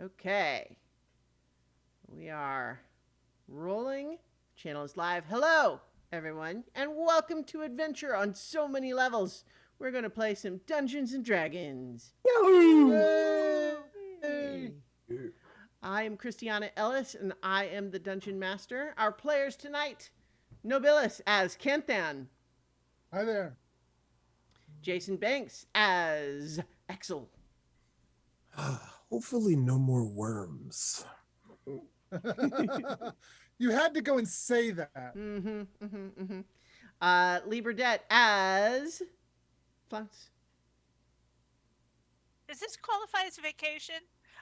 Okay. We are rolling. Channel is live. Hello, everyone, and welcome to Adventure on so many levels. We're going to play some Dungeons and Dragons. Yahoo! Yay! I am Christiana Ellis, and I am the Dungeon Master. Our players tonight, Nobilis as Kenthan, Hi there. Jason Banks as Axel, Hopefully, no more worms. You had to go and say that. Lee Burdett as Flounce. Does this qualify as a vacation?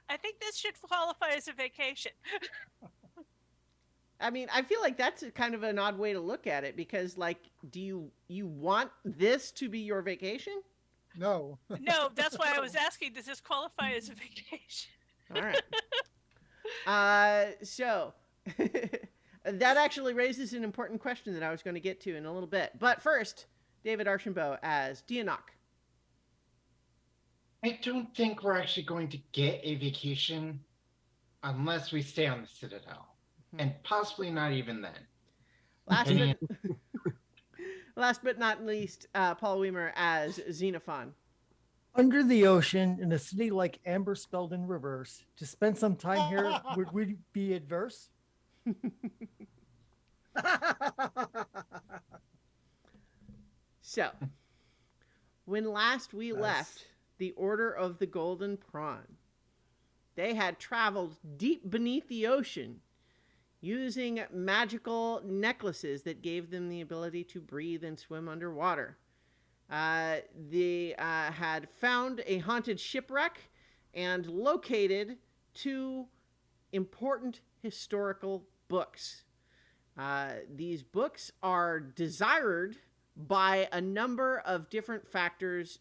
I think this should qualify as a vacation. I mean, I feel like that's kind of an odd way to look at it because, like, do you want this to be your vacation? No. No, that's why I was asking, does this qualify as a vacation? All right. So that actually raises an important question that I was going to get to in a little bit. But first, David Archambault as Dianok. I don't think we're actually going to get a vacation unless we stay on the Citadel. And possibly not even then. Last but not least, Paul Weimer as Xenophon. Under the ocean, in a city like Amber spelled in reverse, to spend some time here, would we be adverse? So, when last we left the Order of the Golden Prawn, they had traveled deep beneath the ocean using magical necklaces that gave them the ability to breathe and swim underwater. They had found a haunted shipwreck and located two important historical books. These books are desired by a number of different factions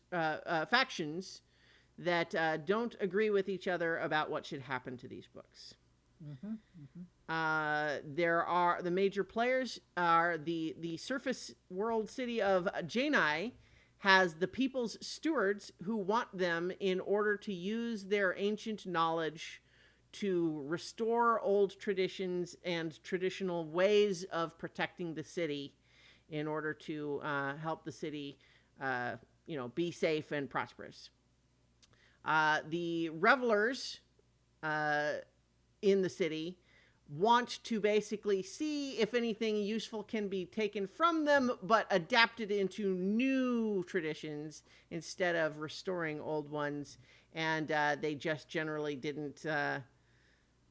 that don't agree with each other about what should happen to these books. There are the major players are the surface world city of Janai has the people's stewards who want them in order to use their ancient knowledge to restore old traditions and traditional ways of protecting the city in order to help the city be safe and prosperous. The revelers in the city want to basically see if anything useful can be taken from them, but adapted into new traditions instead of restoring old ones. And they just generally didn't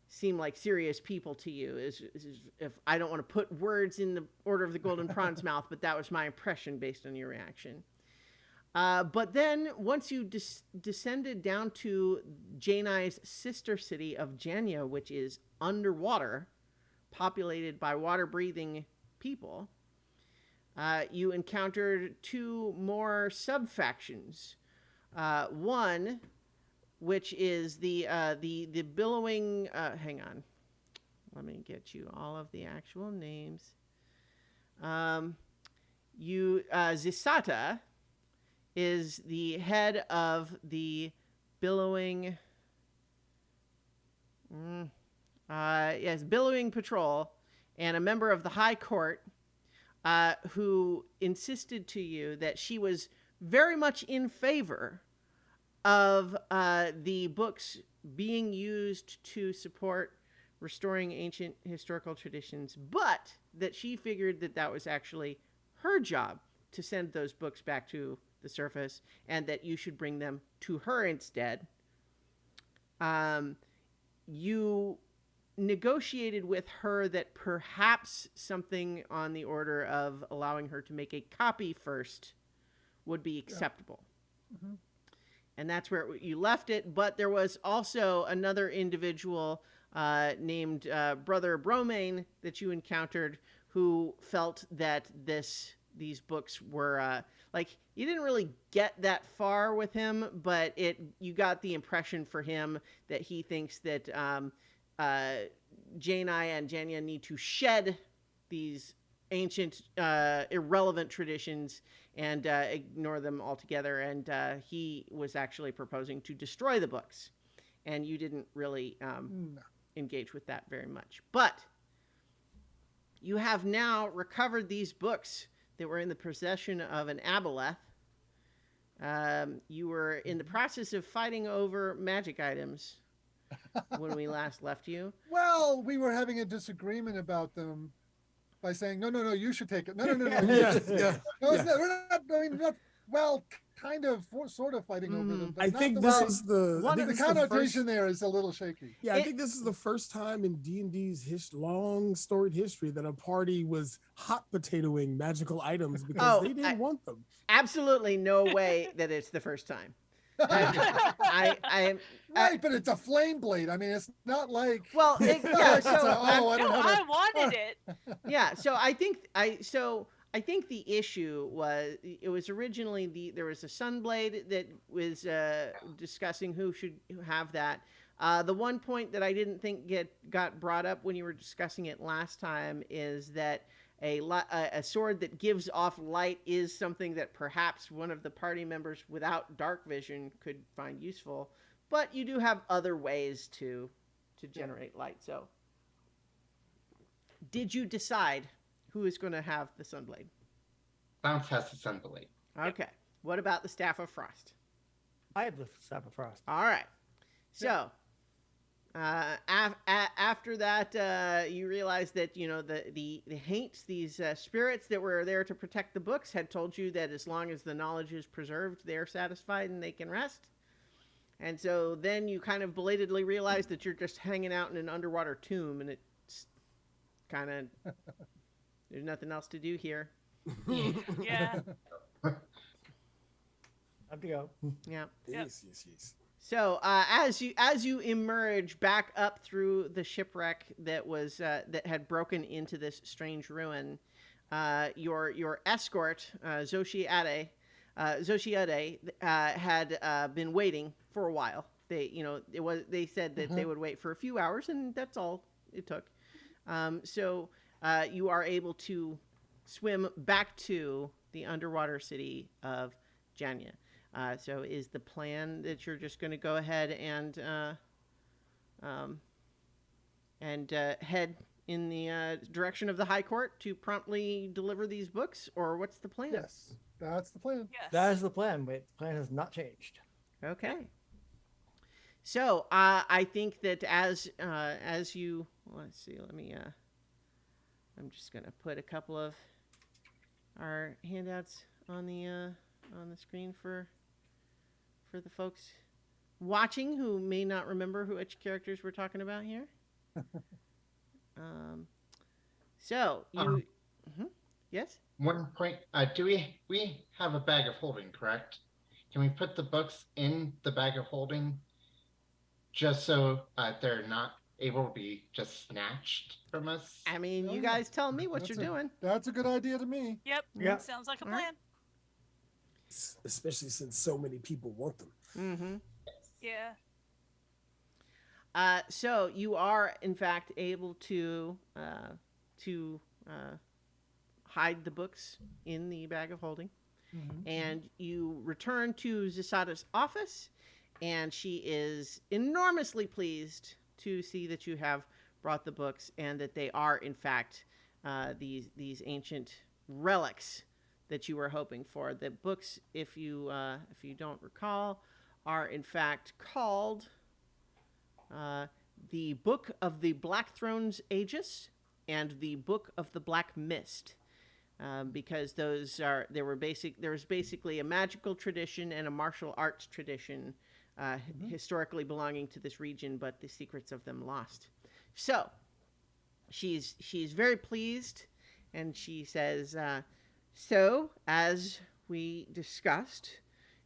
seem like serious people to you. If I don't want to put words in the Order of the Golden Prawn's mouth, but that was my impression based on your reaction. But then once you descended down to Janai's sister city of Janya, which is underwater, populated by water-breathing people, you encountered two more sub-factions. One, which is the billowing... hang on. Let me get you all of the actual names. Zisata is the head of the billowing billowing patrol and a member of the high court who insisted to you that she was very much in favor of the books being used to support restoring ancient historical traditions, but that she figured that that was actually her job to send those books back to the surface, and that you should bring them to her instead. You negotiated with her that perhaps something on the order of allowing her to make a copy first would be acceptable. Yeah. And that's where you left it. But there was also another individual named Brother Bromain that you encountered who felt that these books were you didn't really get that far with him, but you got the impression for him that he thinks that Janai and Janya need to shed these ancient irrelevant traditions and ignore them altogether, and he was actually proposing to destroy the books. and you didn't really No. engage with that very much. But you have now recovered these books that were in the possession of an aboleth. You were in the process of fighting over magic items when we last left you. Well, we were having a disagreement about them by saying, no, no, no, you should take it. No, no, no, no. You Yeah, should take yeah, it. No, it's yeah. not, we're not, I mean, not, well, kind of, sort of fighting over them. But I not think the this way- is the. I one think the this is the connotation first, there is a little shaky. yeah, I It- think this is the first time in D&D's long storied history that a party was hot potatoing magical items because Oh, they didn't want them. Absolutely no way that it's the first time. I Right, but it's a flame blade. I mean, it's not like. well, yeah. It's So I No, don't have I a. wanted it. yeah. So I think the issue was it was originally there was a Sunblade that was discussing who should have that. The one point that I didn't think got brought up when you were discussing it last time is that a sword that gives off light is something that perhaps one of the party members without dark vision could find useful. But you do have other ways to generate light. So, did you decide who is going to have the Sunblade? Bounce has the sun blade. Okay. What about the Staff of Frost? I have the Staff of Frost. All right. So, after that, you realize that the Haints, these spirits that were there to protect the books, had told you that as long as the knowledge is preserved, they're satisfied and they can rest. And so then you kind of belatedly realize that you're just hanging out in an underwater tomb, and it's kind of there's nothing else to do here. Yeah. Time to go. Yeah. Yes, yes, yes. So as you emerge back up through the shipwreck that had broken into this strange ruin, your escort Zoshiade had been waiting for a while. They said that they would wait for a few hours, and that's all it took. So you are able to swim back to the underwater city of Janya. So is the plan that you're just going to go ahead and head in the direction of the High Court to promptly deliver these books, or what's the plan? Yes, that's the plan. Yes. That is the plan, but the plan has not changed. Okay. So I think that as you let's see, I'm just gonna put a couple of our handouts on the screen for the folks watching who may not remember which characters we're talking about here. So you, yes. One point, do we have a bag of holding, correct? Can we put the books in the bag of holding just so they're not able to be just snatched from us? I mean, Oh, you yeah. guys tell me what That's you're doing. That's a good idea to me. Yep. Yeah. Sounds like a All right. plan. Especially since so many people want them. Mm-hmm. Yeah. So you are, in fact, able to hide the books in the bag of holding, and you return to Zasada's office, and she is enormously pleased to see that you have brought the books and that they are, in fact, these ancient relics that you were hoping for. The books, if you don't recall, are in fact called the Book of the Black Throne's Aegis and the Book of the Black Mist, because there was basically a magical tradition and a martial arts tradition historically belonging to this region, but the secrets of them lost. So she's very pleased, and she says, so as we discussed,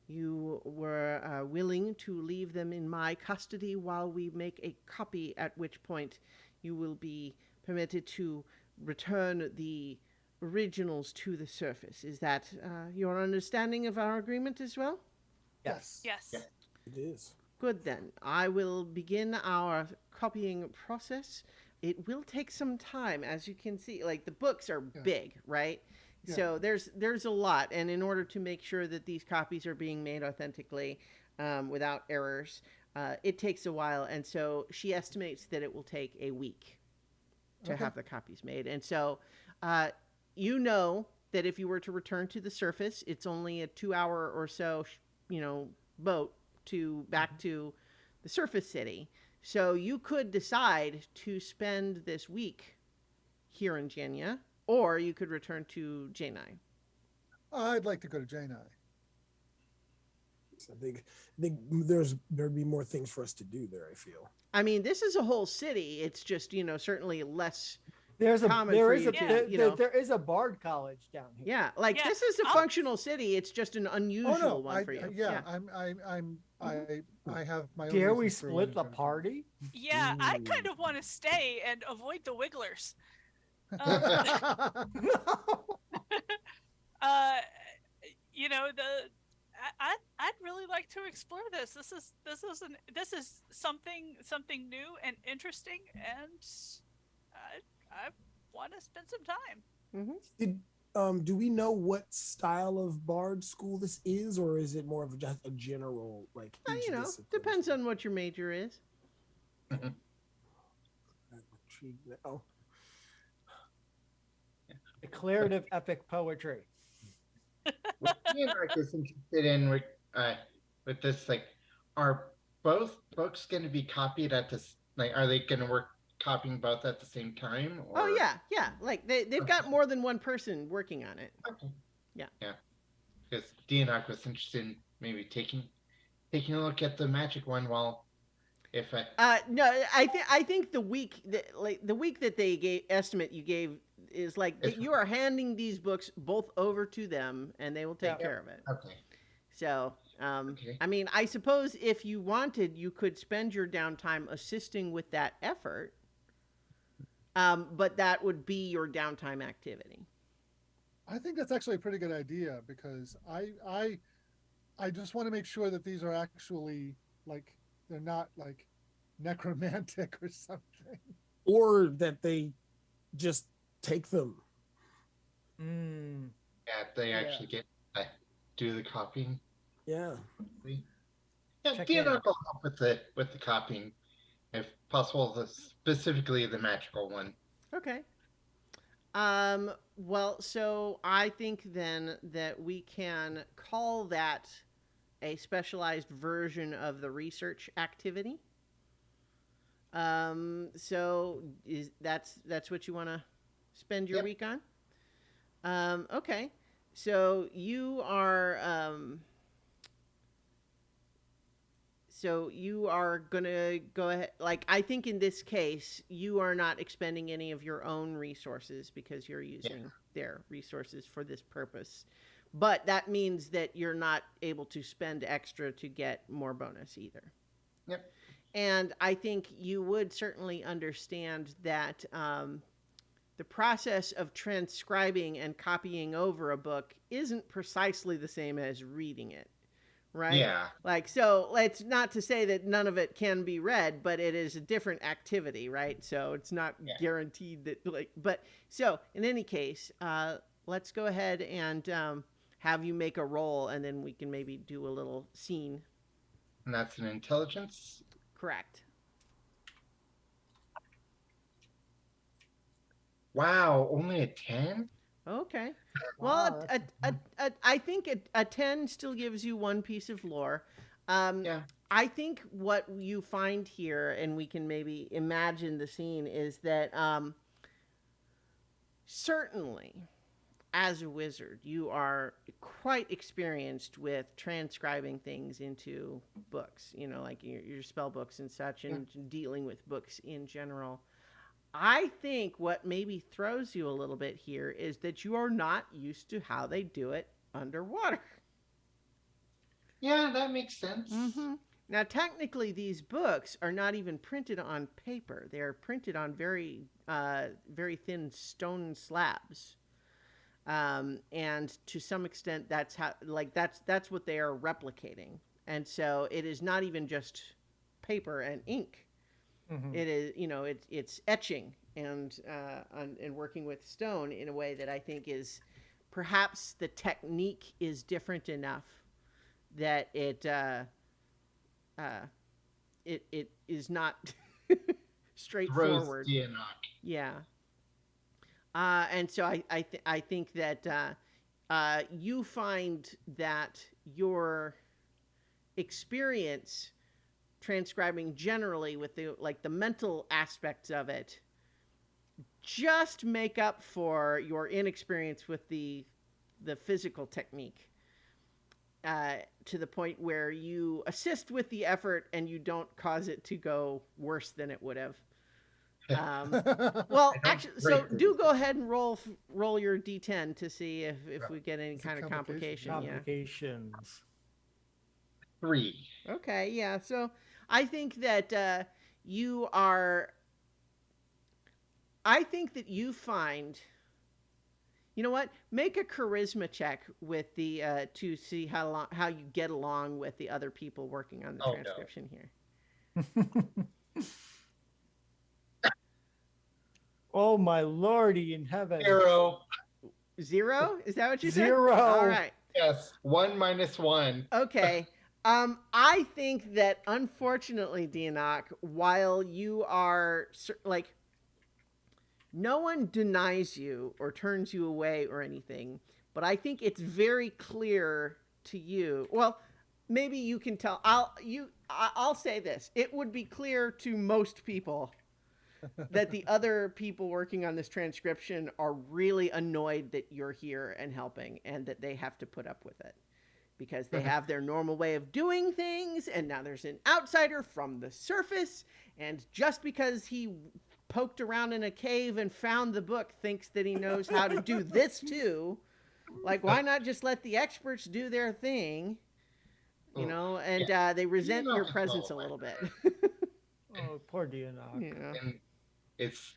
you were willing to leave them in my custody while we make a copy, at which point you will be permitted to return the originals to the surface. Is that your understanding of our agreement as well? Yes. Yes. Yeah. It is. Good then. I will begin our copying process. It will take some time, as you can see. Like, the books are big, right? Yeah. So there's a lot, and in order to make sure that these copies are being made authentically, without errors, it takes a while, and so she estimates that it will take a week to Okay. have the copies made. And so, uh, you know that if you were to return to the surface, it's only a 2 hour or so, boat to back to the surface city. So you could decide to spend this week here in Jenya, or you could return to Janai. I'd like to go to Janai. I think there'd be more things for us to do there. I feel. I mean, this is a whole city. It's just, certainly less There's a common there for is you a to, there is a bard college down here. Yeah, like Yeah, this is a I'll- functional city. It's just an unusual Oh no, one for you. yeah, I have my own. Dare we reasons for split wanting the to go party? Yeah, I kind Ooh. of want to stay and avoid the wigglers. to Uh, I'd really like to explore this. This is something new and interesting, and I want to spend some time. Did do we know what style of bard school this is, or is it more of just a general like? Each discipline? Depends on what your major is. I'm intrigued now. Declarative epic poetry. What me and Rick is interested in with this, like, are both books going to be copied at this? Like, are they going to work copying both at the same time? Or... Oh yeah. Like they've got more than one person working on it. Okay. Yeah. Yeah. Because Dianoc was interested in maybe taking a look at the magic one while if I. No, I think the week that they gave estimate you gave is like that you are handing these books both over to them and they will take care of it. Okay. So, Okay. I mean, I suppose if you wanted, you could spend your downtime assisting with that effort. But that would be your downtime activity. I think that's actually a pretty good idea because I just want to make sure that these are actually like they're not like necromantic or something. Or that they just take them. Mm. Yeah, they actually get do the copying. Yeah. Yeah, Check in. Dianoc will help with the copying, if possible, specifically the magical one. Okay. Well, so I think then that we can call that a specialized version of the research activity. So that's what you want to spend your Yep. week on? Okay. So you are gonna go ahead. Like, I think in this case, you are not expending any of your own resources because you're using their resources for this purpose. But that means that you're not able to spend extra to get more bonus either. Yep. And I think you would certainly understand that the process of transcribing and copying over a book isn't precisely the same as reading it, right? Yeah. Like, so it's not to say that none of it can be read, but it is a different activity, right? So it's not guaranteed that, like, but so in any case, let's go ahead and have you make a roll, and then we can maybe do a little scene. And that's an intelligence. Correct. Wow, only a 10? Okay. Wow, Well, I think a 10 still gives you one piece of lore. Yeah. I think what you find here, and we can maybe imagine the scene, is that certainly as a wizard, you are quite experienced with transcribing things into books, like your spell books and such, and dealing with books in general. I think what maybe throws you a little bit here is that you are not used to how they do it underwater. Yeah, that makes sense. Mm-hmm. Now, technically, these books are not even printed on paper. They are printed on very, very thin stone slabs. And to some extent, that's what they are replicating. And so it is not even just paper and ink. Mhm. It is, it's etching and working with stone in a way that I think is perhaps the technique is different enough that it it is not Throws straightforward. Dianoc. Yeah. And so I think that you find that your experience transcribing generally with the like the mental aspects of it just make up for your inexperience with the physical technique, to the point where you assist with the effort and you don't cause it to go worse than it would have. Well, I don't actually, so break do it. go ahead and roll your d10 to see if we get any Is it kind of complication? complication. Yeah. Complications. 3. Okay. Yeah. So I think that you are. I think that you find. You know what? Make a charisma check with the to see how you get along with the other people working on the Oh, no. transcription here. Oh my lordy in heaven. 0. 0? Is that what you said? 0. All right. Yes. 1 minus 1. Okay. I think that unfortunately, Dianoc, while you are like, no one denies you or turns you away or anything, but I think it's very clear to you. Well, maybe you can tell. I'll say this. It would be clear to most people that the other people working on this transcription are really annoyed that you're here and helping, and that they have to put up with it because they have their normal way of doing things, and now there's an outsider from the surface, and just because he poked around in a cave and found the book thinks that he knows how to do this too. Like, why not just let the experts do their thing? You know, and they resent your presence a little bit. Oh, poor Dianoc. Yeah. And it's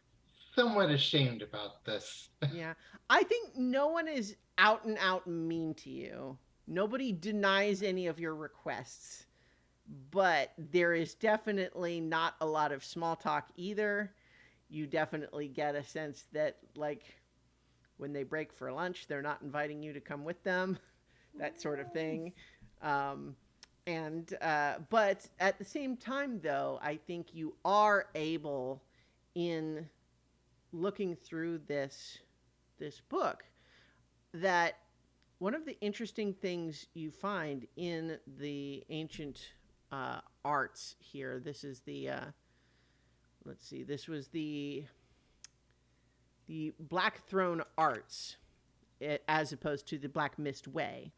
somewhat ashamed about this. Yeah. I think no one is out and out mean to you. Nobody denies any of your requests. But there is definitely not a lot of small talk either. You definitely get a sense that, like, when they break for lunch, they're not inviting you to come with them, that sort of thing. But at the same time, though, I think you are able, in looking through this book, that one of the interesting things you find in the ancient arts here. This is the let's see. This was the Black Throne arts, as opposed to the Black Mist Way.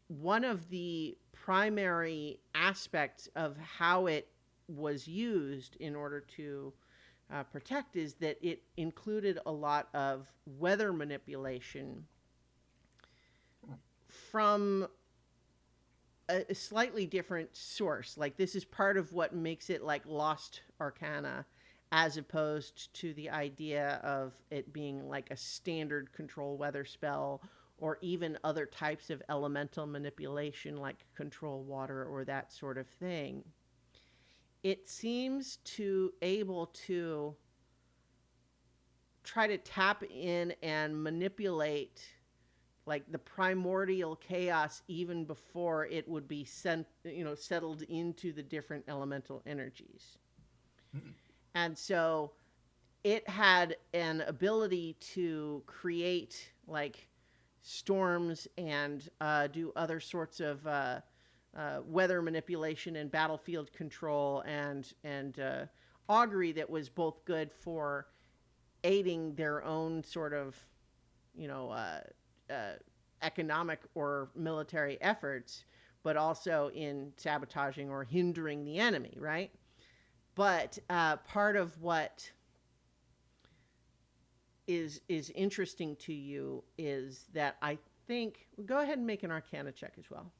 One of the primary aspects of how it was used in order to protect is that it included a lot of weather manipulation from a slightly different source. Like, this is part of what makes it like lost arcana, as opposed to the idea of it being like a standard control weather spell, or even other types of elemental manipulation like control water or that sort of thing. It seems to able to try to tap in and manipulate like the primordial chaos even before it would be settled into the different elemental energies. And so it had an ability to create like storms and do other sorts of weather manipulation and battlefield control and augury that was both good for aiding their own sort of, economic or military efforts, but also in sabotaging or hindering the enemy, right? But part of what is interesting to you is that I think, go ahead and make an Arcana check as well.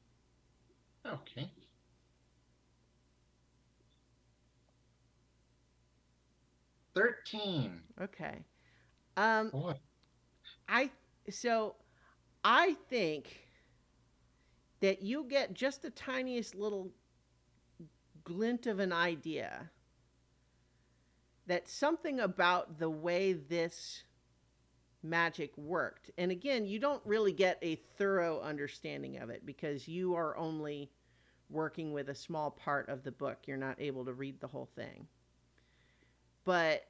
Okay. $13. Okay. Boy. I think that you get just the tiniest little glint of an idea that something about the way this magic worked. And again, you don't really get a thorough understanding of it because you are only working with a small part of the book. You're not able to read the whole thing. But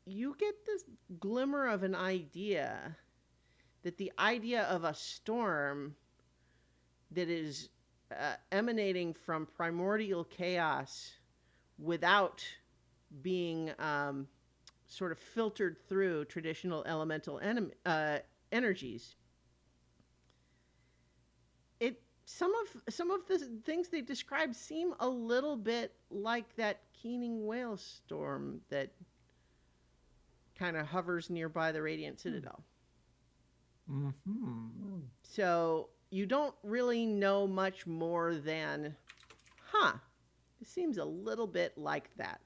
you get this glimmer of an idea that the idea of a storm that is emanating from primordial chaos without being sort of filtered through traditional elemental energies. Some of the things they describe seem a little bit like that keening whale storm that kind of hovers nearby the Radiant Citadel. Mm-hmm. So you don't really know much more than, it seems a little bit like that.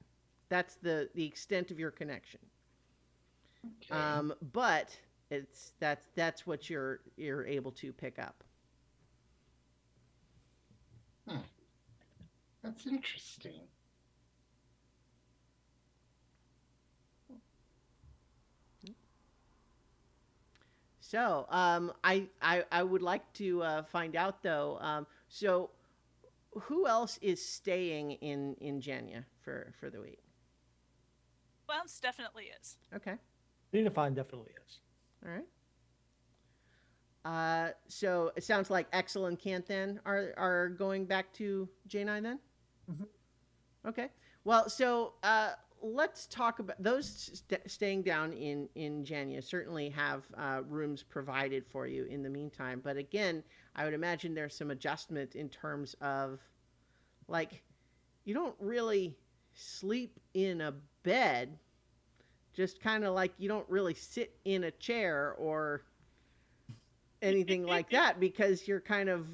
That's the extent of your connection. Okay. But that's what you're able to pick up. Hmm. That's interesting. So I would like to find out though. So who else is staying in Jenya for the week? Bounce definitely is. Okay, Xenophon definitely is. all right. So it sounds like Exel and Canthan are going back to J9 then. Mhm. Okay. Well, so let's talk about those staying down in Jenya. Certainly have rooms provided for you in the meantime. But again, I would imagine there's some adjustment in terms of, like, you don't really sleep in a bed. Just kind of like you don't really sit in a chair or anything like that because you're kind of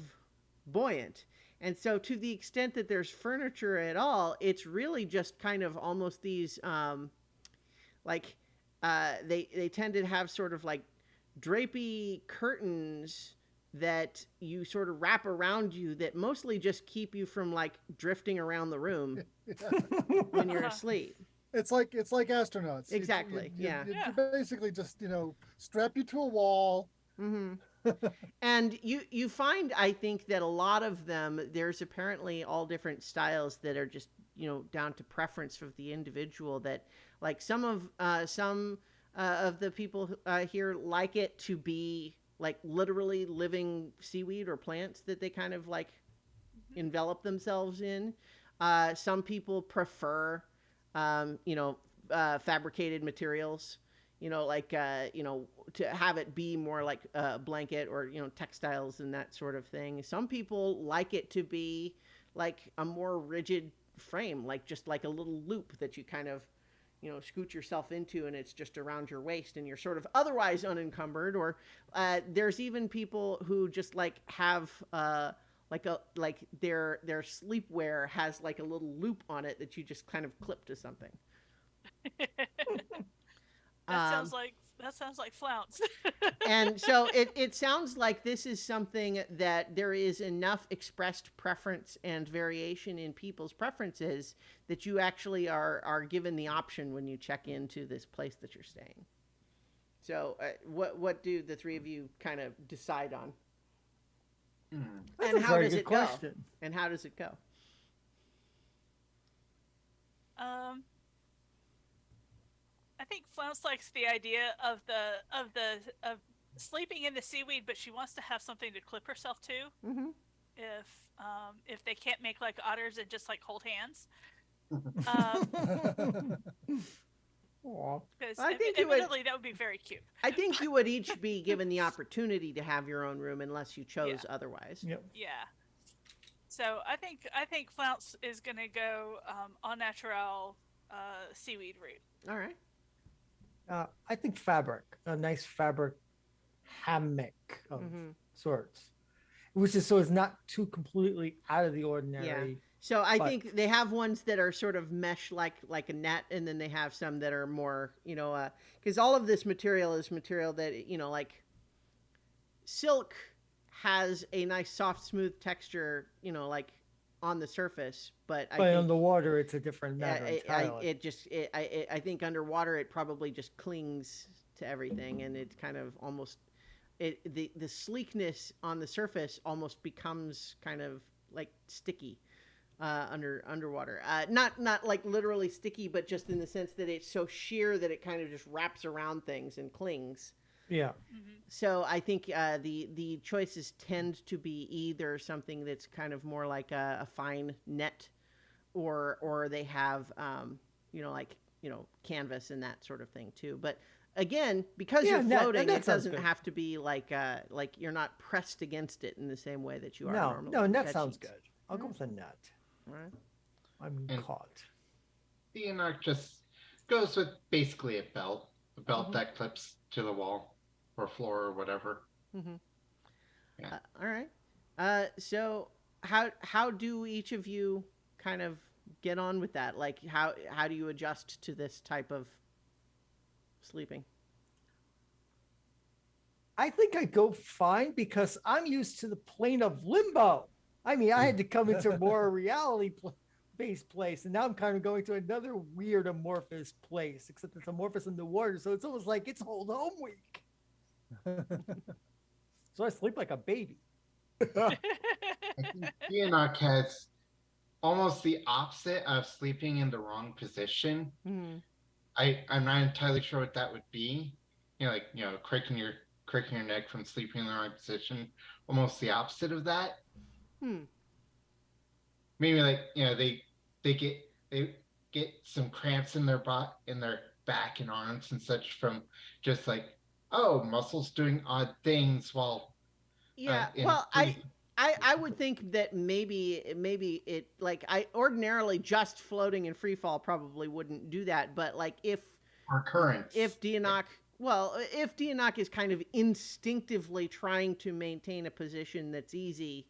buoyant. And so, to the extent that there's furniture at all, it's really just kind of almost these, like, they tend to have sort of like drapey curtains that you sort of wrap around you that mostly just keep you from like drifting around the room Yeah. when you're Uh-huh. asleep. It's like astronauts. Exactly, yeah. You basically just strap you to a wall. Mm-hmm. And you find, I think, that a lot of them, there's apparently all different styles that are just down to preference of the individual. That like some of the people here like it to be like literally living seaweed or plants that they kind of like envelop themselves in. Some people prefer, fabricated materials. Like to have it be more like a blanket or textiles and that sort of thing. Some people like it to be like a more rigid frame, like just like a little loop that you kind of scoot yourself into, and it's just around your waist, and you're sort of otherwise unencumbered. Or there's even people who just like have like their sleepwear has like a little loop on it that you just kind of clip to something. That Um, sounds like flounce. and so it sounds like this is something that there is enough expressed preference and variation in people's preferences that you actually are given the option when you check into this place that you're staying. So what do the three of you kind of decide on? Hmm. That's And a how very does good it go? question. And how does it go? um, I think Flounce likes the idea of sleeping in the seaweed, but she wants to have something to clip herself to Mm-hmm. if they can't make like otters and just like hold hands. Um, Aw. because I think you would. admittedly that would be very cute. I think you would each be given the opportunity to have your own room unless you chose otherwise. Yep. Yeah. So I think Flounce is gonna go au natural seaweed route. All right. I think fabric, a nice fabric hammock of Mm-hmm. sorts, which is so it's not too completely out of the Yeah. ordinary. So I But- think they have ones that are sort of mesh like a net, and then they have some that are more, because all of this material is material that like silk has a nice soft smooth texture, like on the surface, but I But think on the water, it's a different matter I entirely. it just I think underwater it probably just clings to everything, and it's kind of almost the sleekness on the surface almost becomes kind of like sticky underwater. Not like literally sticky, but just in the sense that it's so sheer that it kind of just wraps around things and clings. Yeah. So I think the choices tend to be either something that's kind of more like a fine net, or they have like canvas and that sort of thing too. But again, because Yeah, you're net- floating, that it sounds doesn't good. have to be like you're not pressed against it in the same way that you are No, normally. no, with net bed sounds sheets. good. I'll go with a net. All right. I'm And- caught. The Enoch just goes with basically a belt Mhm. that clips to the wall or floor or whatever. Mm-hmm. Yeah. All right. So how do each of you kind of get on with that? Like how do you adjust to this type of sleeping? I think I go fine because I'm used to the plane of limbo. I mean, I had to come into more based place, and now I'm kind of going to another weird amorphous place, except it's amorphous in the water, so it's almost like it's hold home week. So I sleep like a baby. I think the Enoch has almost the opposite of sleeping in the wrong position. Mm-hmm. I'm not entirely sure what that would be. Cracking your neck from sleeping in the wrong position. Almost the opposite of that. Hmm. Maybe they get some cramps in their back and arms and such from just like muscles doing odd things while Yeah. in Well, free I would think that maybe it like I ordinarily just floating in free fall probably wouldn't do that, but like if currents. if Dianok is kind of instinctively trying to maintain a position that's easy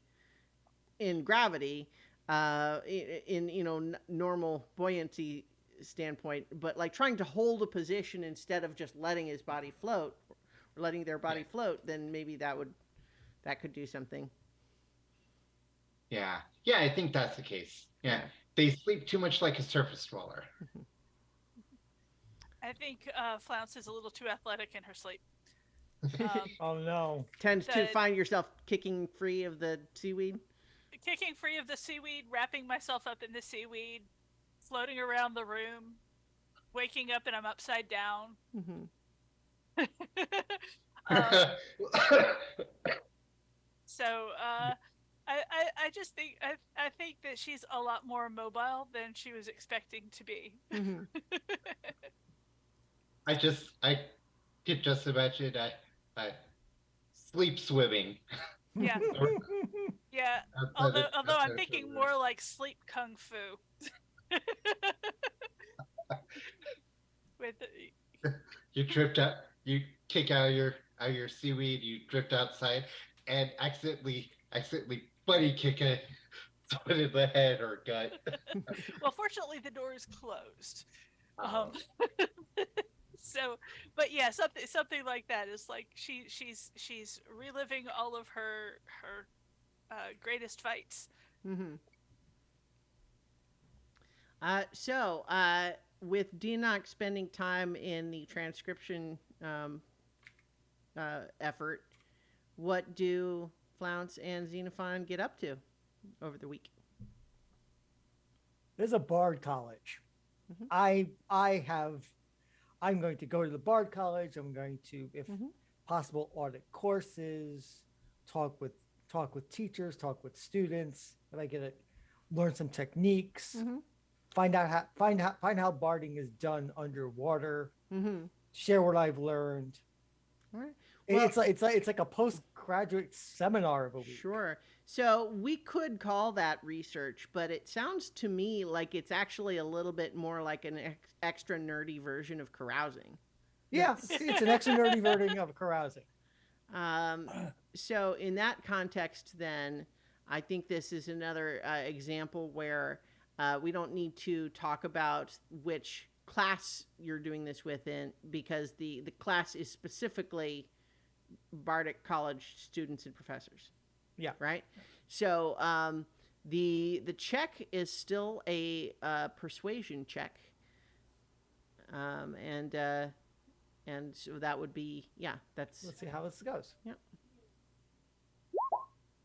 in gravity, in normal buoyancy standpoint, but like trying to hold a position instead of just letting his body float or letting their body float, then maybe that could do something. Yeah, I think that's the case. Yeah, they sleep too much like a surface dweller. I think Flounce is a little too athletic in her sleep. Um, Oh no. Tends to find yourself kicking free of the seaweed. Kicking free of the seaweed, wrapping myself up in the seaweed, floating around the room, waking up and I'm upside down. Mm-hmm. So I just think I think that she's a lot more mobile than she was expecting to be. Mm-hmm. I could just imagine I sleep swimming. Yeah, yeah. Although I'm thinking more like sleep kung fu. With You drift out, you kick out of your seaweed, you drift outside, and accidentally buddy kick someone in the head or gut. well, fortunately the door is closed. Oh. So, but yeah, something like that is like she's reliving all of her greatest fights. Mm-hmm. So, with Dianok spending time in the transcription effort, what do Flounce and Xenophon get up to over the week? There's a bard college. Mm-hmm. I'm going to go to the bard college. I'm going to, if possible, audit courses, talk with teachers, talk with students. If I get to learn some techniques, find out how barding is done underwater. Share what I've learned. All right. It's like a postgraduate seminar of a week. Sure. So we could call that research, but it sounds to me like it's actually a little bit more like an extra nerdy version of carousing. Yeah, it's an extra nerdy version of carousing. So in that context, then I think this is another example where we don't need to talk about which class you're doing this within, because the class is specifically Bardic College students and professors. Yeah. Right. So the check is still a persuasion check, and And so that would be, yeah, that's Let's see how this goes. Yep.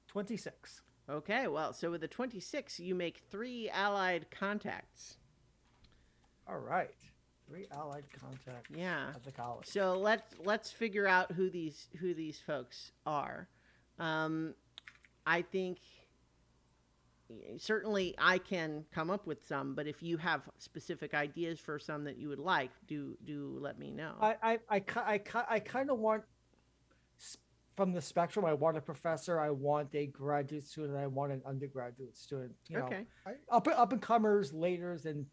26. okay. Well, so with the 26, you make 3 allied contacts. All right. 3 allied contacts Yeah. at the college. So let's figure out who these folks are. I think certainly I can come up with some, but if you have specific ideas for some that you would like, do let me know. I kind of want from the spectrum. I want a professor. I want a graduate student. I want an undergraduate student. You know, okay. up and comers, laters, and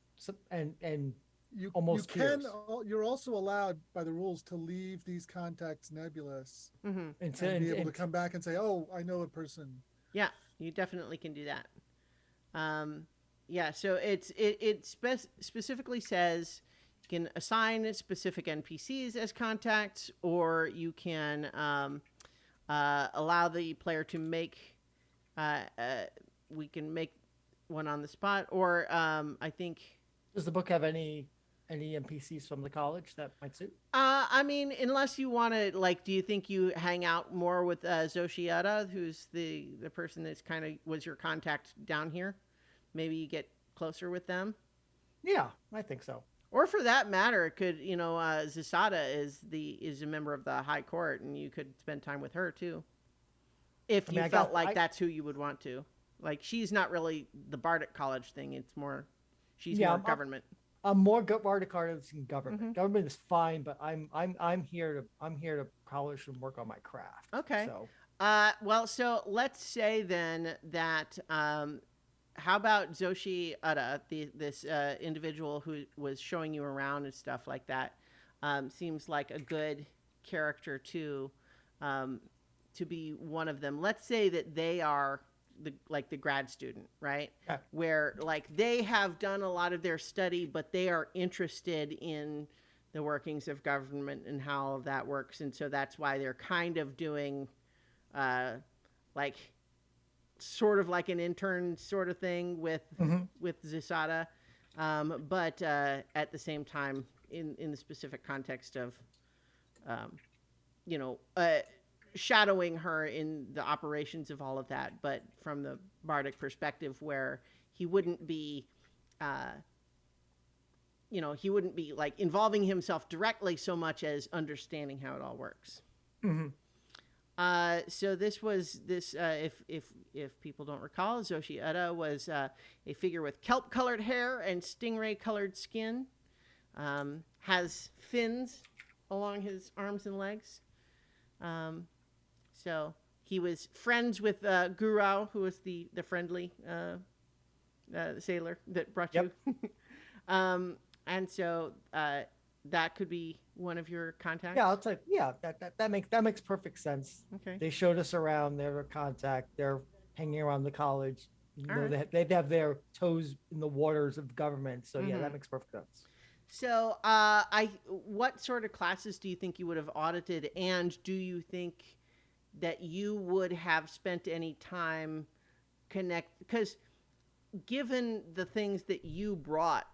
You almost you can peers. you're also allowed by the rules to leave these contacts nebulous Mm-hmm. and be able to come back and say, "Oh, I know a person." Yeah, you definitely can do that. Yeah, so it specifically says you can assign specific NPCs as contacts, or you can allow the player to make. We can make one on the spot, or I think. Does the book have any NPCs from the college that might suit? I mean, unless you want to, like, do you think you hang out more with Zoshiata, who's the person that's kind of was your contact down here? Maybe you get closer with them. Yeah, I think so. Or for that matter, it could, Zasada is a member of the High Court, and you could spend time with her too, if you felt like that's who you would want to. Like, she's not really the Bardic College thing; it's more, she's more government. I'm more Bardic artist than government. Mhm. Government is fine, but I'm here to polish and work on my craft. Okay. So Well, so let's say then that how about Zoshi Uda, this individual who was showing you around and stuff like that, seems like a good character to be one of them. Let's say that they are the grad student, right? Yeah. Where like they have done a lot of their study, but they are interested in the workings of government and how all of that works, and so that's why they're kind of doing like sort of like an intern sort of thing with Zasada, but at the same time in the specific context of shadowing her in the operations of all of that, but from the Bardic perspective, where he wouldn't be like involving himself directly so much as understanding how it all works. Mm-hmm. So if people don't recall, Zoshi Uda was a figure with kelp-colored hair and stingray-colored skin. Has fins along his arms and legs. So he was friends with Gurao, who was the friendly sailor that brought you. And so that could be one of your contacts. Yeah, I'll tell you, that makes perfect sense. Okay. They showed us around. They're a contact. They're hanging around the college. They have their toes in the waters of government. So yeah, that makes perfect sense. So what sort of classes do you think you would have audited, and do you think that you would have spent any time because given the things that you brought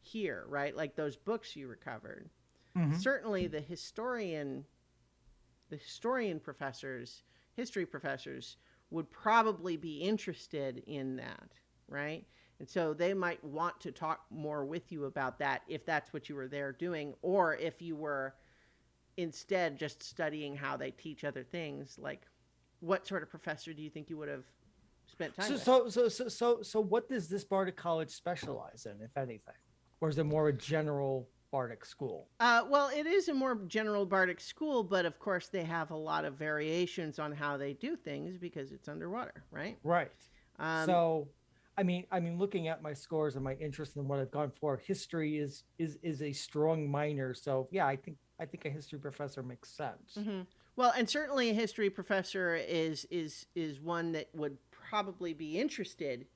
here, right? Like those books you recovered, certainly the history professors would probably be interested in that, right? And so they might want to talk more with you about that if that's what you were there doing, or if you were instead just studying how they teach other things. Like, what sort of professor do you think you would have spent time with? So what does this Bardic College specialize in, if anything? Or is it more a general Bardic school? Well, it is a more general Bardic school, but of course they have a lot of variations on how they do things because it's underwater, right? Right. So, I mean, looking at my scores and my interest in what I've gone for, history is a strong minor. So yeah, I think a history professor makes sense. Mm-hmm. Well, and certainly a history professor is one that would probably be interested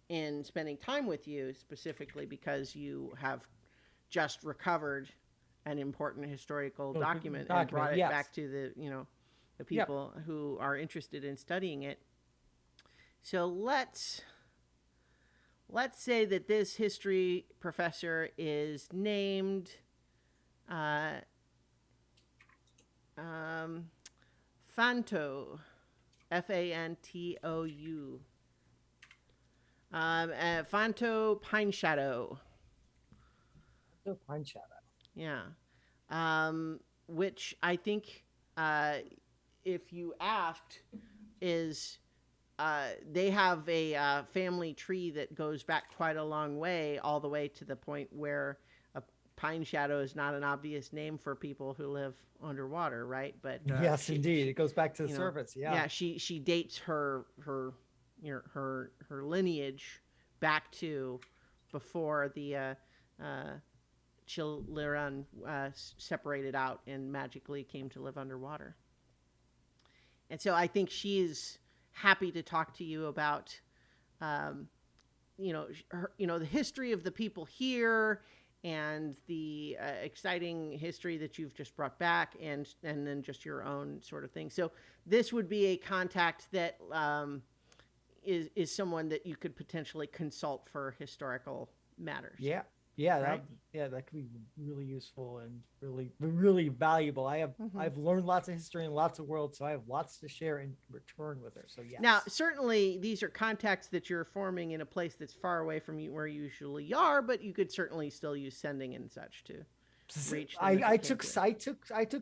in spending time with you, specifically because you have just recovered an important historical document and brought it back to the people who are interested in studying it. So let's say that this history professor is named Um, Fantou, Fantou. Fantou Pine Shadow. No Pine Shadow. Yeah. Which I think, if you asked, is they have a family tree that goes back quite a long way, all the way to the point where a pine shadow is not an obvious name for people who live underwater, right? But Yes, indeed. It goes back to the you know, surface. Yeah. yeah, she dates her lineage back to before the Chiliran separated out and magically came to live underwater. And so I think she's happy to talk to you about, um, the history of the people here and the exciting history that you've just brought back, and then just your own sort of thing. So this would be a contact that is someone that you could potentially consult for historical matters. Yeah. Yeah, Right? that could be really useful and really valuable. I've learned lots of history and lots of worlds, so I have lots to share in return with her. So yes. Now, certainly, these are contacts that you're forming in a place that's far away from you where you usually are, but you could certainly still use sending and such to reach them. I took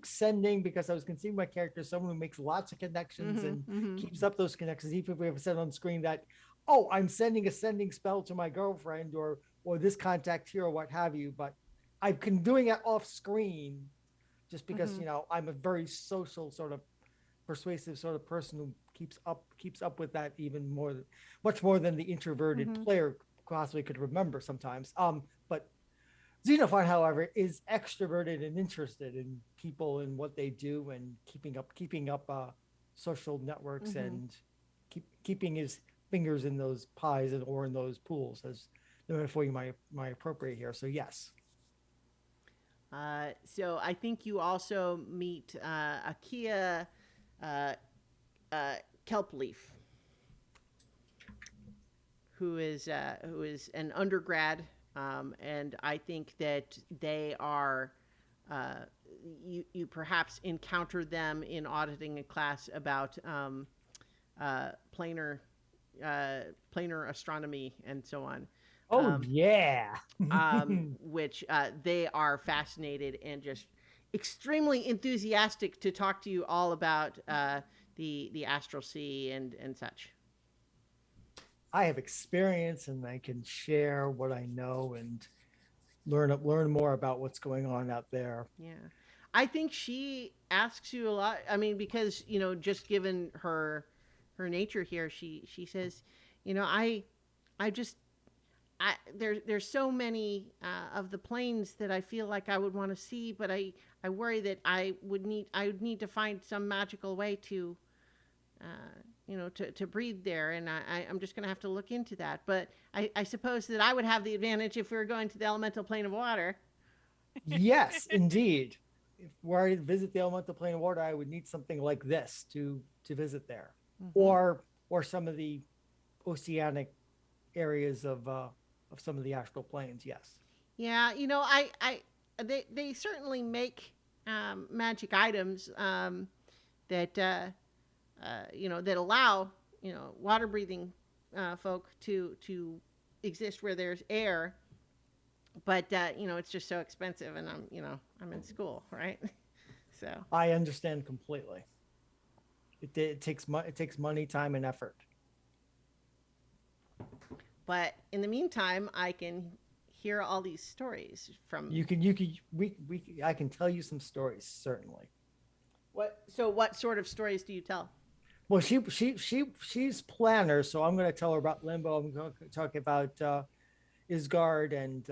sending because I was conceiving my character as someone who makes lots of connections and keeps up those connections, even if we have said on screen that, oh, I'm sending a sending spell to my girlfriend or this contact here or what have you. But I've been doing it off screen just because I'm a very social sort of persuasive sort of person who keeps up with that even much more than the introverted player possibly could remember sometimes. But Xenophon, however, is extroverted and interested in people and what they do and keeping up social networks and keeping his fingers in those pies or in those pools, as the metaphor you might appropriate here. So yes. So I think you also meet Akia Kelpleaf, who is an undergrad, and I think that they are. You perhaps encountered them in auditing a class about planar astronomy and so on. Oh yeah. Which they are fascinated and just extremely enthusiastic to talk to you all about the astral sea and such. I have experience and I can share what I know and learn more about what's going on out there. Yeah. I think she asks you a lot. I mean, because, just given her nature here, she says, I just there's so many of the planes that I feel like I would want to see, but I worry that I would need to find some magical way to to breathe there, and I'm just going to have to look into that. But I suppose that I would have the advantage if we were going to the elemental plane of water. Yes, indeed. If were I to visit the elemental plane of water, I would need something like this to visit there, or some of the oceanic areas of some of the astral planes. Yes. Yeah, they certainly make magic items that that allow water breathing folk to exist where there's air, but it's just so expensive, and I'm in school, right? So I understand completely. It takes money, time, and effort. But in the meantime, I can hear all these stories from I can tell you some stories, certainly. What sort of stories do you tell? Well, she's planner, so I'm going to tell her about Limbo. I'm going to talk about Isgard and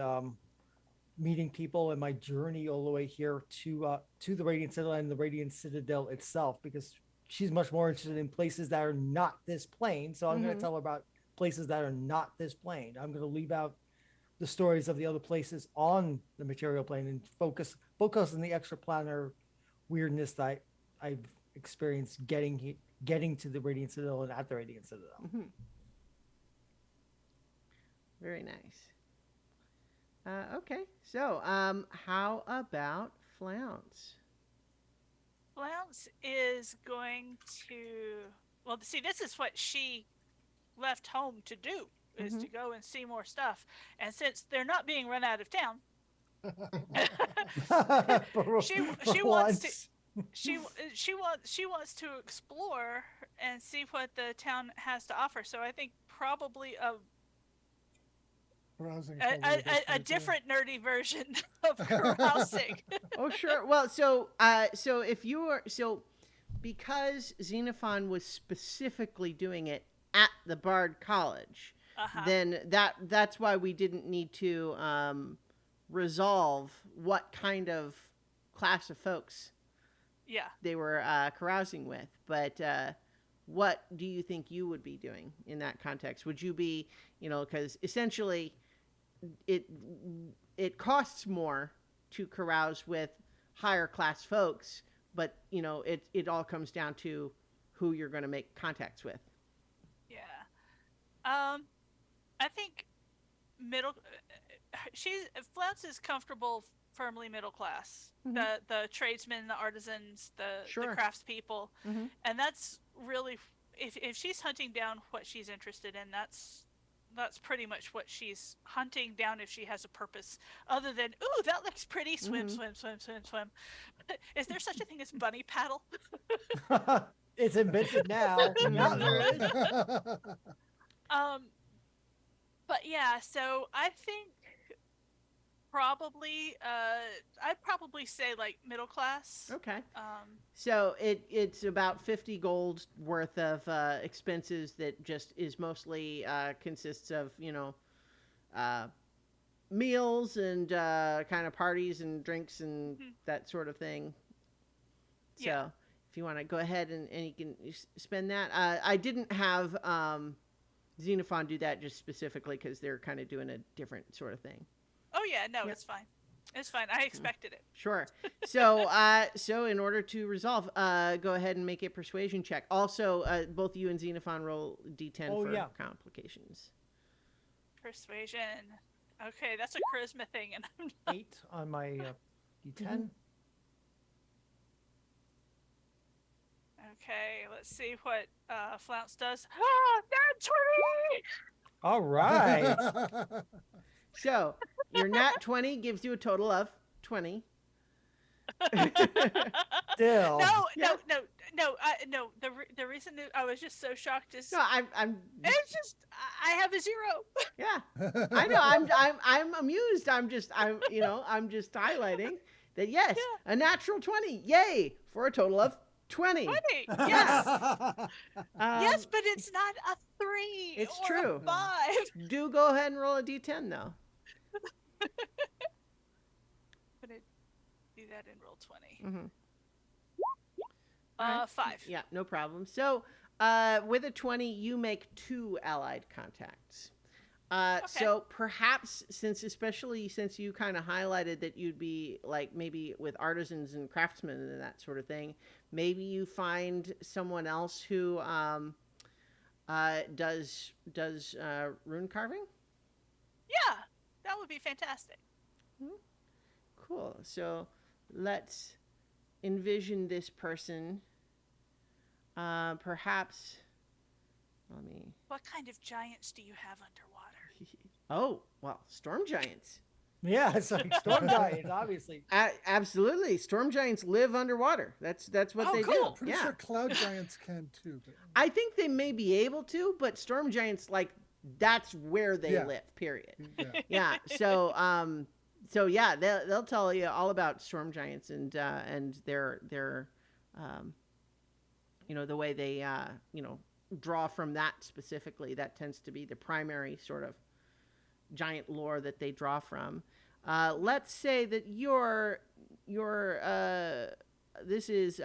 meeting people and my journey all the way here to the Radiant Citadel and the Radiant Citadel itself, because she's much more interested in places that are not this plane. So I'm going to tell her about places that are not this plane. I'm going to leave out the stories of the other places on the material plane and focus on the extraplanar weirdness that I've experienced getting to the Radiant Citadel and at the Radiant Citadel. Very nice. Okay, so how about Flounce? Flounce is going to. Well, see, this is what she left home to do, is to go and see more stuff. And since they're not being run out of town, she For she wants to once. she wants to explore and see what the town has to offer. So I think probably Browsing is a, probably the best a way to- different nerdy version of carousing. Oh, sure. Well, so if you are because Xenophon was specifically doing it at the Bard College, then that's why we didn't need to resolve what kind of class of folks Yeah. they were carousing with. But what do you think you would be doing in that context? Would you be, because essentially it costs more to carouse with higher class folks, but it all comes down to who you're going to make contacts with. Yeah. I think middle. Flounce is comfortable, firmly middle class. The tradesmen, the artisans, the craftspeople, and that's really if she's hunting down what she's interested in, that's pretty much what she's hunting down if she has a purpose other than, ooh, that looks pretty, swim. Is there such a thing as bunny paddle? It's invented now. Yeah, there is. But yeah, so I think probably I'd probably say like middle class. Okay. So it's about 50 gold worth of expenses that just is mostly consists of meals and kind of parties and drinks and that sort of thing. So Yeah. if you want to go ahead and you can spend that. I didn't have Xenophon do that just specifically because they're kind of doing a different sort of thing. Oh yeah, no, it's fine. It's fine. I expected it. Sure. So, so in order to resolve, go ahead and make a persuasion check. Also, both you and Xenophon roll D10 for complications. Persuasion. Okay, that's a charisma thing, and I'm 8 on my D10. Okay, let's see what Flounce does. Ah, nat 20! All right. So your nat 20 gives you a total of 20. Still. No. The reason that I was just so shocked is No, I'm. it's just I have a 0. Yeah, I know. I'm amused. I'm just highlighting that. Yes, a natural 20. Yay, for a total of 20. 20. Yes. Yes, but it's not a 3. It's or true. A 5. Do go ahead and roll a d10 though. I'm gonna do that and roll 20. 5. Yeah, no problem. So, with a 20, you make 2 allied contacts. So perhaps especially since you kind of highlighted that you'd be like maybe with artisans and craftsmen and that sort of thing, maybe you find someone else who does rune carving. Yeah, that would be fantastic. Cool. So let's envision this person. Perhaps. Let me. What kind of giants do you have underwater? Oh, well, storm giants. Yeah, it's like storm giants, obviously. Absolutely, storm giants live underwater. That's what they do. Pretty sure cloud giants can too. But... I think they may be able to, but storm giants that's where they live. Period. Yeah. So yeah, they'll tell you all about storm giants and their the way they draw from that specifically. That tends to be the primary sort of giant lore that they draw from. Let's say that this is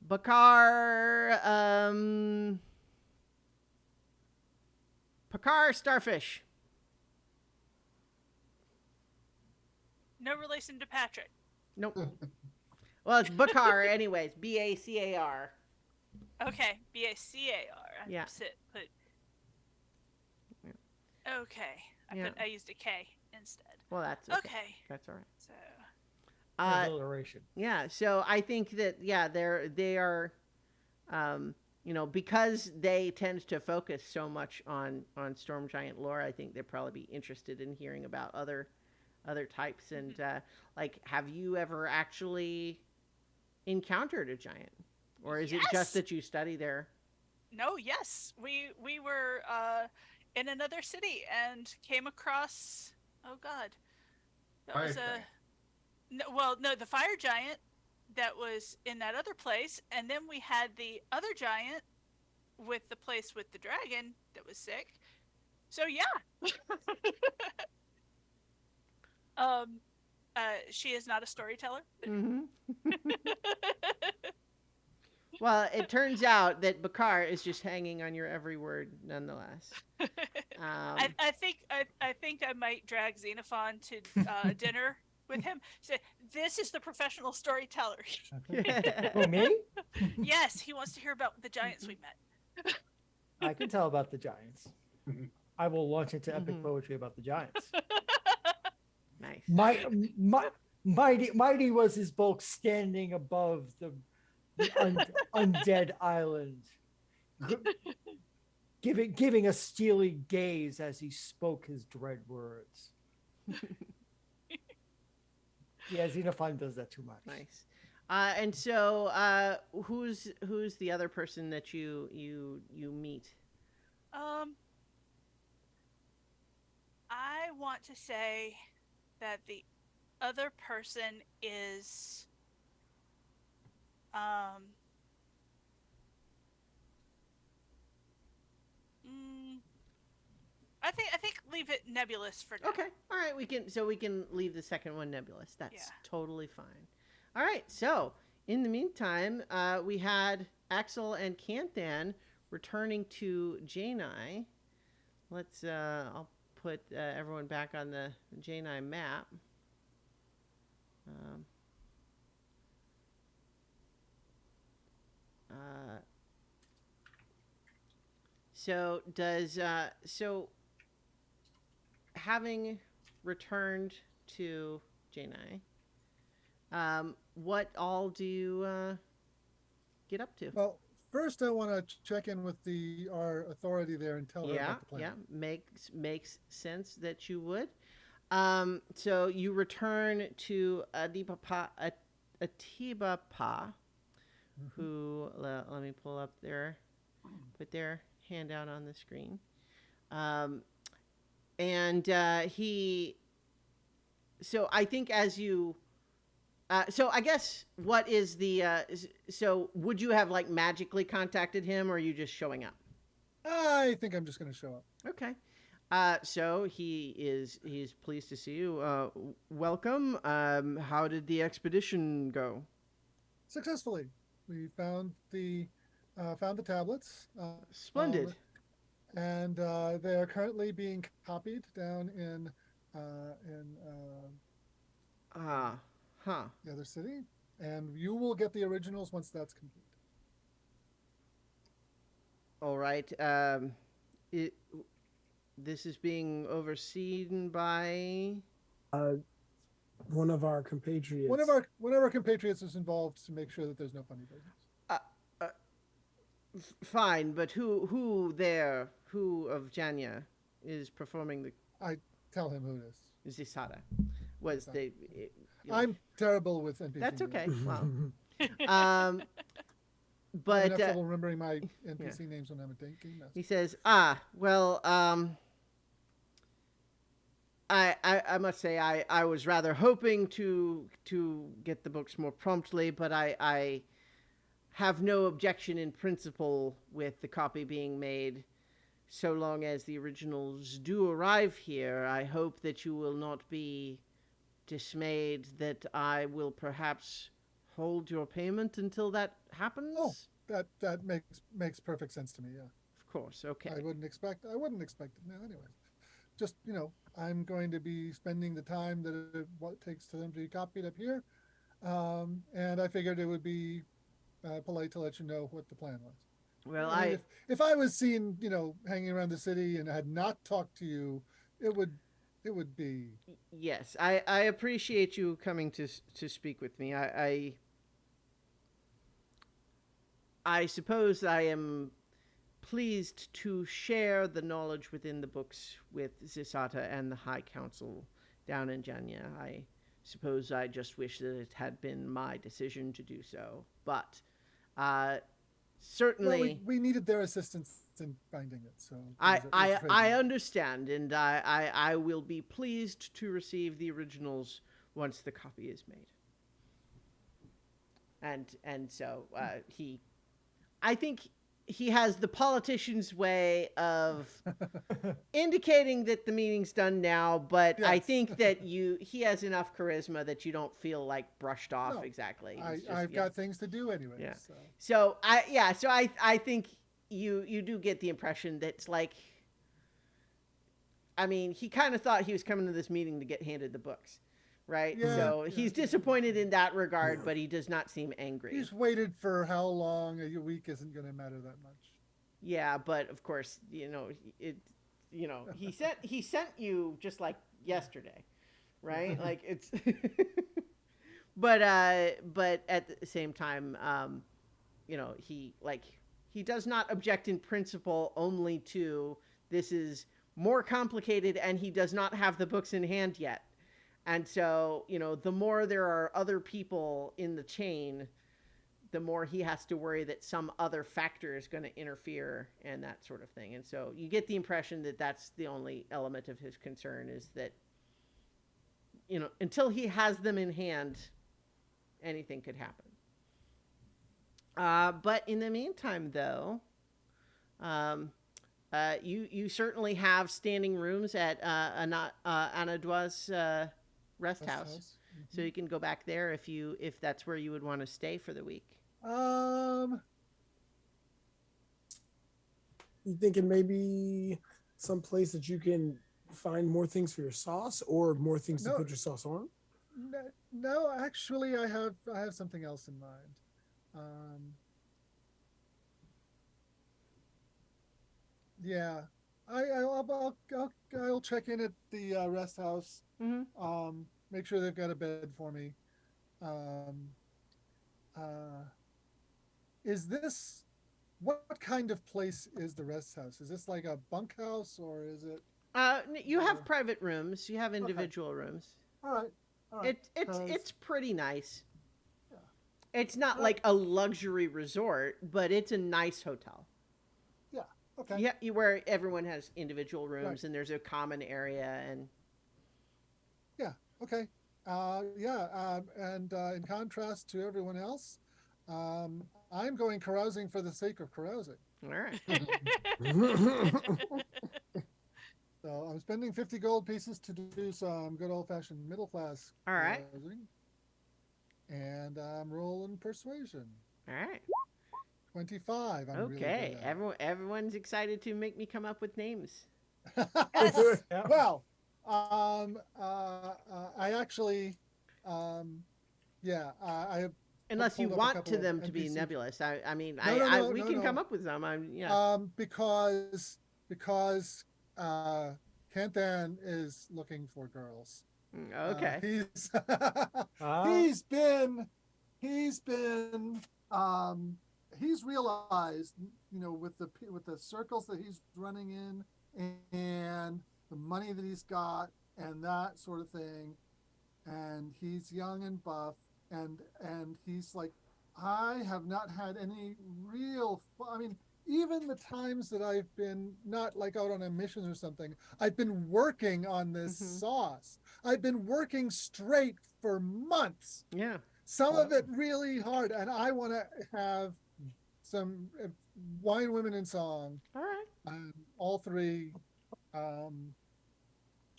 Bakar Starfish. No relation to Patrick. Nope. Well, it's Bakar anyways. Bacar. Okay, Bacar. Yeah. Okay. I used a K instead. Well, that's okay. That's all right. So alliteration. Yeah. So I think that they are, because they tend to focus so much on Storm Giant lore. I think they'd probably be interested in hearing about other types. And like, have you ever actually encountered a giant, or is it just that you study there? No, yes, we were in another city and came across. Oh God, that Fire was giant. no, the fire giant that was in that other place, and then we had the other giant with the place with the dragon that was sick. So yeah, um, she is not a storyteller. Mm-hmm. Well, it turns out that Bakar is just hanging on your every word, nonetheless. I think I might drag Xenophon to dinner with him. Say, this is the professional storyteller. Who, me? Yes, he wants to hear about the giants we met. I can tell about the giants. I will launch into epic poetry about the giants. Nice. Mighty was his bulk standing above the undead island, giving a steely gaze as he spoke his dread words. Yeah, Xenophon does that too much. Nice. And so, who's the other person that you meet? I want to say that the other person is I think leave it nebulous for now. Okay. All right. We can leave the second one nebulous. That's totally fine. All right. So in the meantime, we had Axel and Canthan returning to Janai. Let's. I'll put everyone back on the Janai map. So does having returned to Janai, what all do you get up to? Well, first I want to check in with our authority there and tell her about the plan. Yeah, makes sense that you would. So you return to Atibapa, who let me pull up put their handout on the screen. And he. So I think as you. So I guess what is the so would you have like magically contacted him, or are you just showing up? I think I'm just going to show up. Okay. So he's pleased to see you. Welcome. How did the expedition go? Successfully. We found the tablets. Splendid. And they are currently being copied down in the other city, and you will get the originals once that's complete. All right. This is being overseen by one of our compatriots. One of our compatriots is involved to make sure that there's no funny business. Fine, but who of Janya is performing the? I tell him who it is. Zisada was the. I'm terrible with NPC. That's okay. Well, but I have but trouble remembering my NPC names when I'm a game master. He says, well, I must say I was rather hoping to get the books more promptly, but I have no objection in principle with the copy being made, so long as the originals do arrive here. I hope that you will not be dismayed that I will perhaps hold your payment until that happens. Oh, that makes perfect sense to me. Yeah. Of course. Okay. I wouldn't expect it now anyway. Just, I'm going to be spending the time that it takes to them to be copied up here. And I figured it would be polite to let you know what the plan was. Well, if I was seen, hanging around the city and had not talked to you, it would it would be. Yes, I appreciate you coming to speak with me. I suppose I am pleased to share the knowledge within the books with Zisata and the High Council down in Janya. I suppose I just wish that it had been my decision to do so. But uh, Well, certainly, we needed their assistance in finding it, so I understand, and I will be pleased to receive the originals once the copy is made. And so I think he has the politician's way of indicating that the meeting's done now, but I Yes. think that he has enough charisma that you don't feel like brushed off No, exactly. I've got things to do anyway. Yeah. So. So I think you do get the impression that it's like, I mean, he kind of thought he was coming to this meeting to get handed the books, right? Yeah, So yeah. he's disappointed in that regard, but he does not seem angry. He's waited for how long? A week isn't going to matter that much. Yeah, but of course, he sent you just like yesterday, right? Like it's but at the same time, he does not object in principle, only to this is more complicated and he does not have the books in hand yet. And so, the more there are other people in the chain, the more he has to worry that some other factor is going to interfere and that sort of thing. And so you get the impression that that's the only element of his concern, is that, until he has them in hand, anything could happen. But in the meantime, though, you certainly have standing rooms at Anadua's rest house. Mm-hmm. So you can go back there if that's where you would want to stay for the week. You thinking maybe some place that you can find more things for your sauce, or more things to put your sauce on? No, actually, I have something else in mind. Yeah, I'll check in at the rest house. Mm-hmm. Make sure they've got a bed for me. Uh, is this what kind of place is the rest house? Is this like a bunkhouse, or is it? You have private rooms. You have individual rooms. All right. It's pretty nice. Yeah. It's not like a luxury resort, but it's a nice hotel. Yeah. Okay. Yeah, where everyone has individual rooms, and there's a common area, and. Yeah. Okay. And in contrast to everyone else, I'm going carousing for the sake of carousing. All right. So I'm spending 50 gold pieces to do some good old-fashioned middle-class All right. carousing. And I'm rolling persuasion. All right. 25. I'm okay. Really everyone's excited to make me come up with names. Yes. Well, I actually, I Unless you want them to be nebulous. I mean, we can come up with some. Because Kantan is looking for girls. Okay. He's realized, with the circles that he's running in and the money that he's got and that sort of thing, and he's young and buff, and he's like, I have not had any real fun. I mean, even the times that I've been not like out on a mission or something, I've been working on this sauce. I've been working straight for months. Yeah. Some of it really hard, and I want to have some wine, women, and song. All right. All three.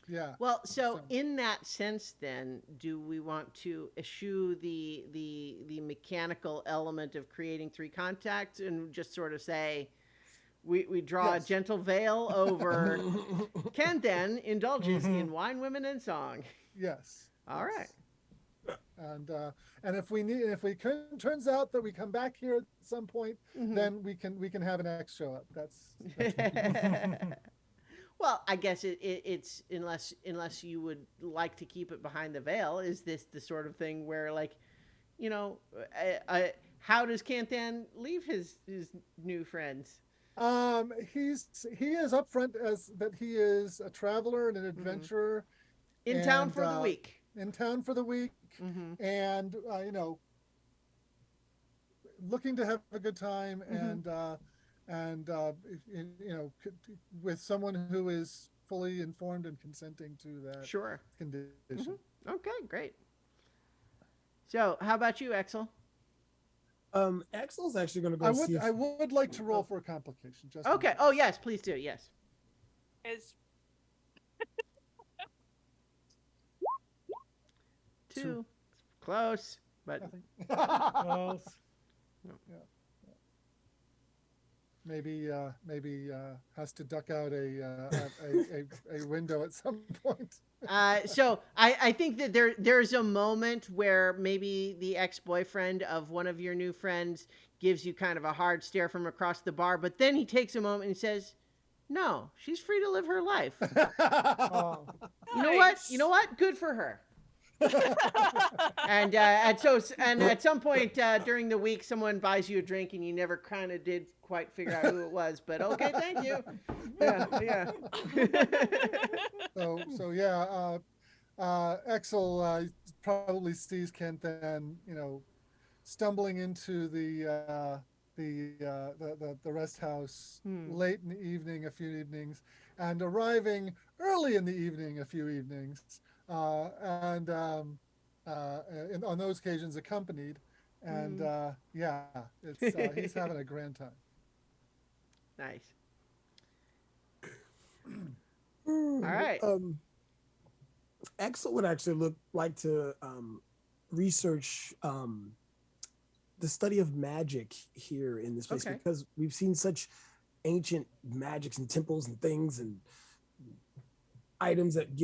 Yeah. Well, so in that sense, then, do we want to eschew the mechanical element of creating three contacts and just sort of say we draw a gentle veil over Kantan indulges in wine, women, and song? Yes. All right. And if turns out that we come back here at some point, then we can have an X show up. That's Well, I guess it's unless you would like to keep it behind the veil. Is this the sort of thing where, like, you know, how does Canthan leave his new friends? He is upfront as that he is a traveler and an adventurer, in town for the week. In town for the week, and looking to have a good time, and with someone who is fully informed and consenting to that condition. Okay, great. So, how about you, Axel? Axel's actually going to go. I would like to roll for a complication. Just okay. Oh yes, please do. Yes. Is 2. Close, but Close. Yeah. Maybe has to duck out a window at some point. So I think that there's a moment where maybe the ex-boyfriend of one of your new friends gives you kind of a hard stare from across the bar, but then he takes a moment and says, "No, she's free to live her life." Oh. You know what? Good for her. and at some point during the week, someone buys you a drink, and you never kind of did quite figure out who it was. But okay, thank you. Yeah. So yeah, Axel probably sees Kent then, stumbling into the rest house late in the evening, a few evenings, and arriving early in the evening, a few evenings. On those occasions accompanied, and he's having a grand time. Nice. All right. Axel would actually like to research the study of magic here in this place, because we've seen such ancient magics and temples and things and items that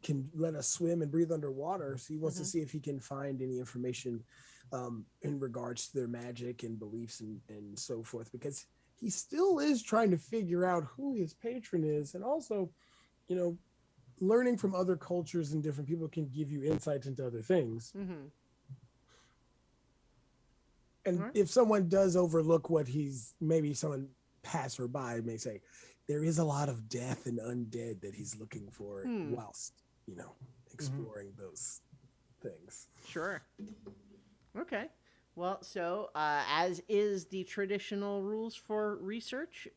can let us swim and breathe underwater. So he wants to see if he can find any information in regards to their magic and beliefs and so forth, because he still is trying to figure out who his patron is. And also, learning from other cultures and different people can give you insights into other things. And if someone does overlook what maybe someone passerby may say, there is a lot of death and undead that he's looking for whilst exploring those things. Sure. Okay. Well, so as is the traditional rules for research,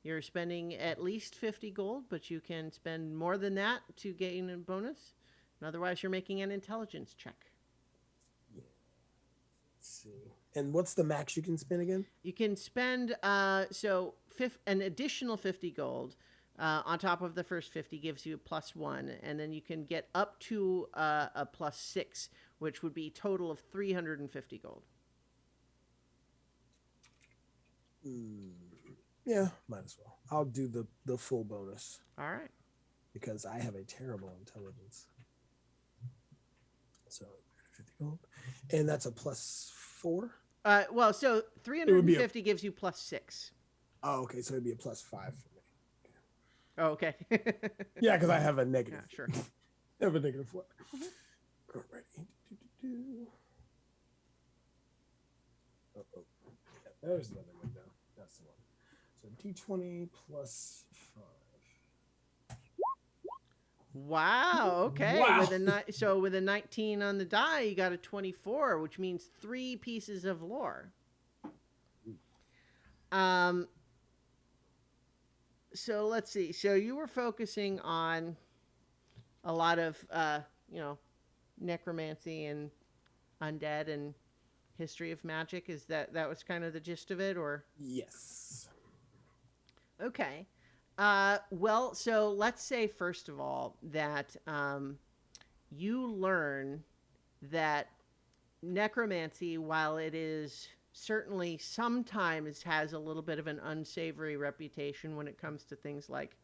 you're spending at least 50 gold, but you can spend more than that to gain a bonus. And otherwise, you're making an intelligence check. Yeah. Let's see. And what's the max you can spend again? You can spend an additional 50 gold. On top of the first 50 gives you a +1, and then you can get up to a +6, which would be a total of 350 gold. Yeah, might as well. I'll do the full bonus. All right. Because I have a terrible intelligence. So 50 gold, and that's a +4. So 350 gives you +6. Oh, okay. So it'd be a +5 for me. Oh, okay. Yeah, because I have a negative. Yeah, sure. I have a -4. Alrighty. Oh. Yeah, there's another window. That's the one. So D20 +5. Wow. Okay. Wow. With a 19 on the die, you got a 24, which means 3 pieces of lore. So let's see. So you were focusing on a lot of, necromancy and undead and history of magic. Is that was kind of the gist of it, or? Yes. Okay. Well, so let's say first of all that you learn that necromancy, while it is certainly sometimes has a little bit of an unsavory reputation when it comes to things like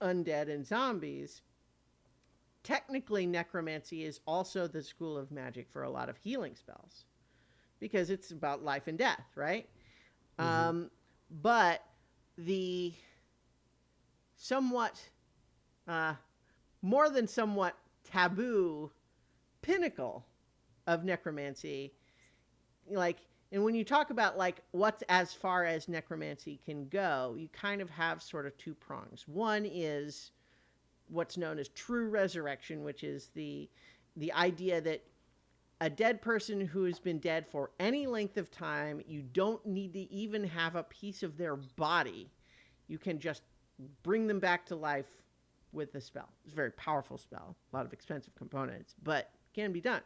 undead and zombies, technically necromancy is also the school of magic for a lot of healing spells, because it's about life and death, right? But the somewhat, more than somewhat taboo pinnacle of necromancy. Like, and when you talk about like what's as far as necromancy can go, you kind of have sort of two prongs. One is what's known as true resurrection, which is the idea that a dead person who has been dead for any length of time, you don't need to even have a piece of their body. You can just bring them back to life with the spell. It's a very powerful spell, a lot of expensive components, but can be done.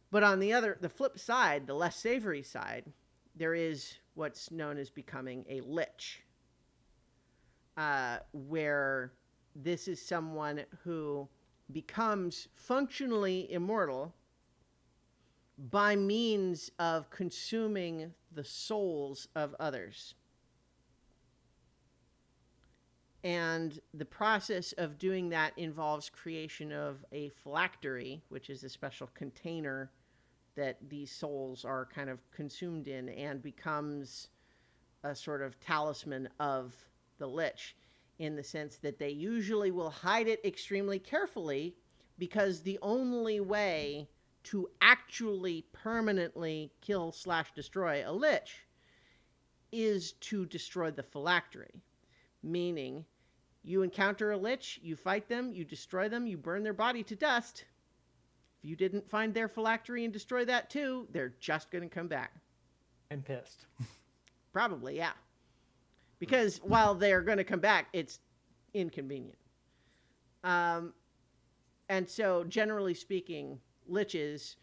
But on the flip side, the less savory side, there is what's known as becoming a lich, where this is someone who becomes functionally immortal by means of consuming the souls of others. And the process of doing that involves creation of a phylactery, which is a special container that these souls are kind of consumed in, and becomes a sort of talisman of the lich, in the sense that they usually will hide it extremely carefully, because the only way to actually permanently kill/destroy a lich is to destroy the phylactery. Meaning, you encounter a lich, you fight them, you destroy them, you burn their body to dust. If you didn't find their phylactery and destroy that too, they're just going to come back. I'm pissed. Probably, yeah. Because while they're going to come back, it's inconvenient. And so, generally speaking, liches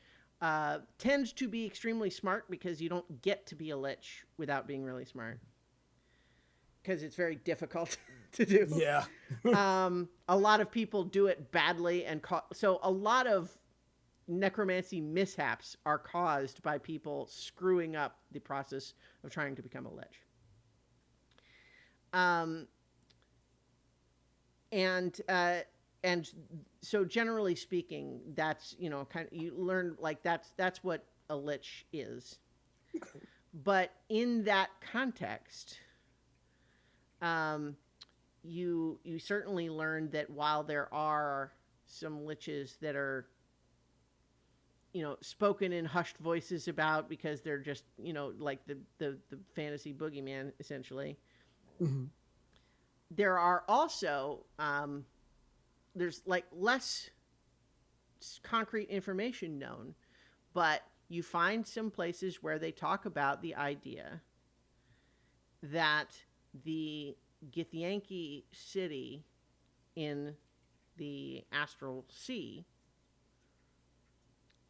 tend to be extremely smart, because you don't get to be a lich without being really smart. Because it's very difficult to do. Yeah. A lot of people do it badly, and so a lot of necromancy mishaps are caused by people screwing up the process of trying to become a lich. And so generally speaking, that's, kind of, you learn like that's what a lich is. Okay. But in that context, you certainly learn that while there are some liches that are, spoken in hushed voices about, because they're just, like the fantasy boogeyman, essentially. Mm-hmm. There are also, there's like less concrete information known, but you find some places where they talk about the idea that the Githyanki city in the Astral Sea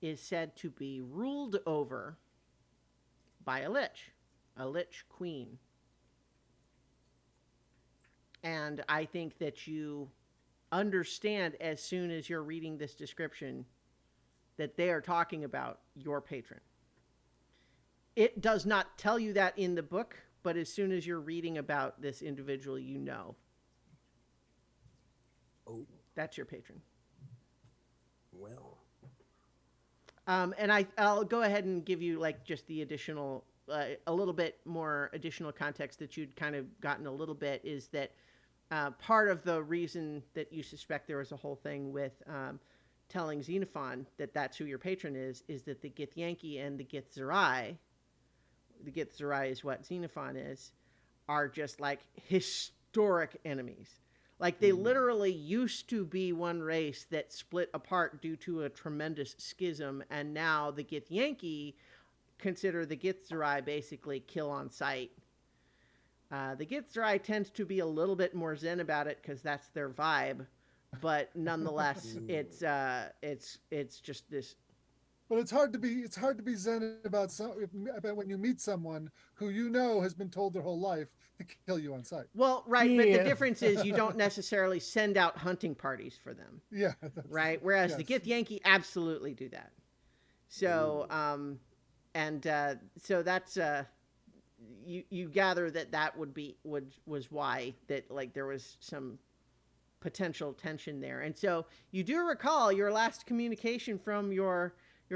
is said to be ruled over by a lich queen. And I think that you understand as soon as you're reading this description that they are talking about your patron. It does not tell you that in the book, but as soon as you're reading about this individual, Oh, that's your patron. well. And I'll go ahead and give you like just the additional, a little bit more additional context that you'd kind of gotten a little bit, is that part of the reason that you suspect there was a whole thing with telling Xenophon that that's who your patron is that the Githyanki and the Githzerai is what Xenophon is, are just like historic enemies. Like they literally used to be one race that split apart due to a tremendous schism, and now the Githyanki consider the Githzerai basically kill on sight. The Githzerai tend to be a little bit more zen about it because that's their vibe, but nonetheless, it's just this. But it's hard to be zen about when you meet someone who has been told their whole life to kill you on sight. Well, right, but the difference is you don't necessarily send out hunting parties for them. Yeah. Right. Whereas the Githyanki absolutely do that. So, so that's you gather that was why that like there was some potential tension there, and so you do recall your last communication from your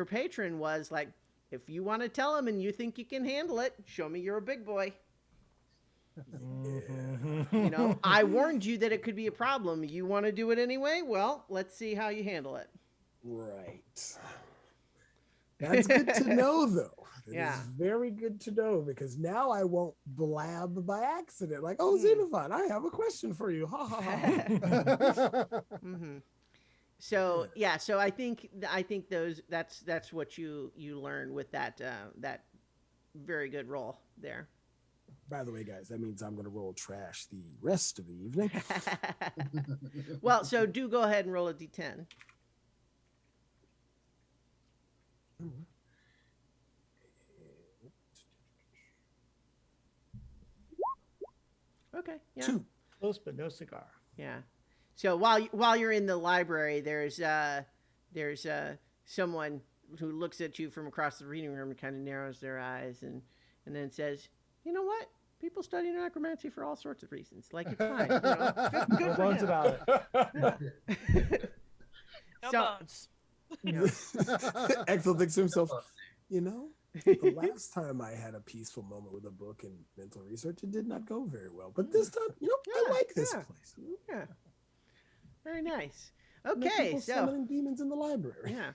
patron was like, if you want to tell him and you think you can handle it, show me you're a big boy. You know, I warned you that it could be a problem. You want to do it anyway? Well, let's see how you handle it. Right. That's good to know, though. It Yeah. is very good to know because now I won't blab by accident. Like, oh, Xenophon, I have a question for you. Ha ha ha. So yeah, so I think that's what you learn with that that very good roll there. By the way, guys, that means I'm going to roll trash the rest of the evening. Well, so do go ahead and roll a d10. Okay. Yeah. 2. Close but no cigar. Yeah. So while you're in the library, there's someone who looks at you from across the reading room and kind of narrows their eyes and then says, "You know what? People study necromancy for all sorts of reasons. Like it's fine. You know? Good for bones him." about it. No So- bones. Axel thinks to himself, you know, the last time I had a peaceful moment with a book and mental research, it did not go very well. But this time, you know, I like this place. Yeah. Very nice. There are Okay, people so summoning demons in the library. yeah.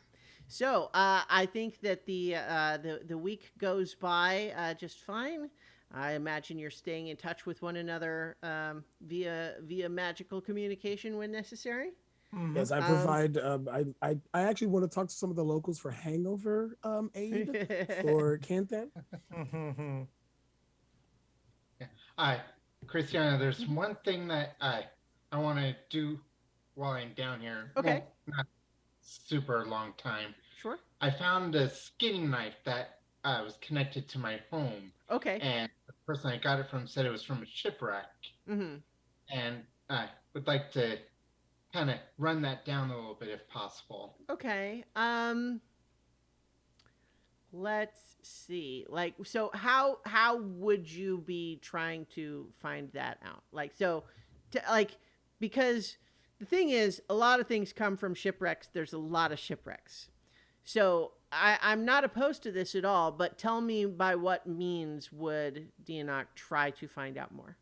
So I think that the week goes by just fine. I imagine you're staying in touch with one another via magical communication when necessary. Yes, I provide. I actually want to talk to some of the locals for hangover aid for Canthan. Christiana, there's one thing that I want to do while I'm down here. Okay. Well, not super long time. Sure. I found a skinning knife that was connected to my home. Okay. And the person I got it from said it was from a shipwreck. Mm-hmm. And I would like to kind of run that down a little bit if possible. Okay. Let's see. Like, so how would you be trying to find that out? Like, so, because the thing is, a lot of things come from shipwrecks. There's a lot of shipwrecks. So I'm not opposed to this at all, but tell me by what means would Dianok try to find out more?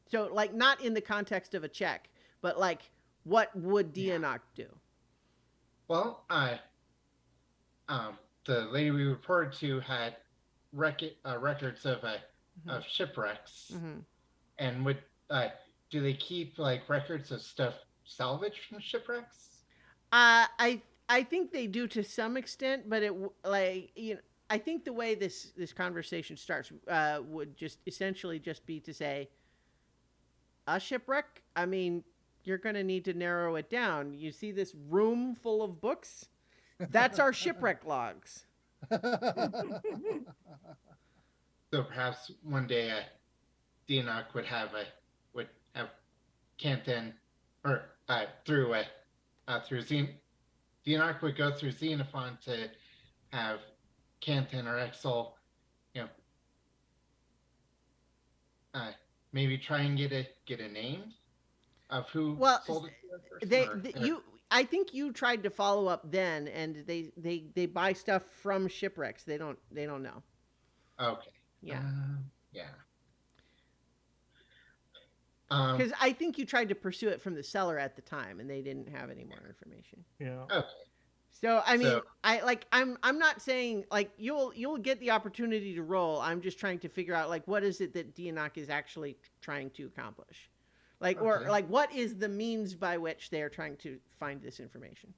So, like, not in the context of a check, but like, what would Dianok do? Well, the lady we reported to had records of shipwrecks, and would do they keep like records of stuff salvaged from shipwrecks? I think they do to some extent, but I think the way this conversation starts would just essentially just be to say, a shipwreck? I mean, you're going to need to narrow it down. You see this room full of books? That's our shipwreck logs. So perhaps one day Dianok would have Canthan, or through Dianok would go through Xenophon to have Canthan or Exel, you know, maybe try and get a name of who sold it to her. I think you tried to follow up then, and they buy stuff from shipwrecks. They don't know. Okay. Yeah. Yeah. Because I think you tried to pursue it from the seller at the time, and they didn't have any more information. Yeah. Okay. So I mean, I'm not saying like you'll get the opportunity to roll. I'm just trying to figure out like what is it that Dianok is actually trying to accomplish, like or like what is the means by which they are trying to find this information.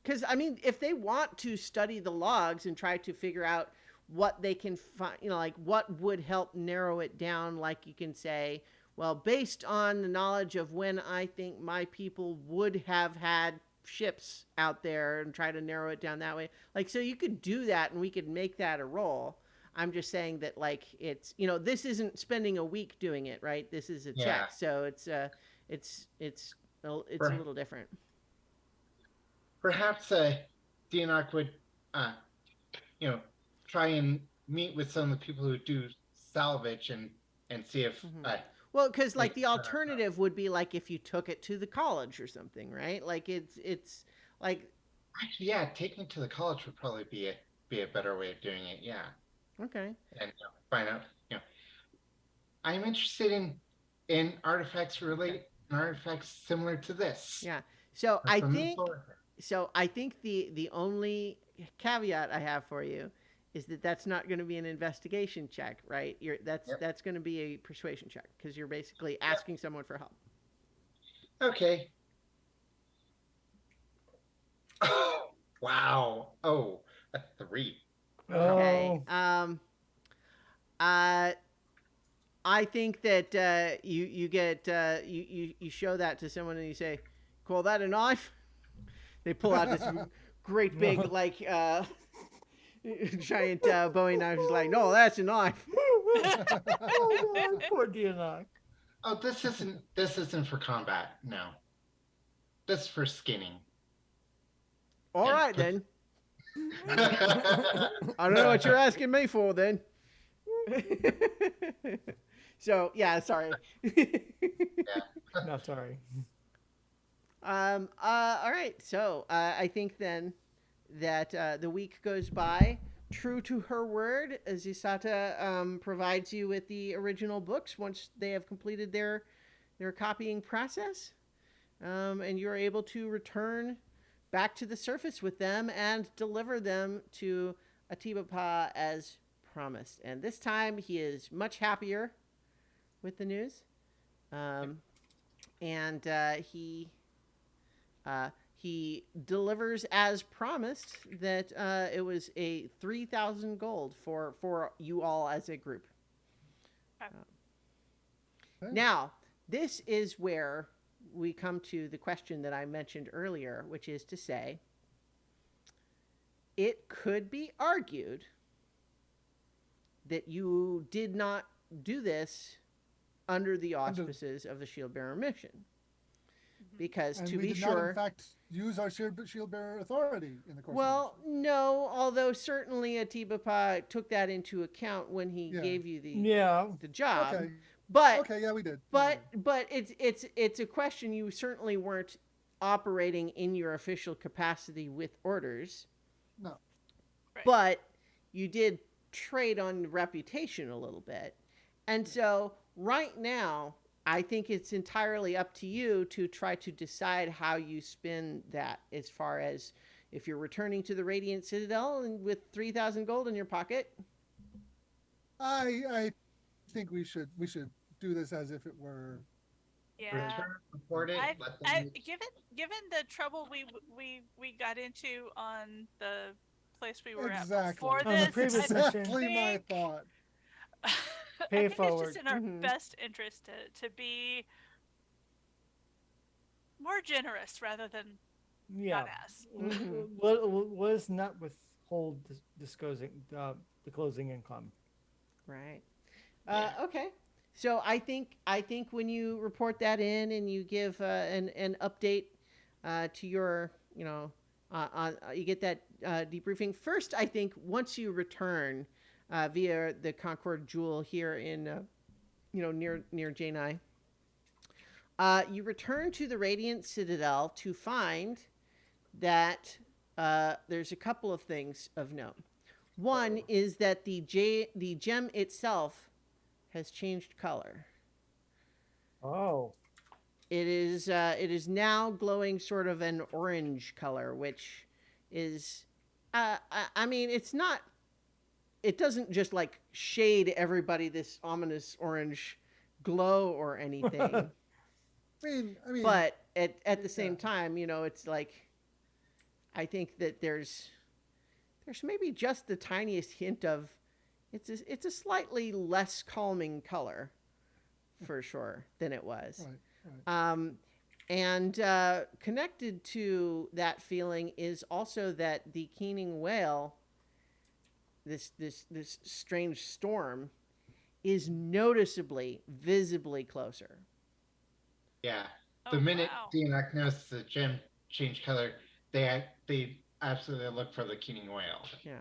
Because I mean, if they want to study the logs and try to figure out what they can find, you know, like what would help narrow it down, like you can say, well, based on the knowledge of when I think my people would have had ships out there and try to narrow it down that way. Like, so you could do that and we could make that a roll. I'm just saying that like, it's, you know, this isn't spending a week doing it, right? This is a check. So it's a little different. Perhaps Dianok would, try and meet with some of the people who do salvage and see if. Well, because like the alternative would be like if you took it to the college or something, right? Like it's like Actually, yeah, taking it to the college would probably be a better way of doing it. Yeah, Okay. and find out. You know, I'm interested in artifacts relate artifacts similar to this Yeah. So or I from the think solar. the only caveat I have for you is that that's not going to be an investigation check, right? Yep. That's going to be a persuasion check because you're basically Yep. asking someone for help. Okay. Wow. Oh, a 3. Okay. Oh, Uh, I think that you get you show that to someone and you say, "Call that a knife?" They pull out this great big no. like giant Bowie knife. He's like, "No, that's a knife." Oh God, poor Dianok. Oh, this isn't for combat. No, this is for skinning All and right put. then. I don't know what you're asking me for then. So yeah, sorry. Yeah. No, sorry. All right. So I think then that the week goes by. True to her word, Zisata provides you with the original books once they have completed their copying process, and you're able to return back to the surface with them and deliver them to Atiba as promised. And this time he is much happier with the news, um, and he delivers as promised that it was a 3,000 gold for you all as a group. Now, this is where we come to the question that I mentioned earlier, which is to say, it could be argued that you did not do this under the auspices of the Shield Bearer mission. Because and to we be did sure, not, in fact, use our shield bearer authority in the course. well, of no, although certainly Atiba took that into account when he gave you the job. Okay. But Okay, yeah, we did. but it's a question you certainly weren't operating in your official capacity with orders. No. Right. But you did trade on reputation a little bit. And so right now, I think it's entirely up to you to try to decide how you spin that, as far as if you're returning to the Radiant Citadel and with 3,000 gold in your pocket. I think we should do this as if it were. Yeah. Return, report it. Let them. Given the trouble we got into on the place we were Exactly. at before On the this, previous I mission. Exactly my think thought. I Pay think it's forward. just in our Mhm. best interest to be more generous rather than Yeah. not as. Mhm. Let us not withhold disclosing the closing income. Right. Yeah. Okay. So I think when you report that in and you give an update to your on you get that debriefing first. I think once you return via the Concord Jewel here in near J9, you return to the Radiant Citadel to find that there's a couple of things of note. One is that the gem itself has changed color. Oh. It is now glowing sort of an orange color, which is, I mean, it's not. It doesn't just like shade everybody this ominous orange glow or anything. I mean, But at the same time, it's like, I think that there's maybe just the tiniest hint of it's a slightly less calming color, for sure, than it was. right. And connected to that feeling is also that the keening whale, this strange storm, is noticeably, visibly closer. Yeah. Oh, The minute wow. DNX noticed the gem change color, they absolutely look for the Keening whale. Yeah.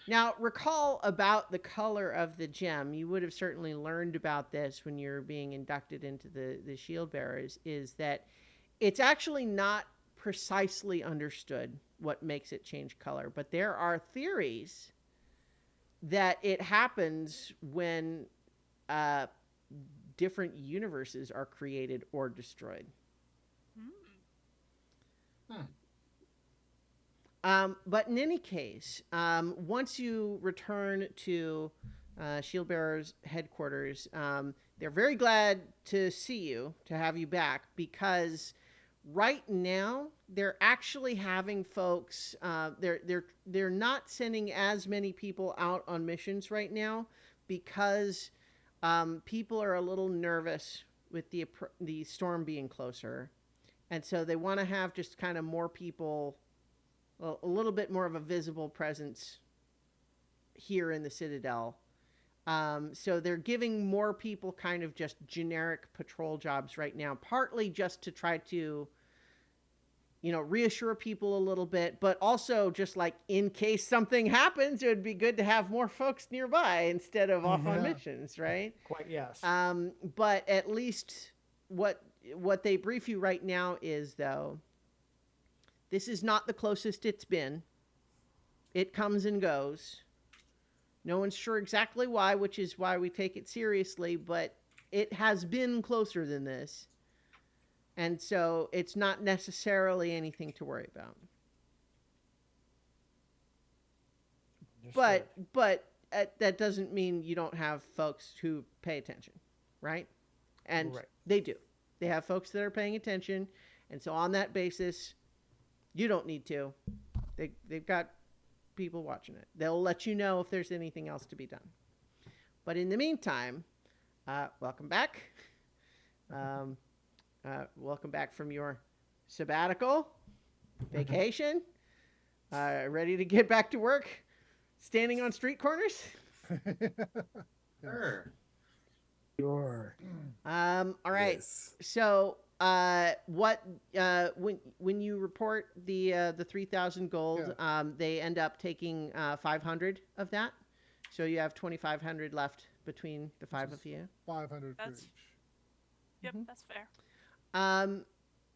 Now, recall about the color of the gem. You would have certainly learned about this when you're being inducted into the shield bearers, is that it's actually not precisely understood what makes it change color. But there are theories that it happens when different universes are created or destroyed. But in any case, once you return to Shieldbearer's headquarters, they're very glad to see you, to have you back, because right now they're actually having folks. They're not sending as many people out on missions right now because people are a little nervous with the storm being closer, and so they want to have just kind of more people, a little bit more of a visible presence here in the Citadel. So they're giving more people kind of just generic patrol jobs right now, partly just to try to, reassure people a little bit, but also just like in case something happens, it would be good to have more folks nearby instead of off on missions, right? Quite, yes. But at least what they brief you right now is, though, this is not the closest it's been. It comes and goes. No one's sure exactly why, which is why we take it seriously, but it has been closer than this. And so it's not necessarily anything to worry about. Understood. But that doesn't mean you don't have folks who pay attention, right? And they do. They have folks that are paying attention. And so on that basis, you don't need to. They've got people watching it. They'll let you know if there's anything else to be done. But in the meantime, welcome back. Welcome back from your sabbatical, vacation. Ready to get back to work, standing on street corners? Sure. Sure. All right. Yes. So, when you report the 3,000 gold, they end up taking 500 of that. So you have 2,500 left between the five of you. 500 for each. Yep, that's fair.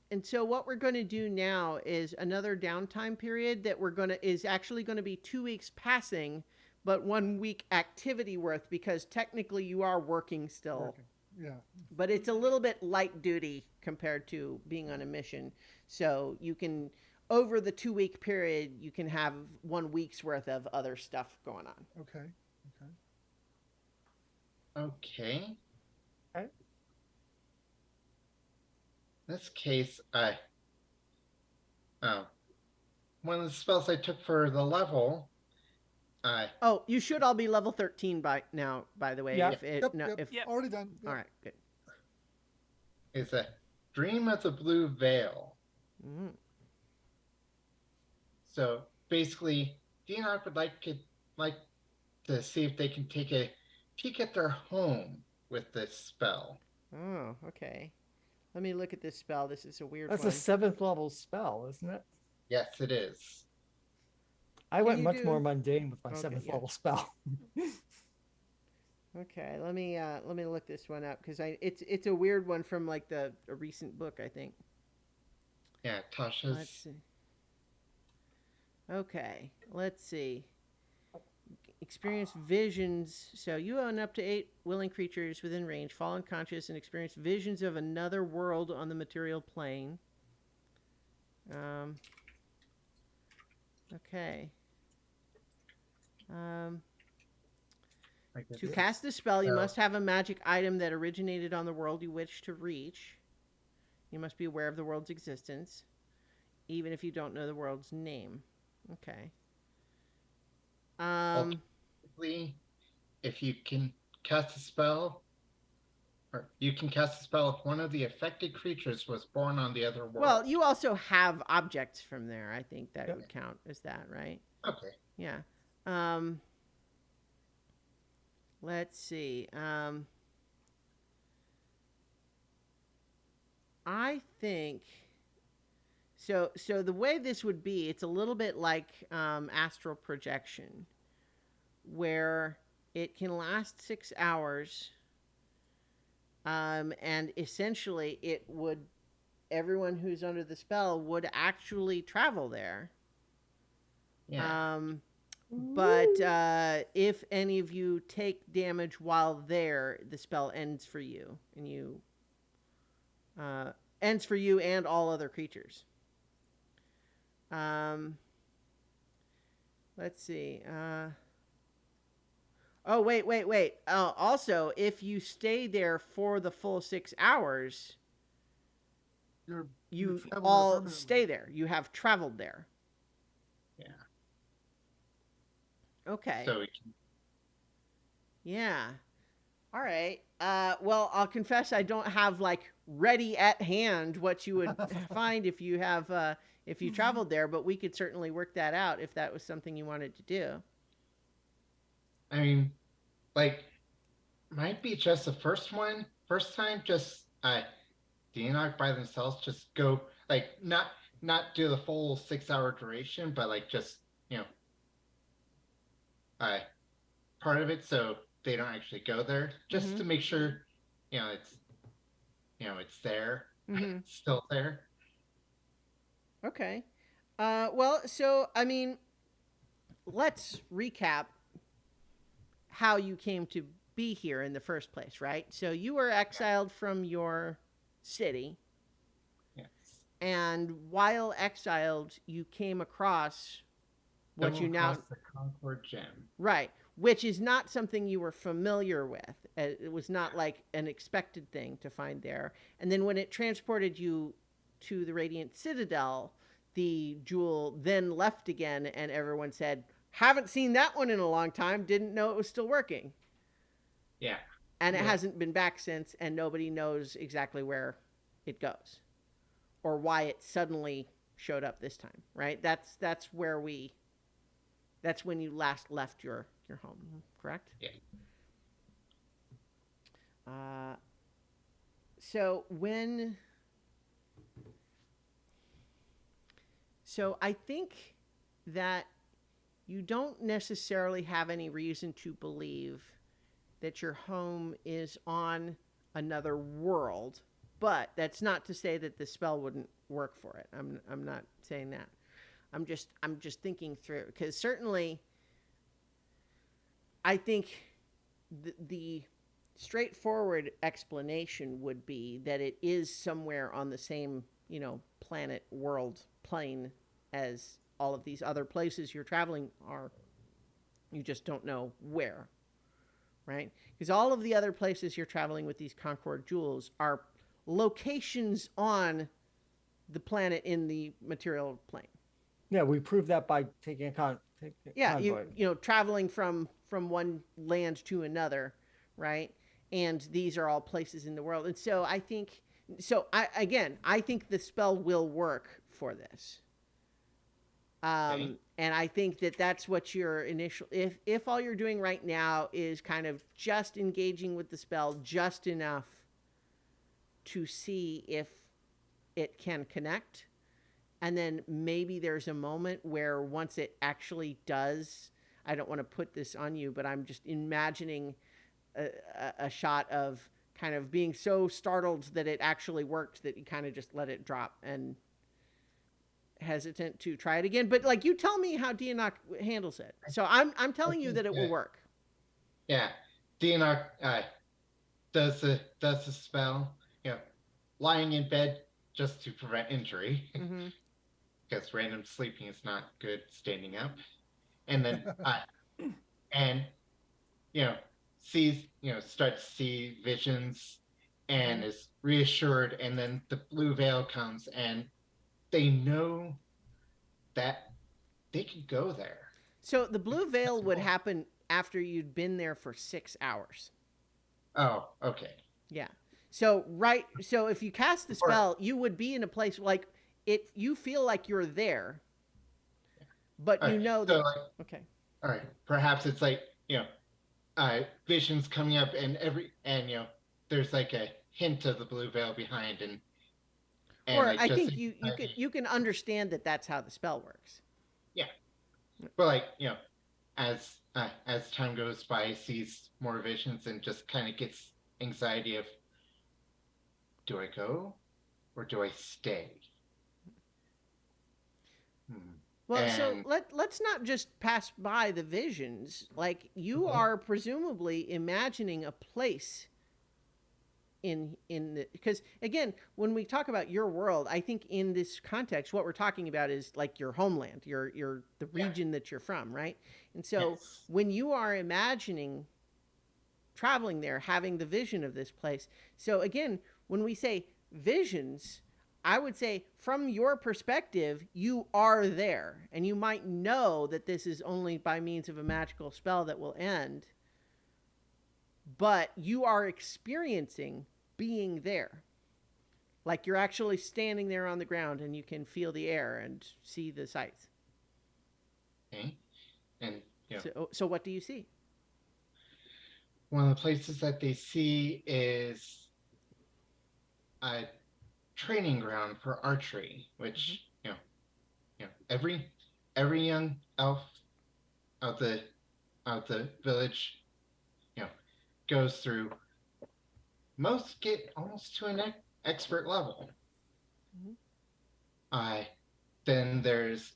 And so what we're going to do now is another downtime period that is actually going to be 2 weeks passing, but 1 week activity worth, because technically you are working still. Yeah. But it's a little bit light duty compared to being on a mission. So you can, over the 2 week period, you can have 1 week's worth of other stuff going on. Okay. Okay. Okay. In this case, one of the spells I took for the level, oh, you should all be level 13 by now, by the way. Yeah. If Yep. Already done. Yep. All right, good. is a Dream of the Blue Veil. Mm. So basically, DNR would like to see if they can take a peek at their home with this spell. Oh, okay. Let me look at this spell. This is a weird That's one. a 7th level spell, isn't it? Yes, it is. I went much more mundane with my Okay, 7th yeah. level spell. Okay, let me look this one up, because it's a weird one from like a recent book, I think. Yeah, Let's Tasha's. see. Okay, let's see. Experience visions. So you own up to 8 willing creatures within range, fall unconscious, and experience visions of another world on the material plane. Okay. To cast this spell, you must have a magic item that originated on the world you wish to reach. You must be aware of the world's existence, even if you don't know the world's name. Okay. Ultimately, if you can cast a spell, or you can cast a spell if one of the affected creatures was born on the other world. Well, you also have objects from there. I think that would count as that, right? Okay. Yeah. Let's see. I think so. So the way this would be, it's a little bit like astral projection, where it can last 6 hours, and essentially everyone who's under the spell would actually travel there, Yeah. But if any of you take damage while there, the spell ends for you, and uh, ends for you and all other creatures. Um, let's see. Oh, wait. Also, if you stay there for the full 6 hours, you all stay there. You have traveled there. Yeah. Okay. So we can. Yeah. All right. Well, I'll confess I don't have like ready at hand what you would find if you traveled there, but we could certainly work that out if that was something you wanted to do. I mean, like, might be just the first time, just Enoch by themselves, just go like not do the full 6 hour duration, but like just you know uh part of it, so they don't actually go there, just to make sure it's it's there, Mm-hmm. still there. Okay. Well, so I mean, let's recap how you came to be here in the first place, right? So you were exiled from your city. Yes. And while exiled, you came across what you now the Concord Gem. Right, which is not something you were familiar with. It was not like an expected thing to find there. And then when it transported you to the Radiant Citadel, the jewel then left again, and everyone said, "Haven't seen that one in a long time. Didn't know it was still working." Yeah. And it hasn't been back since, and nobody knows exactly where it goes or why it suddenly showed up this time. Right? That's when you last left your home, correct? Yeah. Uh, so when, so I think that you don't necessarily have any reason to believe that your home is on another world, but that's not to say that the spell wouldn't work for it. I'm not saying that. I'm just thinking through, because certainly I think the straightforward explanation would be that it is somewhere on the same, planet, world, plane as all of these other places you're traveling are. You just don't know where, right? Because all of the other places you're traveling with these Concord jewels are locations on the planet in the material plane. Yeah, we proved that by taking a Yeah, traveling from one land to another, right? And these are all places in the world. And so I think I think the spell will work for this. Okay. And I think that that's what your initial, if all you're doing right now is kind of just engaging with the spell just enough to see if it can connect, and then maybe there's a moment where once it actually does, I don't want to put this on you, but I'm just imagining a shot of kind of being so startled that it actually worked that you kind of just let it drop and hesitant to try it again. But like, you tell me how Dianok handles it. So I'm telling you that it will work. Yeah. DNR does the spell, lying in bed just to prevent injury. Mm-hmm. Because random sleeping is not good standing up. And then and sees, starts to see visions and is reassured, and then the blue veil comes and they know that they can go there. So the blue veil would happen after you'd been there for 6 hours. Oh, okay. Yeah. So if you cast the spell, you would be in a place like it. You feel like you're there, but you know that. Okay. All right. Perhaps it's like visions coming up, and there's like a hint of the blue veil behind, and or like I think you can understand that that's how the spell works. Yeah. But like as time goes by, sees more visions and just kind of gets anxiety of, do I go or do I stay? Well, so And let's not just pass by the visions. Like you Mhm. are presumably imagining a place in the, because again, when we talk about your world, I think in this context what we're talking about is like your homeland, your the Yeah, region that you're from, right? And so yes, when you are imagining traveling there, having the vision of this place. So again, when we say visions, I would say from your perspective, you are there. And you might know that this is only by means of a magical spell that will end, but you are experiencing being there. Like you're actually standing there on the ground and you can feel the air and see the sights. okay. And So what do you see? one of the places that they see is a training ground for archery, Mm-hmm. which every young elf of the village, you know, goes through. Most get almost to an expert level. Mm-hmm. Uh, then there's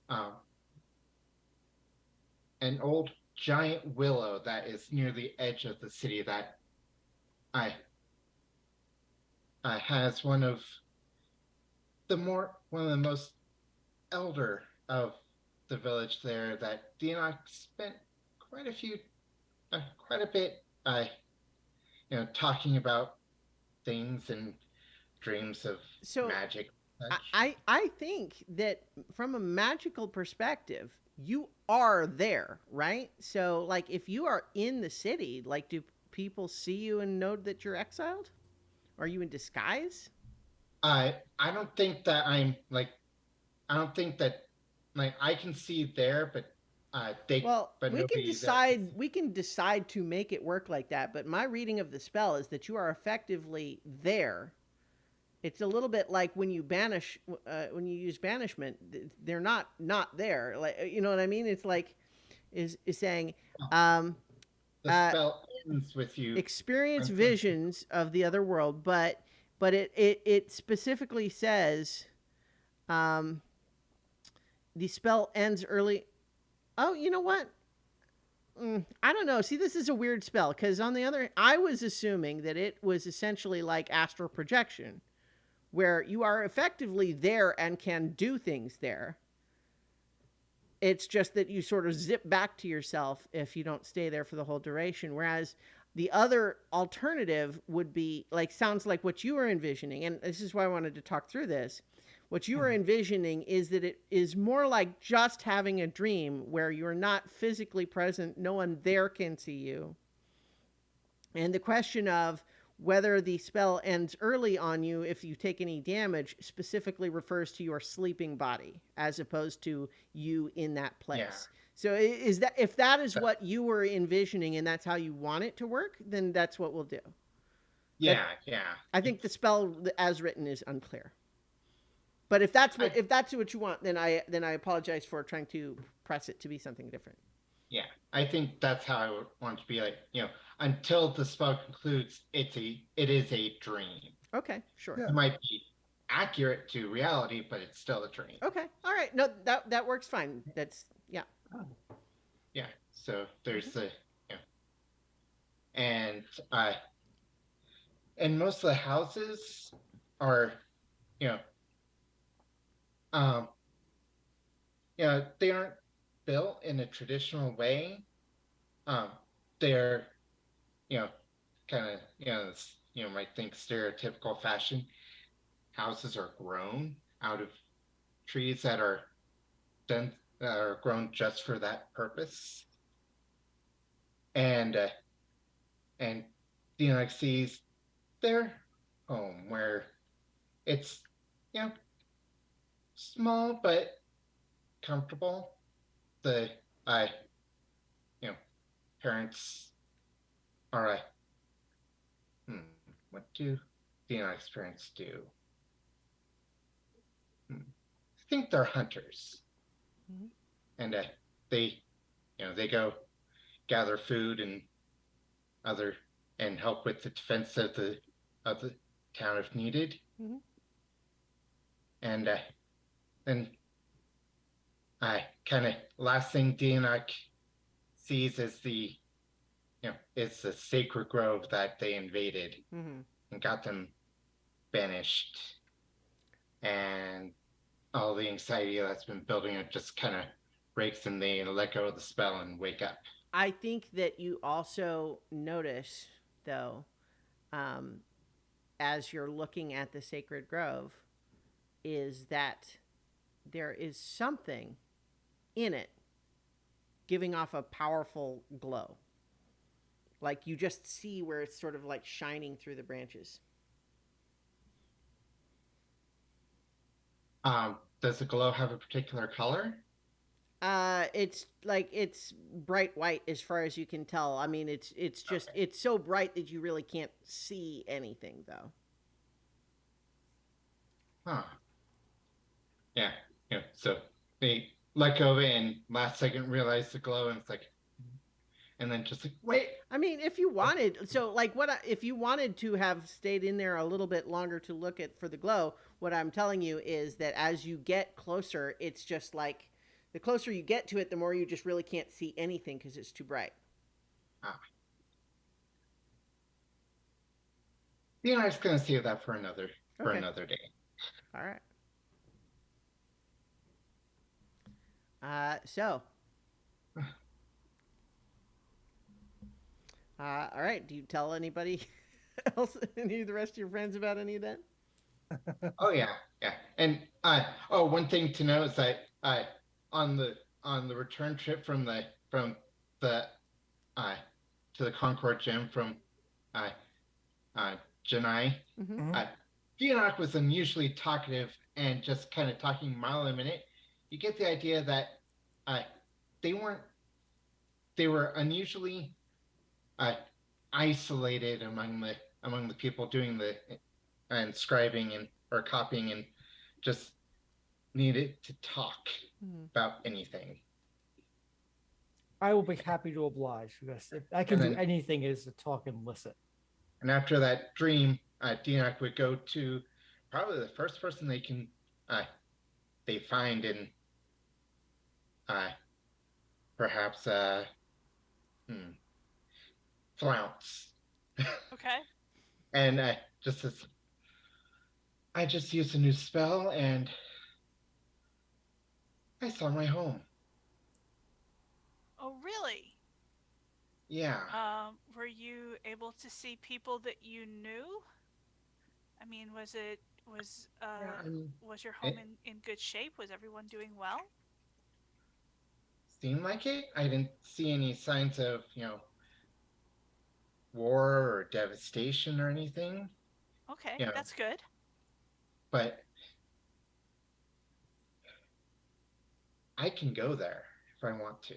um, an old giant willow that is near the edge of the city that I has one of the most elder of the village there that Dianoc spent quite a few quite a bit talking about things and dreams of So magic and I, such. I I think that from a magical perspective, you are there, right? So like if you are in the city, like do people see you and know that you're exiled? Are you in disguise? I don't think that I don't think that like I can see there, Well, but nobody there can see. we can decide to make it work like that, but my reading of the spell is that you are effectively there. It's a little bit like when you banish when you use banishment, they're not there. Like you know what I mean? It's like is saying Oh, um the uh spell ends with you. experience Until, visions of the other world, but it specifically says um the spell ends early. Oh, you know what? I don't know. See, this is a weird spell because on the other, I was assuming that it was essentially like astral projection, where you are effectively there and can do things there. It's just that you sort of zip back to yourself if you don't stay there for the whole duration. Whereas the other alternative would be like, sounds like what you were envisioning. And this is why I wanted to talk through this. What you are envisioning is that it is more like just having a dream where you're not physically present, no one there can see you. And the question of whether the spell ends early on you if you take any damage specifically refers to your sleeping body as opposed to you in that yeah, place. So is that if that is that, what you were envisioning and that's how you want it to work, then that's what we'll do. But yeah. I think the spell as written is unclear. But if that's I what you want, then I apologize for trying to press it to be something different. Yeah, I think that's how I would want to be like, until the spell concludes, it is a dream. Okay, sure. Yeah. It might be accurate to reality, but it's still a dream. Okay. All right. No, that works fine. That's yeah. Yeah. So Mm-hmm. there's the and uh and most of the houses are, you know, um they aren't built in a traditional way. Um they're, you know, kind of, might think stereotypical fashion. Houses are grown out of trees done that are grown just for that purpose. And and like sees their home where it's you know small but comfortable. The uh, you know parents are what do Dianoc's parents do? I think they're hunters, Mm-hmm. and they they go gather food and other and help with the defense of the town if needed. Mm-hmm. And then I kind of last thing Dianok sees is it's the sacred grove that they invaded and got them banished, and all the anxiety that's been building up just kind of breaks, and they let go of the spell and wake up. I think that you also notice, though, um, as you're looking at the sacred grove, is that there is something in it giving off a powerful glow. Like you just see where it's sort of like shining through the branches. Does the glow have a particular color? It's like it's bright white as far as you can tell. I mean, it's just Okay. it's so bright that you really can't see anything, though. Huh. Yeah. So they let go of it and last second realize the glow, and it's like, and then just like, wait. I mean, if you wanted, so like if you wanted to have stayed in there a little bit longer to look at for the glow, what I'm telling you is that as you get closer, it's just like the closer you get to it, the more you just really can't see anything because it's too bright. Ah. I'm just gonna save that for another day. All right. So. All right. Do you tell anybody else, any of the rest of your friends about any of that? Oh yeah, yeah. And one thing to note is that on the return trip from the to the Concord Gym from uh Janai, Fianok was unusually talkative and just kind of talking mile a minute. You get the idea that they were unusually isolated among the people doing the and scribing and or copying, and just needed to talk about anything. I will be happy to oblige, because if I can do anything, is to talk and listen. And after that dream, Dianok would go to probably the first person they find in perhaps Flounce. Okay. And I just used a new spell and I saw my home. Oh, really? Yeah. Were you able to see people that you knew? I mean, was your home in good shape? Was everyone doing well? Seemed like it. I didn't see any signs of, war or devastation or anything. Okay, that's good. But I can go there if I want to.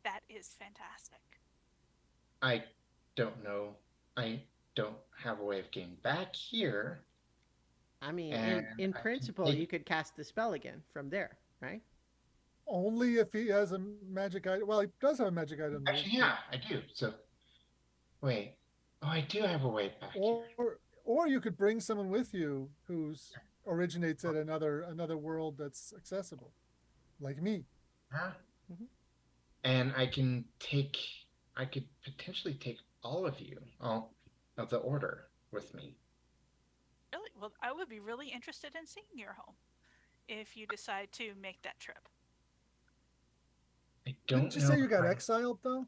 That is fantastic. I don't know. I don't have a way of getting back here. I mean, in principle, you could cast the spell again from there, right? Only if he has a magic item. Well, he does have a magic item. Actually, yeah, I do. So, wait. Oh, I do have a way back here. Or you could bring someone with you who's originates at another world that's accessible, like me. Huh? And I could potentially take all of the order with me. Really? Well, I would be really interested in seeing your home if you decide to make that trip. I don't Didn't you say you got exiled, though?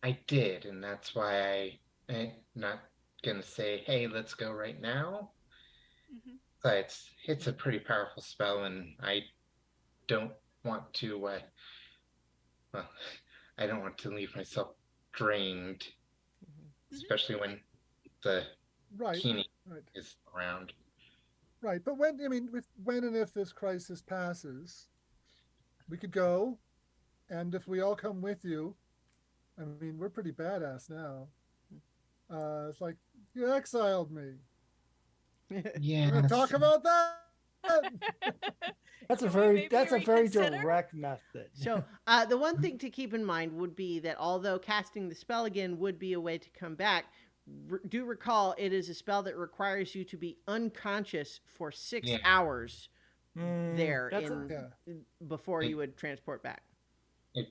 I did, and that's why I'm not gonna say, "Hey, let's go right now." But it's a pretty powerful spell, and I don't want to. Well, I don't want to leave myself drained, especially when the Keeney is around. Right, but when and if this crisis passes, we could go, and if we all come with you, I mean, we're pretty badass now. It's like, you exiled me. Yeah. We're gonna talk about that. That's a very direct method. So the one thing to keep in mind would be that although casting the spell again would be a way to come back, do recall it is a spell that requires you to be unconscious for 6 hours there That's in Yeah. before It, you would transport back. it,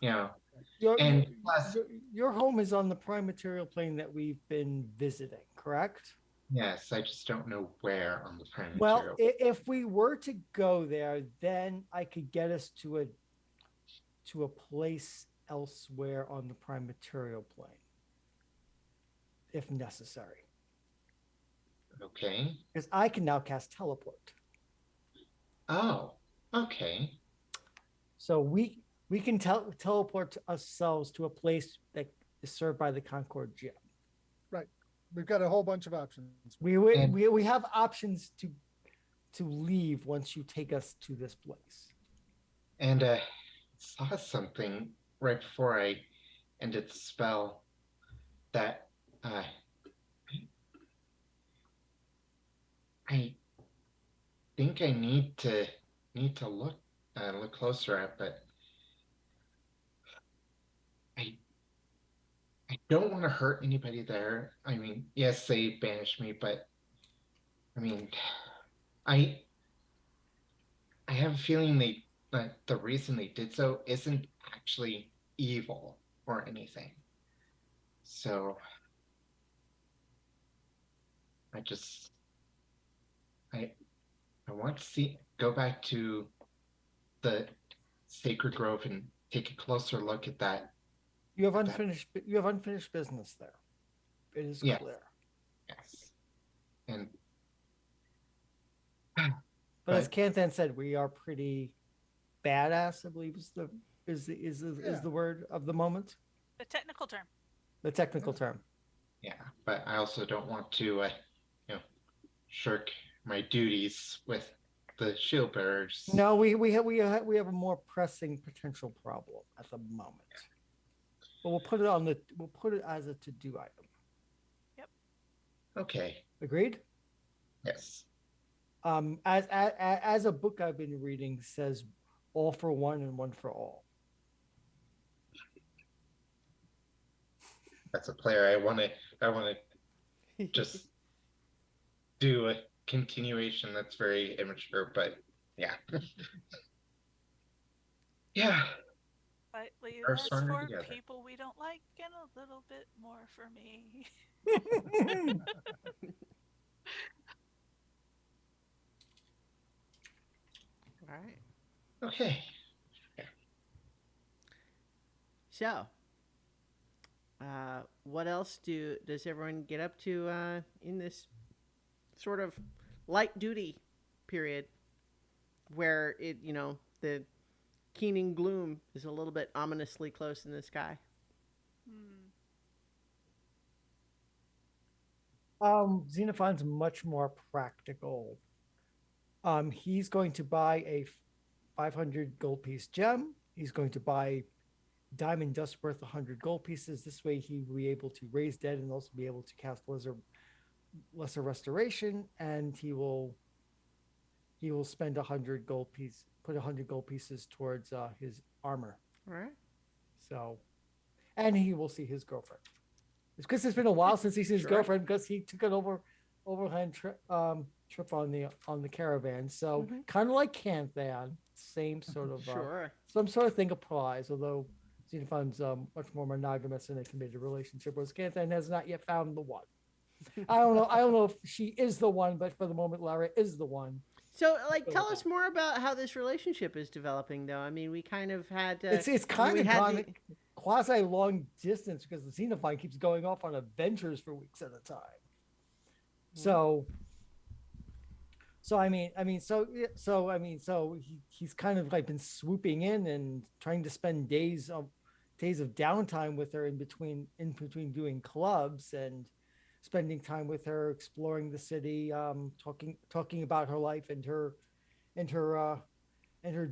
you know, your, your and plus, your home is on the prime material plane that we've been visiting, correct? yes, I just don't know where on the prime Well, material. if we were to go there, then I could get us to a place elsewhere on the prime material plane, if necessary. Okay. Because I can now cast teleport. Oh, okay. So we can teleport ourselves to a place that is served by the Concord Gym. Right. We've got a whole bunch of options. And We have options to leave once you take us to this place. and saw something right before I ended the spell that I think I need to look closer at, but I I don't want to hurt anybody there. I mean, yes, they banished me, but I mean, I I have a feeling that the reason they did so isn't actually evil or anything. So I just I I want to go back to the Sacred Grove and take a closer look at that. You have unfinished business there. It is Yes, clear. yes, and But as but Kanthan said, we are pretty badass, I believe is Yeah. the word of the moment, The technical term. the technical term. yeah, but I also don't want to shirk my duties with the shield bearers. No, we have a more pressing potential problem at the moment. But we'll put it as a to-do item. Okay. Agreed? Yes. As a book I've been reading says, all for one and one for all. That's a player. I want to just do a continuation that's very immature, but yeah. Yeah. Slightly Are less stronger for together. people we don't like and a little bit more for me. All right. Okay. So, what else does everyone get up to in this sort of light duty period where the keening gloom is a little bit ominously close in the sky? Xenophon's much more practical. He's going to buy a 500 gold piece gem. He's going to buy diamond dust worth 100 gold pieces. This way he will be able to raise dead and also be able to cast lesser restoration, and he will spend 100 gold piece put 100 gold pieces towards his armor. All right. So, and he will see his girlfriend. Because it's been a while since he's seen his girlfriend, because he took an overland trip on the caravan. So kind of like Canthan, same sort of some sort of thing applies. Although Xenophon's much more monogamous in a committed relationship, whereas Canthan has not yet found the one. I don't know if she is the one, but for the moment, Lara is the one. So, tell us more about how this relationship is developing, though. I mean, we kind of had it's kind of gone quasi long distance because the Xenophon keeps going off on adventures for weeks at a time. So he's kind of like been swooping in and trying to spend days of downtime with her in between doing clubs and spending time with her, exploring the city, talking about her life and her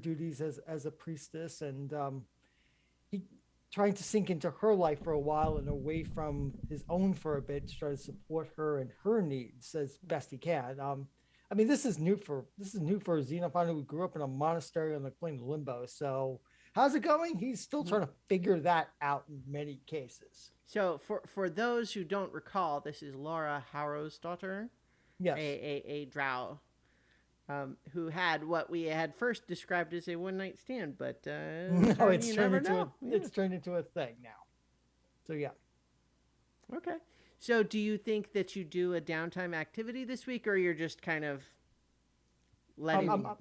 duties as a priestess, and he trying to sink into her life for a while and away from his own for a bit to try to support her and her needs as best he can. I mean, this is new for Xenophon, who grew up in a monastery on the plane of Limbo. So, how's it going? He's still trying to figure that out in many cases. So, for those who don't recall, this is Laura Harrow's daughter. Yes, a drow. who had what we had first described as a one-night stand, but No, you never know. It's turned into a thing now. So yeah. Okay. So do you think that you do a downtime activity this week, or you're just kind of letting? I'm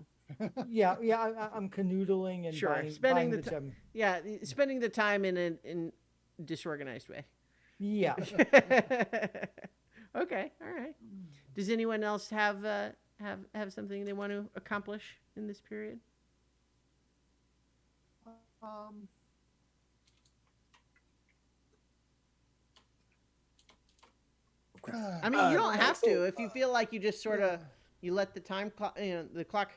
canoodling and sure, buying the gem. Yeah, spending the time in a disorganized way. Yeah. Okay. All right. Does anyone else have something they want to accomplish in this period? I mean, you don't have to. If you feel like you just sort of you let the time clock, the clock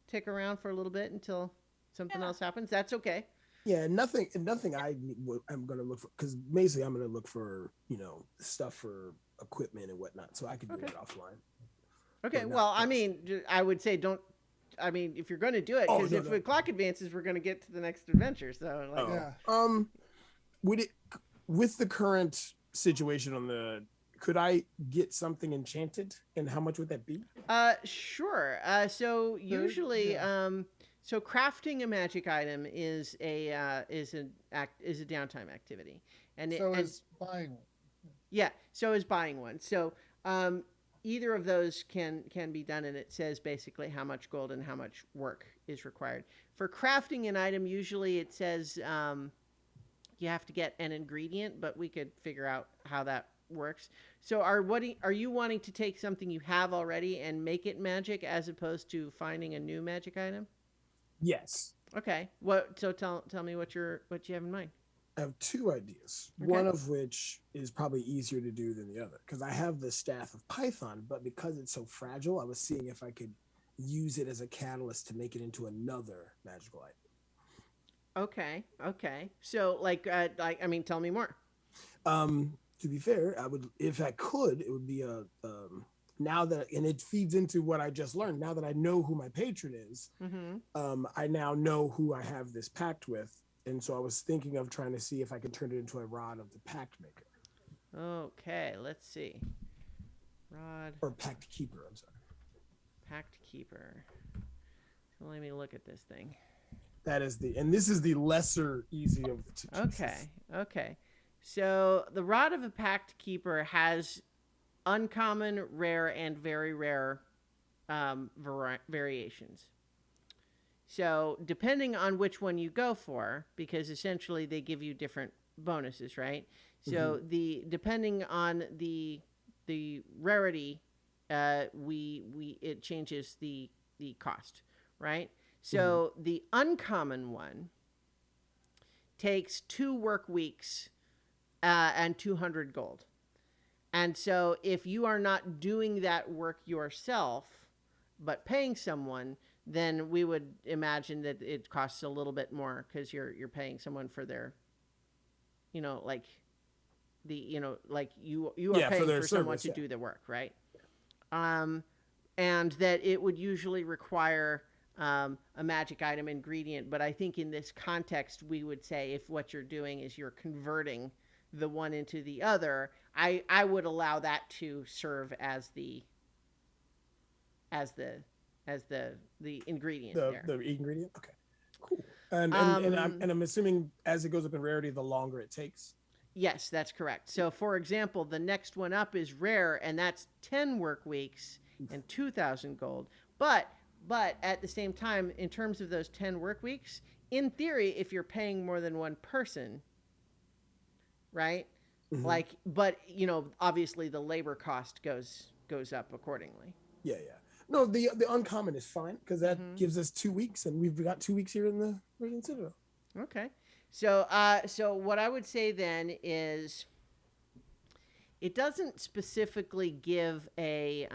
tick around for a little bit until something else happens. That's okay. Yeah, nothing. I'm gonna look for, because basically I'm gonna look for stuff for equipment and whatnot, so I could do it offline. Okay. Well, I mean, I would say don't. I mean, if you're going to do it, because if the clock advances, we're going to get to the next adventure. So, would it, with the current situation could I get something enchanted, and how much would that be? Sure. So usually, so crafting a magic item is a downtime activity, and is buying one. Yeah. So is buying one. So, either of those can be done, and it says basically how much gold and how much work is required. For crafting an item, usually it says you have to get an ingredient, but we could figure out how that works. So are you wanting to take something you have already and make it magic, as opposed to finding a new magic item? Yes. Okay. So tell me what you have in mind. I have two ideas, one of which is probably easier to do than the other, because I have the Staff of Python, but because it's so fragile, I was seeing if I could use it as a catalyst to make it into another magical item. Okay. So, I mean, tell me more. To be fair, I would, if I could, it would be now that, and it feeds into what I just learned. Now that I know who my patron is, I now know who I have this pact with. And so I was thinking of trying to see if I could turn it into a Rod of the Pact Maker. Okay, let's see. Rod. Or Pact Keeper, I'm sorry. Pact Keeper. So let me look at this thing. That is and this is the lesser easy of the two pieces. Okay. So the Rod of a Pact Keeper has uncommon, rare, and very rare variations. So depending on which one you go for, because essentially they give you different bonuses, right? So depending on the rarity, it changes the cost, right? So the uncommon one takes 2 work weeks and 200 gold. And so if you are not doing that work yourself, but paying someone, then we would imagine that it costs a little bit more, because you're paying someone for their, you are paying for someone to do the work, right? And that it would usually require a magic item ingredient, but I think in this context we would say if what you're doing is you're converting the one into the other, I would allow that to serve as the ingredient. The ingredient. Okay, cool. And I'm assuming as it goes up in rarity, the longer it takes. Yes, that's correct. So, for example, the next one up is rare, and that's 10 work weeks and 2,000 gold. But at the same time, in terms of those 10 work weeks, in theory, if you're paying more than one person, right? But obviously the labor cost goes up accordingly. Yeah. No, the uncommon is fine, because that gives us 2 weeks, and we've got 2 weeks here in the Citadel. Okay. So what I would say then is, it doesn't specifically give a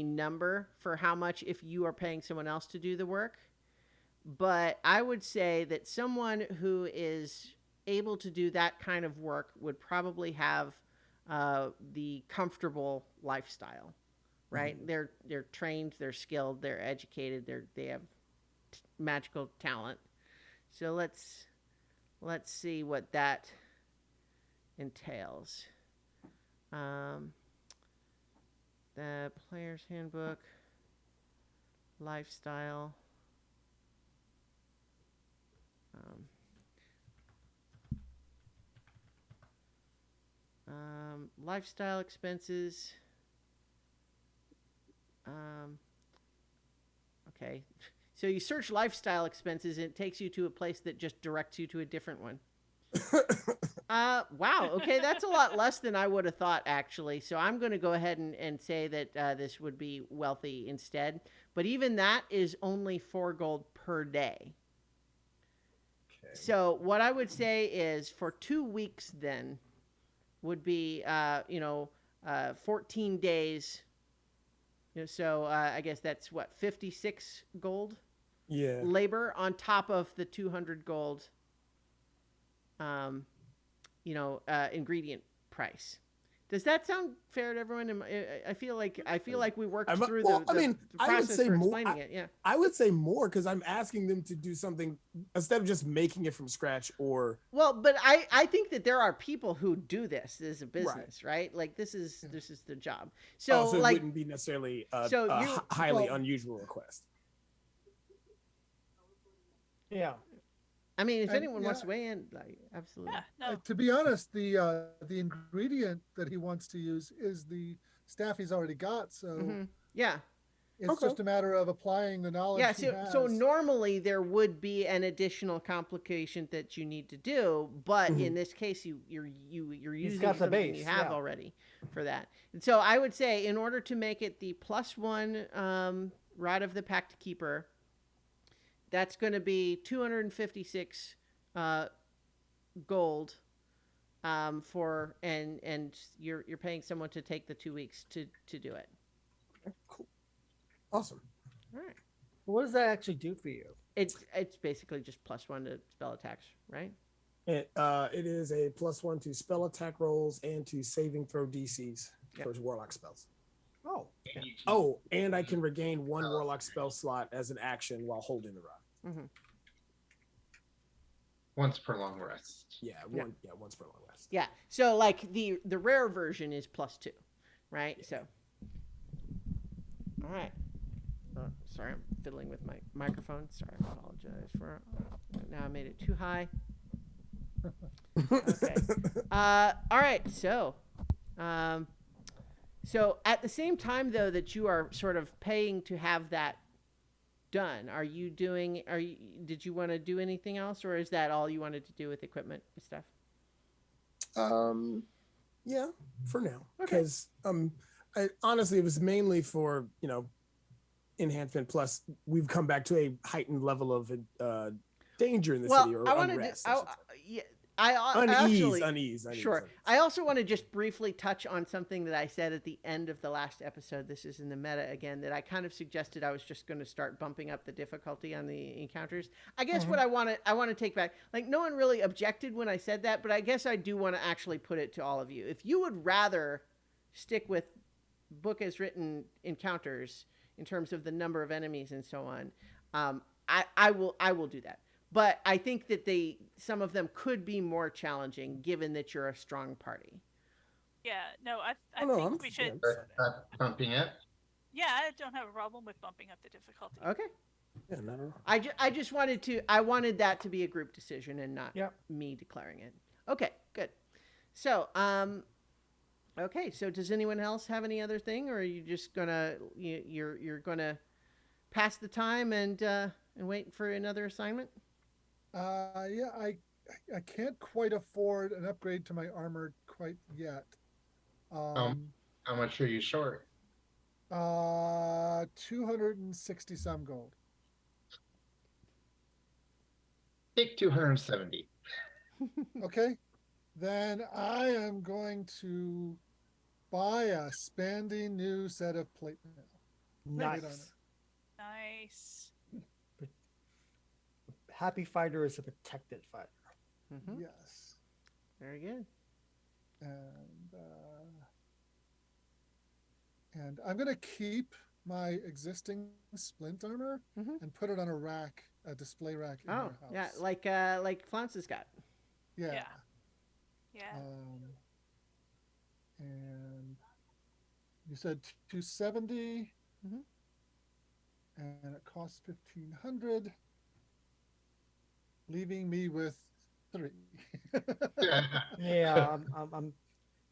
number for how much if you are paying someone else to do the work, but I would say that someone who is able to do that kind of work would probably have the comfortable lifestyle, right? They're trained, they're skilled, they're educated, they have magical talent. So let's see what that entails. the player's handbook, lifestyle. Lifestyle expenses. Okay. So you search lifestyle expenses and it takes you to a place that just directs you to a different one. Wow. Okay, that's a lot less than I would have thought, actually. So I'm going to go ahead and say that this would be wealthy instead. But even that is only 4 gold per day. Okay. So what I would say is for 2 weeks then would be, 14 days. So I guess that's what, 56 gold? Yeah. Labor on top of the 200 gold. Ingredient price. Does that sound fair to everyone? I feel like we worked through the process for explaining it. Yeah, I would say more because I'm asking them to do something instead of just making it from scratch. Or but I think that there are people who do this as a business, right? Like this is their job. So it wouldn't be necessarily a highly unusual request. Yeah. I mean, if anyone wants to weigh in, like, absolutely. Yeah, no. To be honest, the ingredient that he wants to use is the staff he's already got. So yeah, it's just a matter of applying the knowledge. Yeah, he has. so normally there would be an additional complication that you need to do, but in this case, you're using something base, you have already for that. And so I would say, in order to make it the +1 Rod of the Pact Keeper, that's going to be 256 gold for and you're paying someone to take the 2 weeks to do it. Okay, cool. Awesome. All right. What does that actually do for you? It's basically just +1 to spell attacks, right? It is a +1 to spell attack rolls and to saving throw DCs for warlock spells. Oh. Yeah. Oh, and I can regain 1 warlock spell slot as an action while holding the rod. Once per long rest. Once per long rest. Yeah. So like the rare version is +2, right? Yeah. So. All right. Sorry, I'm fiddling with my microphone. Sorry, I apologize for. Now I made it too high. Okay. All right. So, so at the same time though that you are sort of paying to have that done, did you want to do anything else, or is that all you wanted to do with equipment and stuff? Yeah, for now. Because honestly, it was mainly for enhancement. Plus, we've come back to a heightened level of danger in the city, or unrest. Unease. Sure. I also want to just briefly touch on something that I said at the end of the last episode. This is in the meta again, that I kind of suggested I was just going to start bumping up the difficulty on the encounters. I guess what I want to take back, like no one really objected when I said that, but I guess I do want to actually put it to all of you. If you would rather stick with book as written encounters in terms of the number of enemies and so on, I will do that. But I think that some of them could be more challenging given that you're a strong party. Yeah, no, I think we should. Bumping it? Yeah, I don't have a problem with bumping up the difficulty. Okay. Yeah, no. I just wanted that to be a group decision and not me declaring it. Okay, good. So, okay, so does anyone else have any other thing, or are you just gonna you're gonna pass the time and wait for another assignment? I can't quite afford an upgrade to my armor quite yet. How much are you short? 260 some gold. Take 270. Okay, then I am going to buy a spandy new set of plate mail. Nice. Nice. Happy fighter is a protected fighter. Mm-hmm. Yes. Very good. And I'm going to keep my existing splint armor and put it on a display rack in our house. Yeah, like Flounce has got. Yeah. Yeah. And You said 270, Mhm. and it costs 1,500, leaving me with 3. Yeah, I'm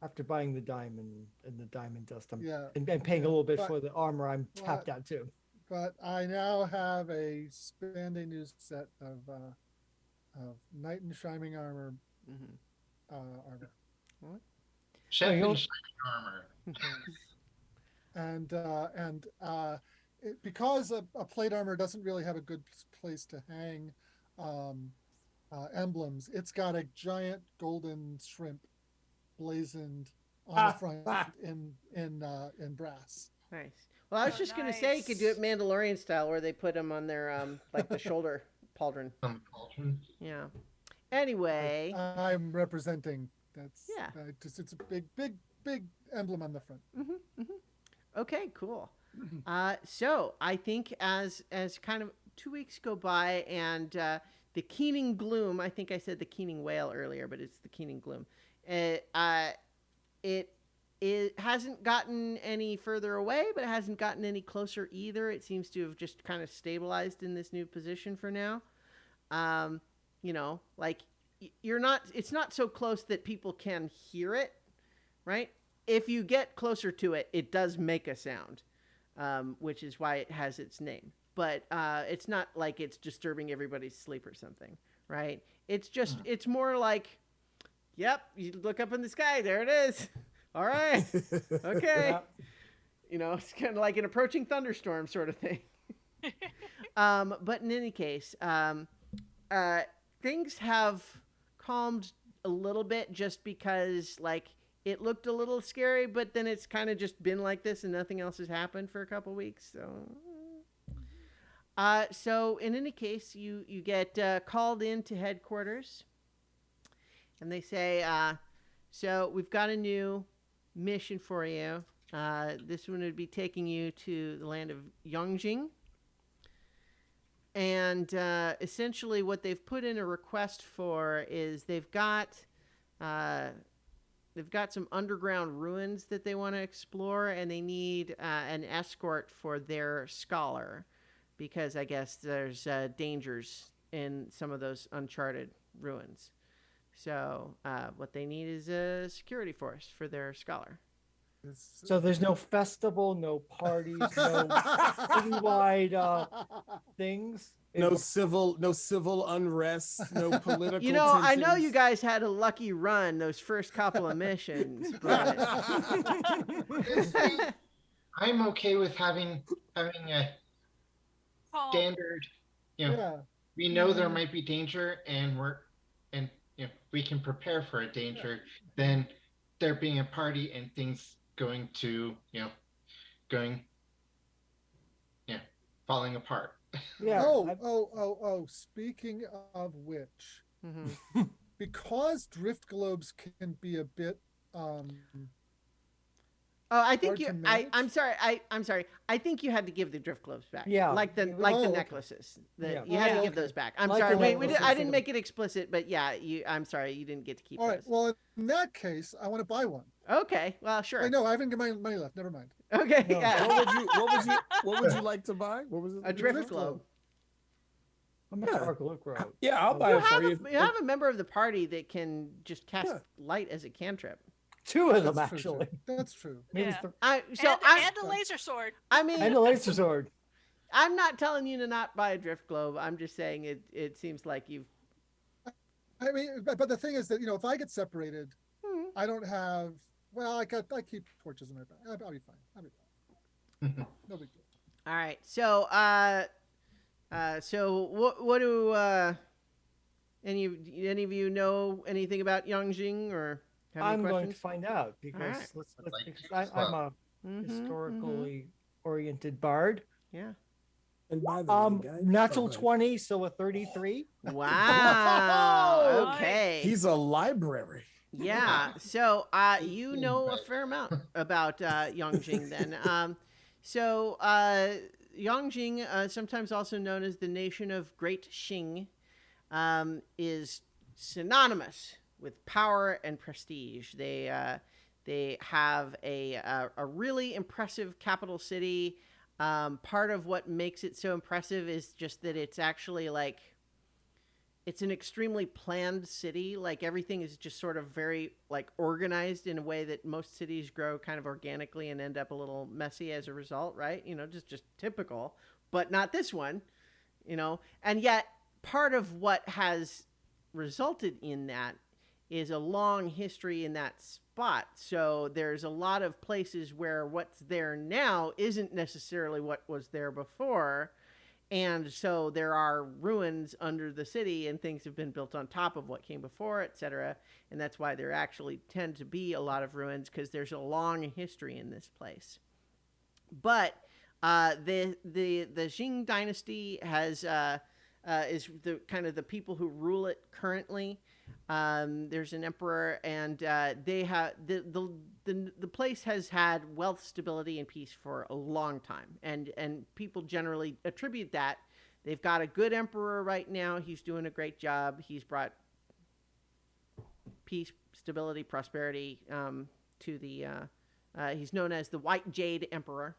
after buying the diamond and the diamond dust, Yeah, and paying a yeah, little bit but for the armor, I'm but tapped out too. but I now have a spandy new set of knight in shining armor Mhm. armor, What? No, Chef you in don't. shining armor. because a plate armor doesn't really have a good place to hang um, emblems. It's got a giant golden shrimp blazoned on the front in brass. Nice. Well, I was Oh, just gonna say you could do it nice. Mandalorian style, where they put them on their like the shoulder pauldron. Some cauldron. Yeah. Anyway. I'm representing. That's Yeah. it's a big emblem on the front. Mm-hmm, mm-hmm. Okay. Cool. So I think as kind of 2 weeks go by and the Keening gloom. I think I said the Keening whale earlier, but it's the Keening gloom. It it it hasn't gotten any further away, but it hasn't gotten any closer either. It seems to have just kind of stabilized in this new position for now. Um, like you're not. It's not so close that people can hear it, right? If you get closer to it, it does make a sound, which is why it has its name. But it's not like it's disturbing everybody's sleep or something, right? It's more like, yep, you look up in the sky, there it is. All right, okay. Yeah. It's kind of like an approaching thunderstorm sort of thing. But in any case, uh, things have calmed a little bit just because, like, it looked a little scary, but then it's kind of just been like this and nothing else has happened for a couple weeks. So in any case, you get called into headquarters, and they say, so we've got a new mission for you. This one would be taking you to the land of Yongjing. And essentially, what they've put in a request for is they've got some underground ruins that they want to explore, and they need an escort for their scholar, because I guess there's dangers in some of those uncharted ruins. So what they need is a security force for their scholar. So there's no festival, no parties, no citywide things. No civil unrest, no political I know you tensions. guys had a lucky run those first couple of missions, but Honestly, I'm okay with having a Paul, standard. Yeah. We know there might be danger, and we can prepare for a danger. Then there being a party and things going to going falling apart. Yeah. Oh. Speaking of which, mm-hmm. because drift globes can be a bit Oh, I think hard you. to manage? I'm sorry. I'm sorry. I think you had to give the drift globes back. Yeah. like the okay. necklaces. Yeah. You had to Yeah. give those back. I'm Like sorry. the Wait, necklaces, I didn't think make it explicit, but yeah, I'm sorry. You didn't get to keep All those. right. Well, in that case, I want to buy one. Okay. Well, sure. Wait, no, I haven't got my money left. Never mind. Okay. No. Yeah. What would you like to buy? What was it? A drift globe. I'm a dark look road. Yeah, I'll buy it for you. You have a member of the party that can just cast light as a cantrip. Two of them That's true, actually. too. That's true. Maybe Yeah. I'm, and a laser sword. I mean, and a laser sword. I'm not telling you to not buy a drift globe. I'm just saying it seems like you've. I mean, but the thing is that if I get separated, I don't have. Well, I keep torches in my bag. I'll be fine. No big deal. All right. So what do any of you know anything about Yongjing or have any I'm questions? going to find out because right. because I'm a historically oriented bard. Yeah. And by the way, guys, Natural 20, so a 33. Wow. Okay. He's a library. Yeah. So you know a fair amount about Yongjing then. Yongjing, sometimes also known as the Nation of Great Xing, is synonymous with power and prestige. They They have a really impressive capital city. Part of what makes it so impressive is just that it's actually like, it's an extremely planned city. Like everything is just sort of very like organized in a way that most cities grow kind of organically and end up a little messy as a result, right? Just typical, but not this one, And yet part of what has resulted in that is a long history in that spot. So there's a lot of places where what's there now isn't necessarily what was there before. And so there are ruins under the city and things have been built on top of what came before, etc. And that's why there actually tend to be a lot of ruins, because there's a long history in this place. But the Qing dynasty has is the kind of the people who rule it currently. There's an emperor, and they have the place has had wealth, stability, and peace for a long time, and people generally attribute that. They've got a good emperor right now. He's doing a great job. He's brought peace, stability, prosperity to the. He's known as the White Jade Emperor.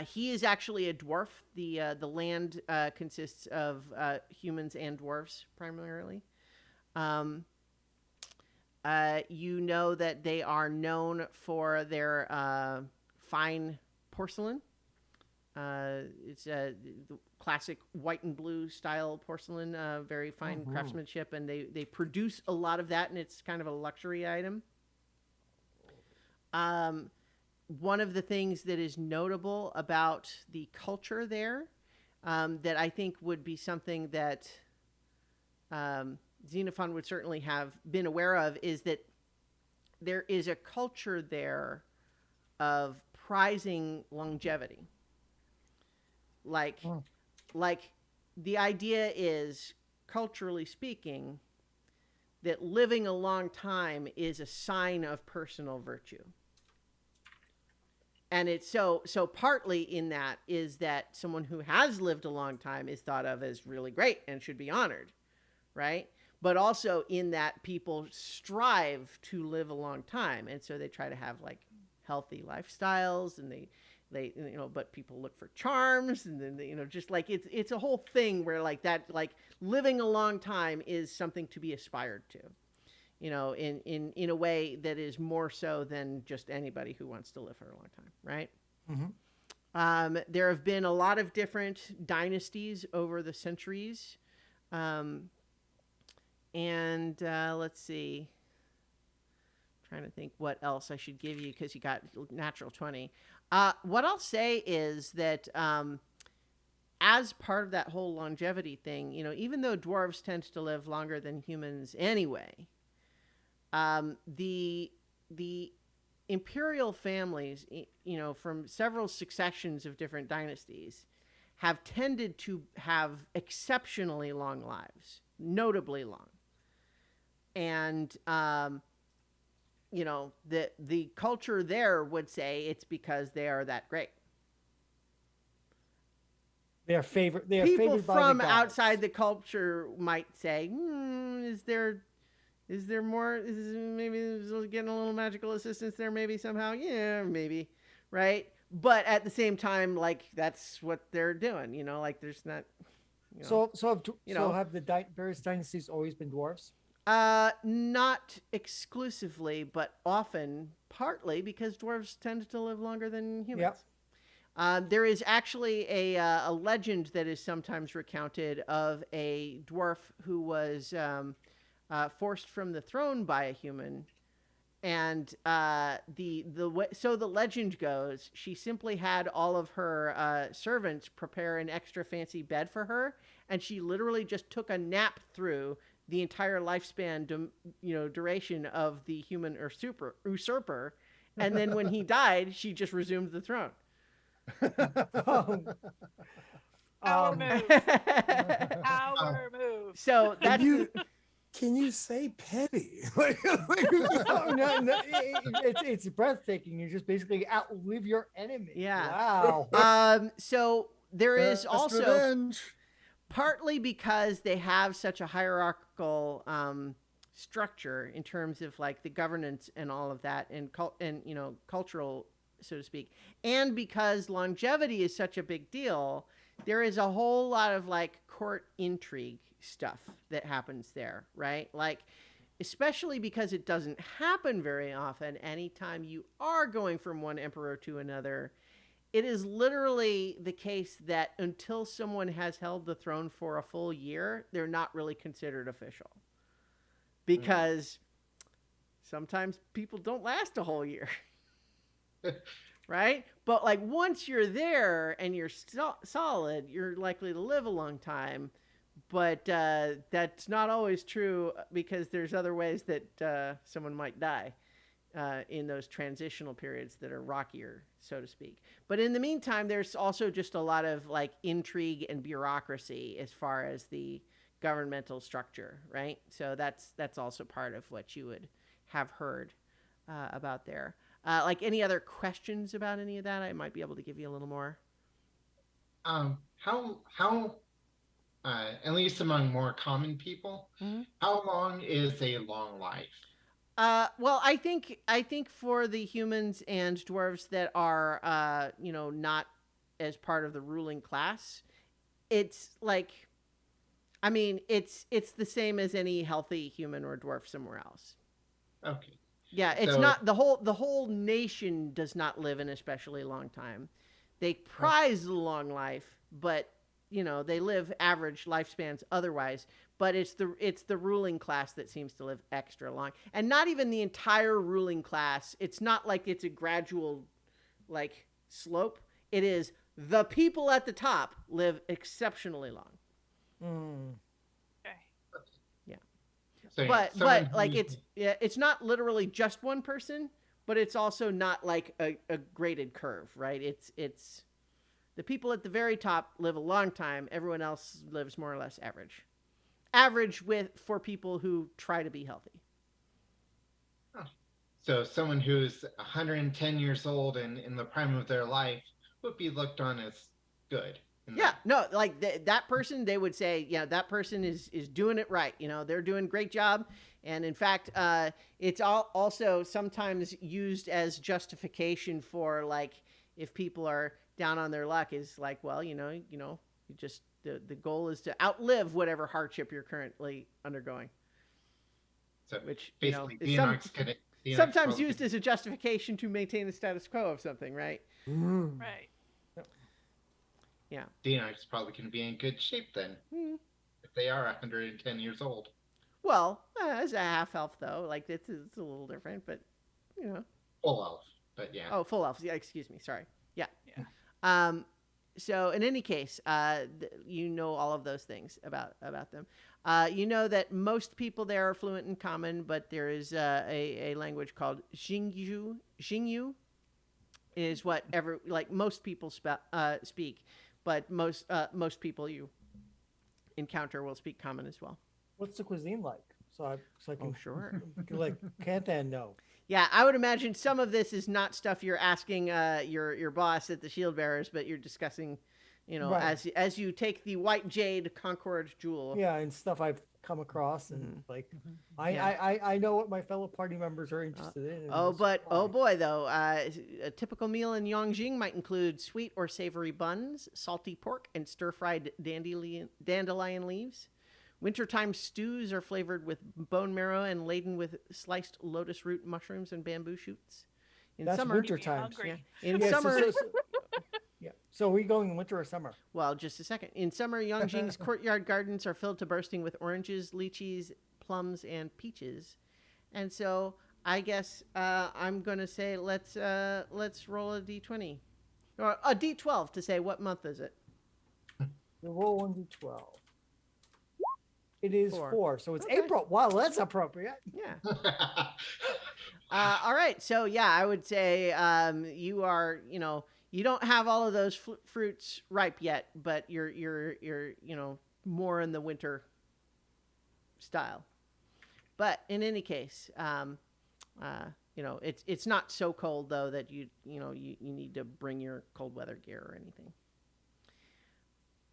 He is actually a dwarf. The land consists of humans and dwarves primarily. You know that they are known for their fine porcelain. It's the classic white and blue style porcelain, very fine craftsmanship, and they produce a lot of that, and it's kind of a luxury item. One of the things that is notable about the culture there, that I think would be something that Xenophon would certainly have been aware of, is that there is a culture there of prizing longevity. Like the idea is, culturally speaking, that living a long time is a sign of personal virtue. And it's so partly in that is that someone who has lived a long time is thought of as really great and should be honored, right? But also in that people strive to live a long time, and so they try to have like healthy lifestyles, and they but people look for charms, and then just like it's a whole thing where like that, like living a long time is something to be aspired to. In a way that is more so than just anybody who wants to live for a long time, right? Mm-hmm. There have been a lot of different dynasties over the centuries. Let's see. I'm trying to think what else I should give you, because you got natural 20. What I'll say is that as part of that whole longevity thing, even though dwarves tend to live longer than humans anyway, the imperial families, from several successions of different dynasties, have tended to have exceptionally long lives, notably long. And, the culture there would say it's because they are that great. They're favored. They're people favored by from the gods. outside the culture might say, is there more? Maybe getting a little magical assistance there, maybe somehow. Yeah, maybe, right? But at the same time, like that's what they're doing. Like there's not. So have the various dynasties always been dwarves? Not exclusively, but often, partly because dwarves tend to live longer than humans. Yep. There is actually a legend that is sometimes recounted of a dwarf who was forced from the throne by a human, and the legend goes, she simply had all of her servants prepare an extra fancy bed for her, and she literally just took a nap through the entire lifespan, duration of the human usurper, and then when he died, she just resumed the throne. Our move. Our move. So that's Can you say petty? No, it's breathtaking. You just basically outlive your enemy. Yeah. Wow. So there is also revenge. partly because they have such a hierarchical structure in terms of like the governance and all of that, and cultural, so to speak. And because longevity is such a big deal, there is a whole lot of like court intrigue stuff that happens there, right? Like, especially because it doesn't happen very often. Anytime you are going from one emperor to another, it is literally the case that until someone has held the throne for a full year, they're not really considered official. Because sometimes people don't last a whole year. Right? But like once you're there and you're solid, you're likely to live a long time. But that's not always true, because there's other ways that someone might die in those transitional periods that are rockier, so to speak. But in the meantime, there's also just a lot of like intrigue and bureaucracy as far as the governmental structure, right? So that's also part of what you would have heard about there. Like, any other questions about any of that? I might be able to give you a little more. How at least among more common people, how long is a long life? Well, I think for the humans and dwarves that are not as part of the ruling class, it's like, I mean, it's the same as any healthy human or dwarf somewhere else. Okay. Yeah, it's not the whole nation does not live an especially long time. They prize the long life, but they live average lifespans otherwise. But it's the ruling class that seems to live extra long, and not even the entire ruling class. It's not like it's a gradual, like, slope. It is the people at the top live exceptionally long. Okay. Yeah. So, but like it's not literally just one person, but it's also not like a graded curve, right? It's the people at the very top live a long time. Everyone else lives more or less average for people who try to be healthy. So someone who's 110 years old and in the prime of their life would be looked on as good. Yeah, no, like that person, they would say, yeah, that person is doing it right. They're doing a great job. And in fact, it's also sometimes used as justification for, like, if people are down on their luck, is like, well, you just, the goal is to outlive whatever hardship you're currently undergoing. So which basically, is sometimes used as a justification to maintain the status quo of something, right? Right. Yeah. DNR's probably going to be in good shape then, if they are 110 years old. Well, as a half elf, though, like it's a little different, but Full elf, but yeah. Oh, full elf. Yeah, excuse me. Sorry. Yeah. So in any case, all of those things about them. That most people there are fluent in Common, but there is a language called Xingyu. Xingyu is whatever, like, most people speak, but most people you encounter will speak Common as well. What's the cuisine like? So I can sure. Like Kantan know. Yeah, I would imagine some of this is not stuff you're asking your boss at the Shield Bearers, but you're discussing, right, as you take the white jade Concord jewel. Yeah, and stuff I've come across, and I know what my fellow party members are interested in. Oh boy, though, a typical meal in Yongjing might include sweet or savory buns, salty pork, and stir-fried dandelion leaves. Wintertime stews are flavored with bone marrow and laden with sliced lotus root mushrooms and bamboo shoots. That's summer, wintertime. Yeah. In summer... Yeah. So are we going in winter or summer? Well, just a second. In summer, Yongjing's courtyard gardens are filled to bursting with oranges, lychees, plums, and peaches. And so I guess I'm going to say let's roll a d20. Or a d12 to say what month is it. You roll 1d12. It is 4. So it's April. Wow, that's appropriate. Yeah. All right. So yeah, I would say you are, you don't have all of those fruits ripe yet, but you're more in the winter style. But in any case, it's not so cold though that you need to bring your cold weather gear or anything.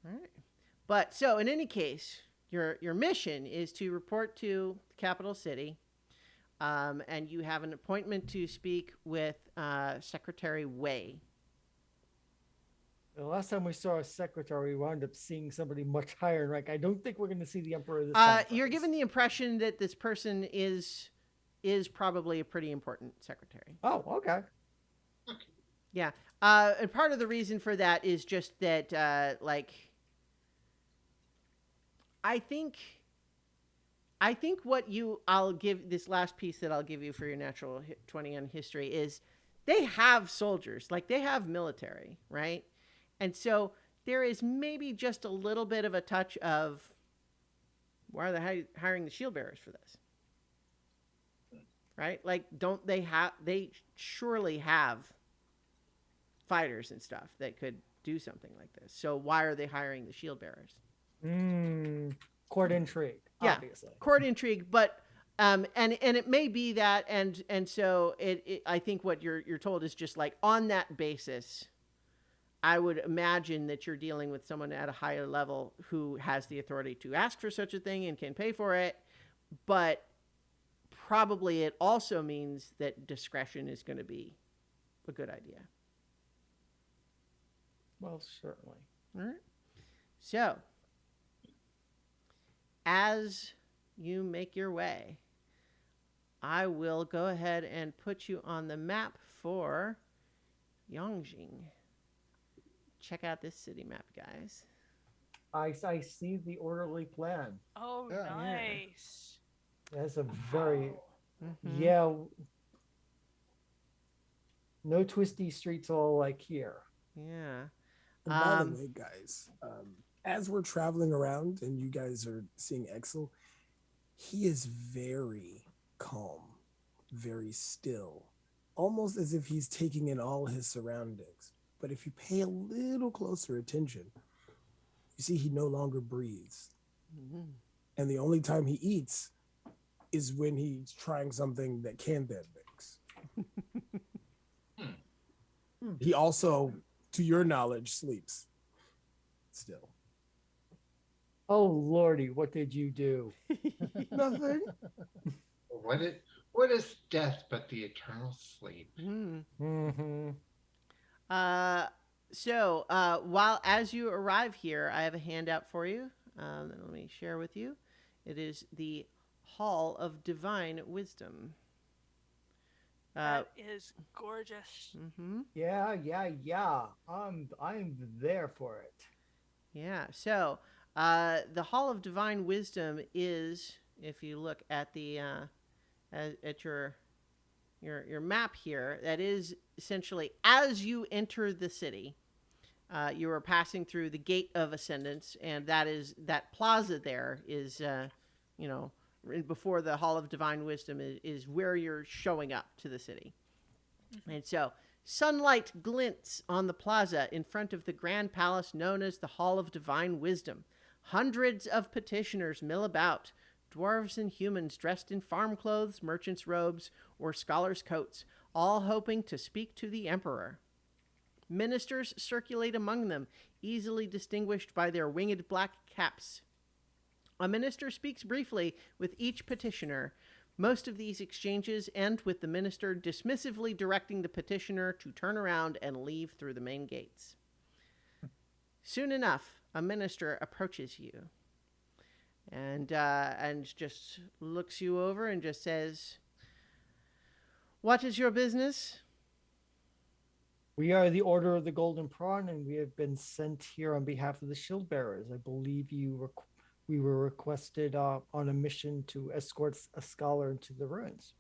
All right. But so in any case, your mission is to report to the capital city, and you have an appointment to speak with Secretary Wei. The last time we saw a secretary, we wound up seeing somebody much higher in rank. I don't think we're going to see the emperor this time. You're given the impression that this person is probably a pretty important secretary. Oh, okay. Yeah. And part of the reason for that is just that, I think I'll give this last piece that I'll give you for your natural 20 on history is they have soldiers, like they have military, right? And so there is maybe just a little bit of a touch of, why are they hiring the shield bearers for this? Right? Like, they surely have fighters and stuff that could do something like this. So why are they hiring the shield bearers? Court intrigue. Yeah, obviously. Court intrigue, but and it may be that, and so I think what you're told is just like on that basis, I would imagine that you're dealing with someone at a higher level who has the authority to ask for such a thing and can pay for it, but probably it also means that discretion is going to be a good idea. Well, certainly. All right. So, as you make your way, I will go ahead and put you on the map for Yongjing. Check out this city map, guys. I see the orderly plan. Oh, Yeah. nice. That's a very Mm-hmm. yeah. No twisty streets all like here. Yeah. And by the way, guys, as we're traveling around and you guys are seeing Exel, he is very calm, very still, almost as if he's taking in all his surroundings. But if you pay a little closer attention, you see he no longer breathes. Mm-hmm. And the only time he eats is when he's trying something that Kanban makes. He also, to your knowledge, sleeps still. Oh Lordy, what did you do? Nothing. What is death but the eternal sleep? Mm-hmm. So while as you arrive here, I have a handout for you. That let me share with you. It is the Hall of Divine Wisdom. That is gorgeous. Mm-hmm. Yeah. I'm there for it. Yeah. So the Hall of Divine Wisdom is, if you look at the at your map here, that is essentially as you enter the city. You are passing through the Gate of Ascendance, and that plaza there is, before the Hall of Divine Wisdom is where you're showing up to the city. Mm-hmm. And so sunlight glints on the plaza in front of the grand palace known as the Hall of Divine Wisdom. Hundreds of petitioners mill about, dwarves and humans dressed in farm clothes, merchants' robes, or scholars' coats, all hoping to speak to the emperor. Ministers circulate among them, easily distinguished by their winged black caps. A minister speaks briefly with each petitioner. Most of these exchanges end with the minister dismissively directing the petitioner to turn around and leave through the main gates. Soon enough, a minister approaches you and just looks you over and just says, "What is your business?" We are the Order of the Golden Prawn, and we have been sent here on behalf of the Shield Bearers. I believe we were requested on a mission to escort a scholar into the ruins.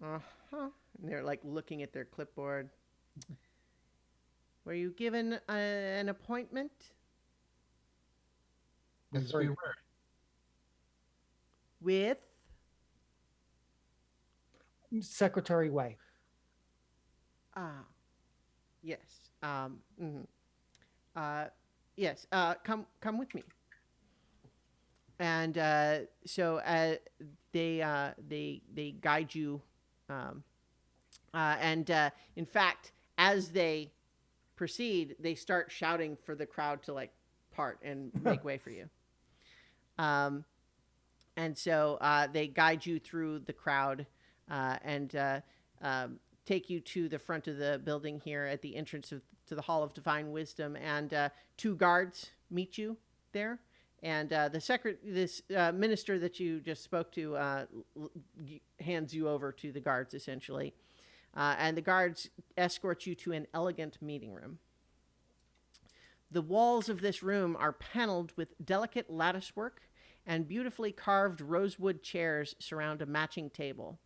Uh-huh. And they're like looking at their clipboard. Were you given an appointment? Yes, we were. With? Secretary Wei. Yes. Yes. Come with me. And so they guide you, and in fact, as they proceed, they start shouting for the crowd to like part and make way for you. And so they guide you through the crowd and take you to the front of the building here at the entrance to the Hall of Divine Wisdom. And 2 guards meet you there. And this minister that you just spoke to hands you over to the guards, essentially. And the guards escort you to an elegant meeting room. The walls of this room are paneled with delicate latticework, and beautifully carved rosewood chairs surround a matching table.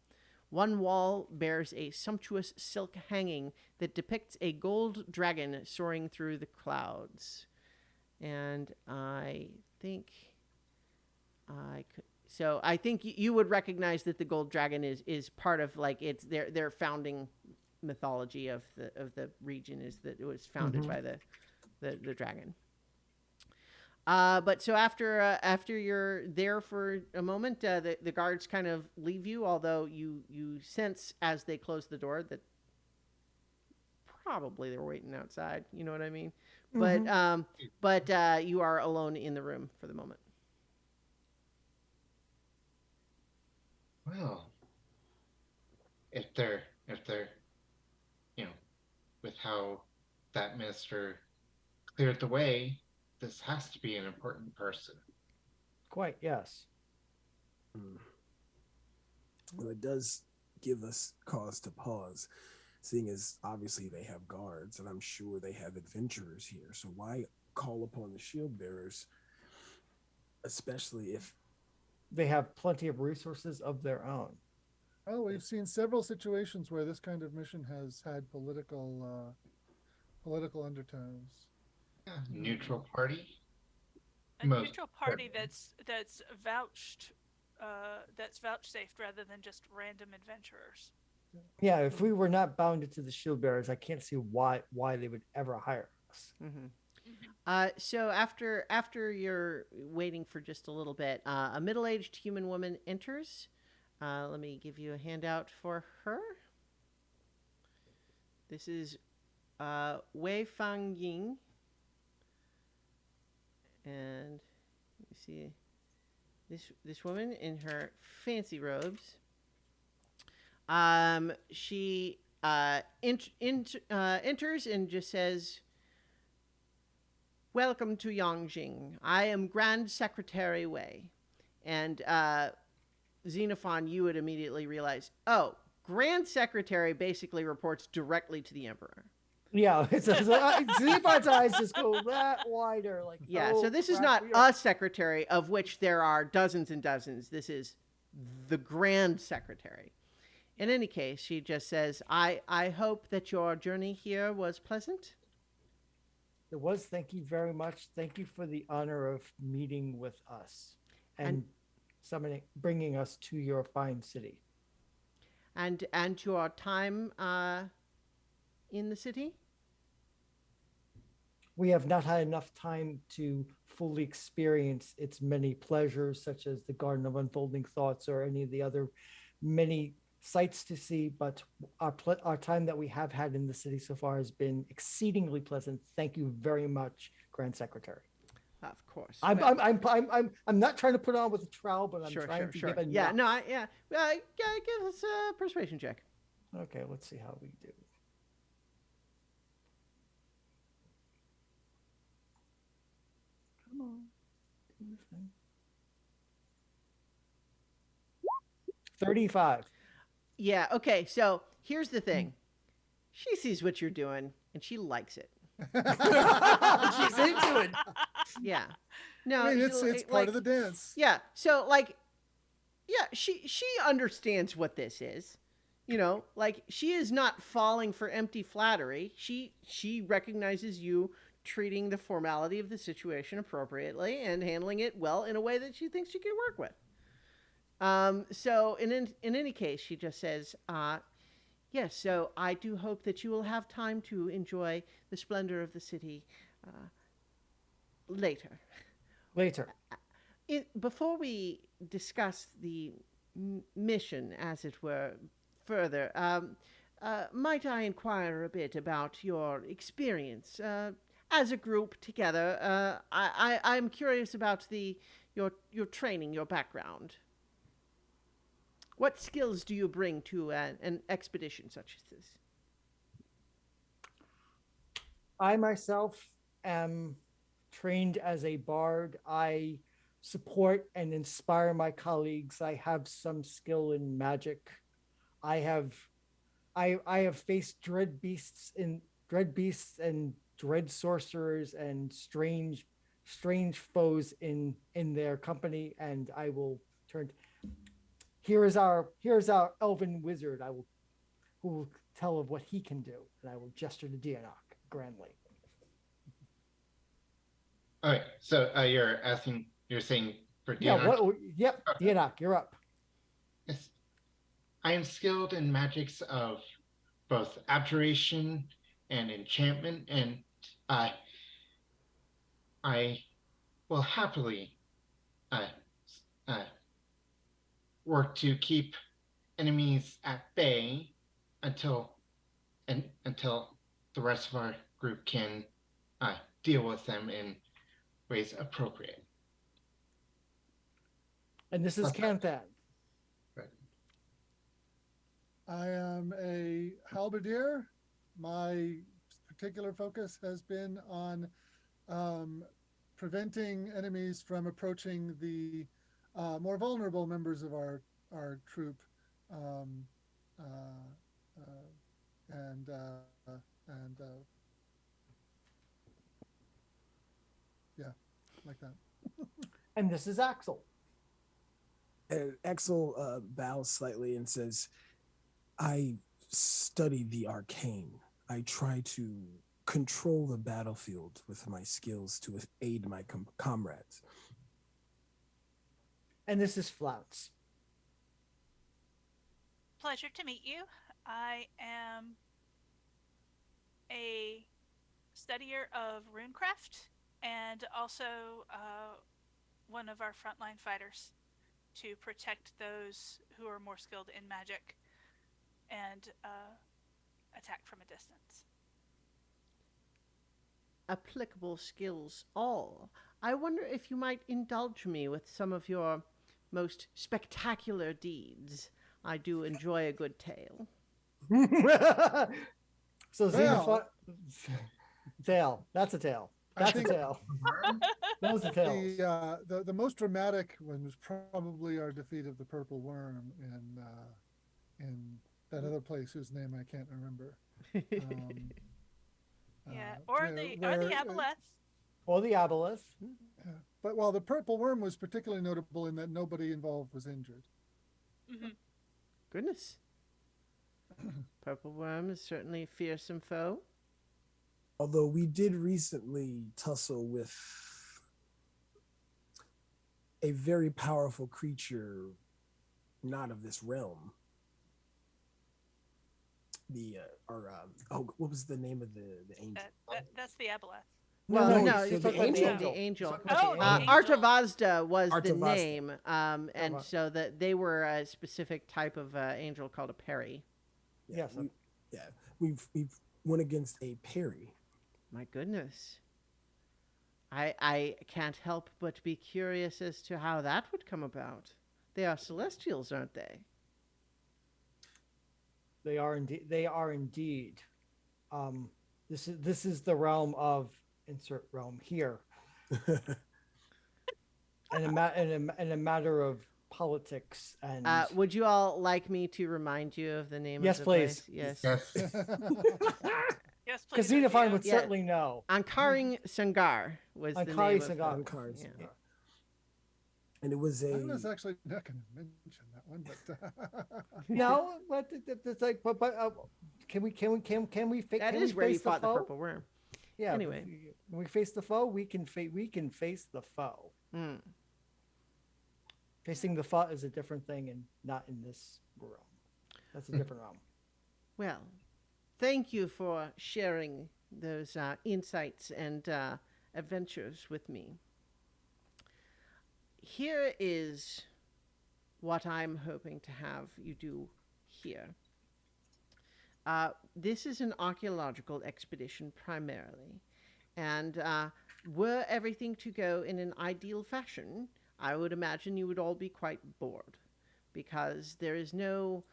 One wall bears a sumptuous silk hanging that depicts a gold dragon soaring through the clouds. And I think I think you would recognize that the gold dragon is part of, like, it's their founding mythology of the region, is that it was founded by the dragon. But so after you're there for a moment, the guards kind of leave you, although you sense as they close the door that probably they're waiting outside. You know what I mean? But you are alone in the room for the moment. Well, if they're, with how that minister cleared the way, this has to be an important person. Quite, yes. Well, it does give us cause to pause, seeing as obviously they have guards, and I'm sure they have adventurers here. So why call upon the shield bearers, especially if they have plenty of resources of their own? Oh, we've seen several situations where this kind of mission has had political undertones. Neutral party. A neutral party that's vouchsafed rather than just random adventurers. Yeah, if we were not bounded to the shield bearers, I can't see why they would ever hire us. So after you're waiting for just a little bit, a middle-aged human woman enters. Let me give you a handout for her. This is Wei Fang Ying. And you see this woman in her fancy robes. She enters and just says, "Welcome to Yongjing. I am Grand Secretary Wei." And Xenophon, you would immediately realize, oh, Grand Secretary basically reports directly to the Emperor. Yeah, Xenophon's eyes just go that wider. Like, yeah, so this is not a secretary, of which there are dozens and dozens. This is the Grand Secretary. In any case, she just says, I hope that your journey here was pleasant. It was. Thank you very much. Thank you for the honor of meeting with us and bringing us to your fine city. And your time in the city? We have not had enough time to fully experience its many pleasures, such as the Garden of Unfolding Thoughts or any of the other many sights to see, but our time that we have had in the city so far has been exceedingly pleasant. Thank you very much, Grand Secretary. Of course. I'm not trying to put on with a trowel, but I'm trying to give a yeah, no, yeah. Give us a persuasion check. Okay, let's see how we do. Come on. Do the thing. 35. Yeah, okay, so here's the thing. She sees what you're doing, and she likes it. She's into it. Yeah. No, I mean, it's part of the dance. Yeah, so, she understands what this is. You know, she is not falling for empty flattery. She recognizes you treating the formality of the situation appropriately and handling it well in a way that she thinks she can work with. So in any case, she just says, yes, so I do hope that you will have time to enjoy the splendor of the city later. Before we discuss the mission, as it were, further, might I inquire a bit about your experience? as a group together. I'm curious about your training, your background. What skills do you bring to an expedition such as this? I myself am trained as a bard. I support and inspire my colleagues. I have some skill in magic. I have I have faced dread beasts and dread sorcerers and strange foes in their company, and I will turn. Here is our elven wizard. Who will tell of what he can do, and I will gesture to Dianok grandly. Okay, so you're saying for Yeah. Dianarch? What? Yep. Dianok, you're up. Yes. I am skilled in magics of both abjuration and enchantment, and I I will happily uh, uh, work to keep enemies at bay until until the rest of our group can deal with them in ways appropriate. And this is Canthan. Right. I am a halberdier. My particular focus has been on preventing enemies from approaching the more vulnerable members of our troop, um, uh, and yeah, like that. And this is Axel. And Axel bows slightly and says, I study the arcane. I try to control the battlefield with my skills to aid my comrades. And this is Flounce. Pleasure to meet you. I am a studier of runecraft and also one of our frontline fighters to protect those who are more skilled in magic and attack from a distance. Applicable skills all. I wonder if you might indulge me with some of your most spectacular deeds. I do enjoy a good tale. So tail. That's a tail. That's a tail. That was a tail. The most dramatic one was probably our defeat of the purple worm in that other place whose name I can't remember. Or the aboleth. Or the aboleth. But the purple worm was particularly notable in that nobody involved was injured. Mm-hmm. Goodness. Purple worm is certainly a fearsome foe. Although we did recently tussle with a very powerful creature, not of this realm. What was the name of the angel? That's the aboleth. No, the angel. Angel. Artavazda was the Artavazda. name, and so that they were a specific type of angel called a peri. Yes. We've went against a peri. My goodness. I can't help but be curious as to how that would come about. They are celestials, aren't they? They are indeed. They are indeed. This is the realm of insert realm here. and a matter of politics and. Would you all like me to remind you of the name? Yes, of the please. Place? Yes. Yes, please. Casinafine would certainly know. Ankaring Sangar was the name of Sangar. Yeah. And it was I was actually not going to mention that one, but no, but it's like, but can we That is where you fought the purple worm. Yeah. Anyway, when we face the foe, we can face the foe. Mm. Facing the foe is a different thing, and not in this realm. That's a different realm. Well, thank you for sharing those insights and adventures with me. Here is what I'm hoping to have you do here. This is an archaeological expedition primarily, And were everything to go in an ideal fashion, I would imagine you would all be quite bored because there is no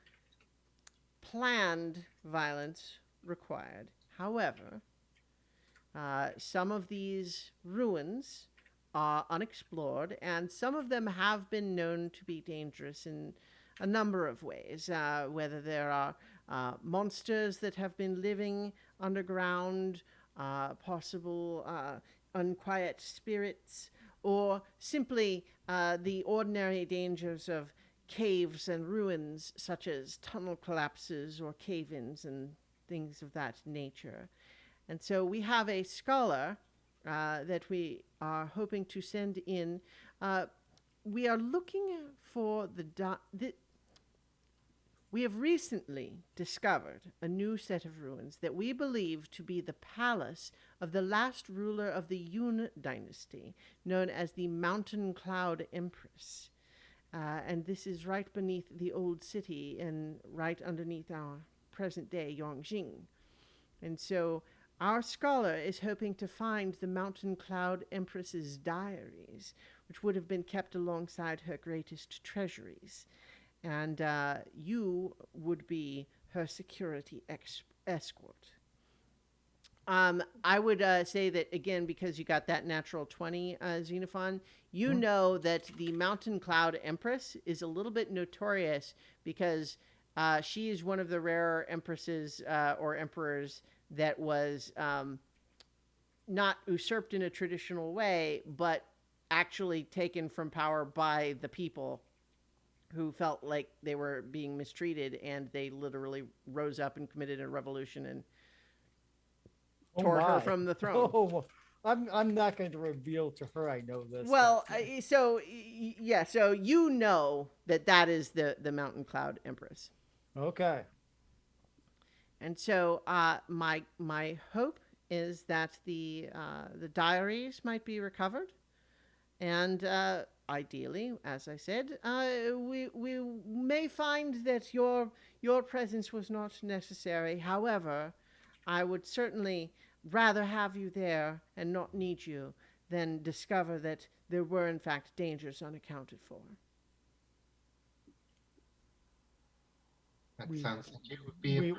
planned violence required. However, some of these ruins are unexplored, and some of them have been known to be dangerous in a number of ways. Whether there are monsters that have been living underground, possible unquiet spirits, or simply the ordinary dangers of caves and ruins, such as tunnel collapses or cave ins and things of that nature. And so we have a scholar that we are hoping to send in. We are looking for we have recently discovered a new set of ruins that we believe to be the palace of the last ruler of the Yun dynasty, known as the Mountain Cloud Empress. And this is right beneath the old city and right underneath our present day Yongjing. And so our scholar is hoping to find the Mountain Cloud Empress's diaries, which would have been kept alongside her greatest treasuries. And you would be her security escort. I would say that, again, because you got that natural 20, Xenophon, you know that the Mountain Cloud Empress is a little bit notorious because she is one of the rarer empresses or emperors that was not usurped in a traditional way, but actually taken from power by the people who felt like they were being mistreated, and they literally rose up and committed a revolution and tore her from the throne. Oh, I'm not going to reveal to her I know this. Well, so yeah, so you know that is the Mountain Cloud Empress. Okay. And so my hope is that the diaries might be recovered, and ideally, as I said, we may find that your presence was not necessary. However, I would certainly rather have you there and not need you than discover that there were in fact dangers unaccounted for. That sounds like it would be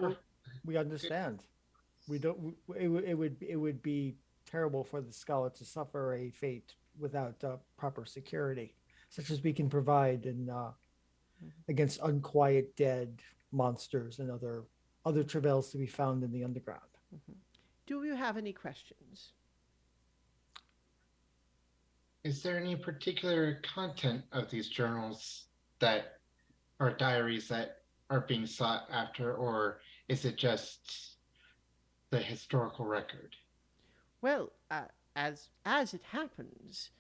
we understand. We don't. It would be terrible for the scholar to suffer a fate without proper security, such as we can provide in against unquiet dead monsters and other travails to be found in the underground. Mm-hmm. Do you have any questions? Is there any particular content of these journals that or diaries that are being sought after, or is it just the historical record? Well, as it happens,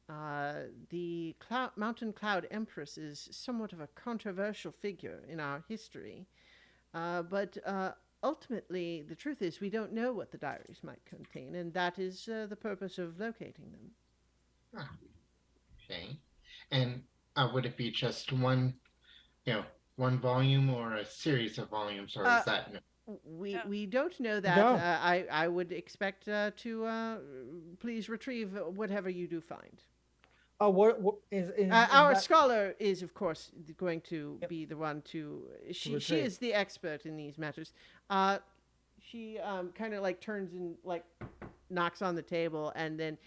the Mountain Cloud Empress is somewhat of a controversial figure in our history, but ultimately, the truth is we don't know what the diaries might contain, and that is the purpose of locating them. Ah, okay. And would it be just one, one volume or a series of volumes, or is that no? We don't know that. No. I would expect to please retrieve whatever you do find. What our scholar is, of course, going to be the one to. She is the expert in these matters. She kind of like turns and like knocks on the table, and then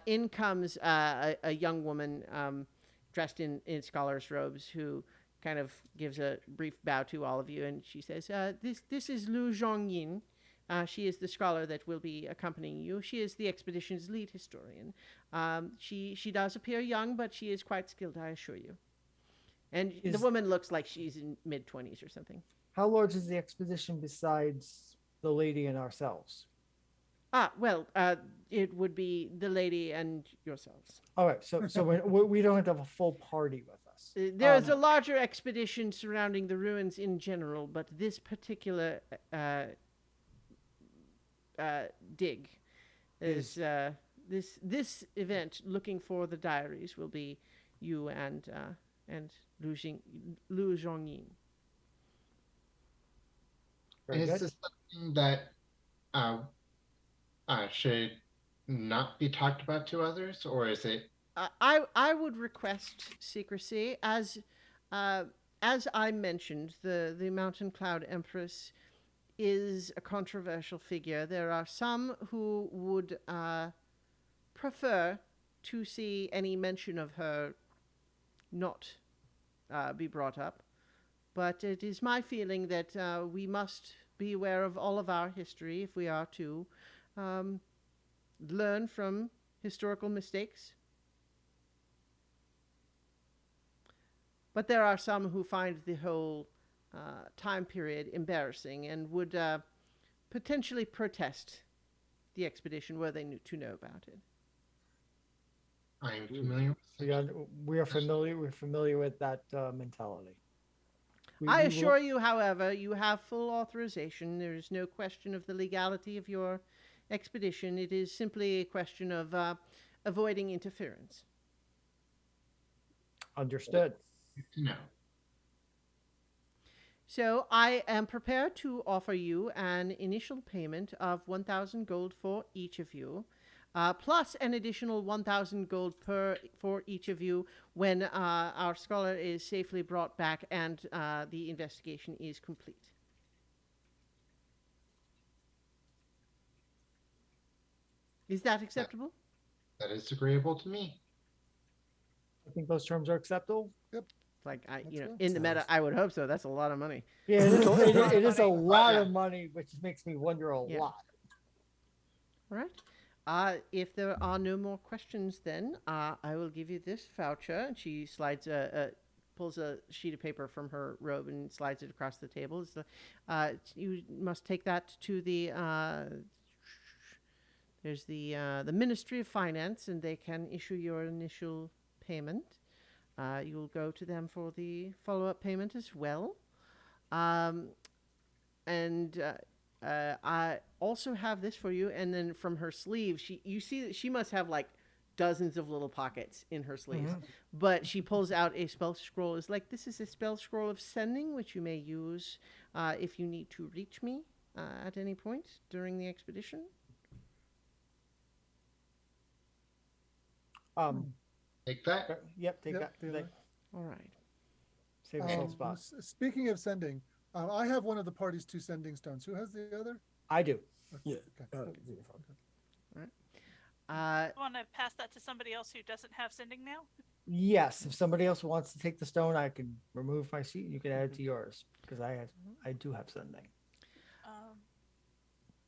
in comes a young woman dressed in scholar's robes who kind of gives a brief bow to all of you, and she says, this is Lu Zhongyin. She is the scholar that will be accompanying you. She is the expedition's lead historian. She does appear young, but she is quite skilled, I assure you. And the woman looks like she's in mid-20s or something. How large is the expedition besides the lady and ourselves? Well, it would be the lady and yourselves. All right, so we don't have a full party with us. There's a larger expedition surrounding the ruins in general, but this particular dig is this event. Looking for the diaries will be you and Lu Zhongyin. Is this something that should not be talked about to others, or is it? I would request secrecy uh, as I mentioned, the Mountain Cloud Empress is a controversial figure. There are some who would prefer to see any mention of her not be brought up. But it is my feeling that we must be aware of all of our history if we are to um, learn from historical mistakes. But there are some who find the whole time period embarrassing and would potentially protest the expedition were they to know about it. I am familiar with We are, we're familiar with that mentality. I assure you, however, you have full authorization. There is no question of the legality of your expedition. It is simply a question of avoiding interference. Understood. No. So I am prepared to offer you an initial payment of 1,000 gold for each of you, plus an additional 1,000 gold for each of you when our scholar is safely brought back and the investigation is complete. Is that acceptable? That is agreeable to me. I think those terms are acceptable. Yep. Like Good. in the meta, I would hope so. That's a lot of money. Yeah, it is a lot of money, which makes me wonder a lot. All right. If there are no more questions, then I will give you this voucher. And she pulls a sheet of paper from her robe and slides it across the table. You must take that to the there's the Ministry of Finance, and they can issue your initial payment. You'll go to them for the follow-up payment as well. And I also have this for you. And then from her sleeve, you see that she must have like dozens of little pockets in her sleeves. Mm-hmm. But she pulls out a spell scroll. It's like, this is a spell scroll of sending, which you may use if you need to reach me at any point during the expedition. Take that. Yep, take that. All right. Save yourself spot. Speaking of sending, I have one of the party's 2 sending stones. Who has the other? I do. Yeah. All right. Want to pass that to somebody else who doesn't have sending now? Yes. If somebody else wants to take the stone, I can remove my seat and you can add it to yours because I do have sending.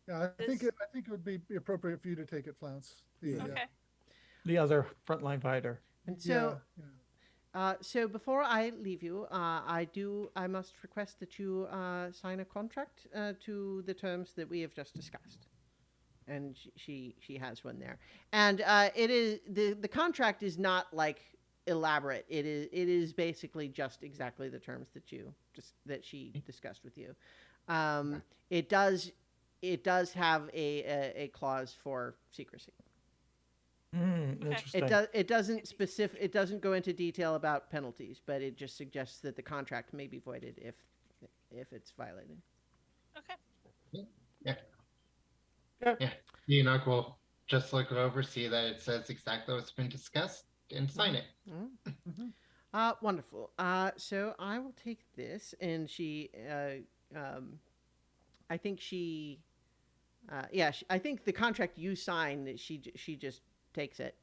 Yeah, I think it would be appropriate for you to take it, Flounce. Okay. The other frontline fighter. And so, so before I leave you, I must request that you sign a contract to the terms that we have just discussed. And she has one there, and it is the contract is not like elaborate. It is basically just exactly the terms that she discussed with you. It does have a clause for secrecy. Interesting. It doesn't go into detail about penalties, but it just suggests that the contract may be voided if it's violated. Okay. Yeah. Enoch will just look over, see that it says exactly what's been discussed, and sign it. Mm-hmm. Wonderful. So I will take this, and she, I think she, I think the contract you sign, she just takes it.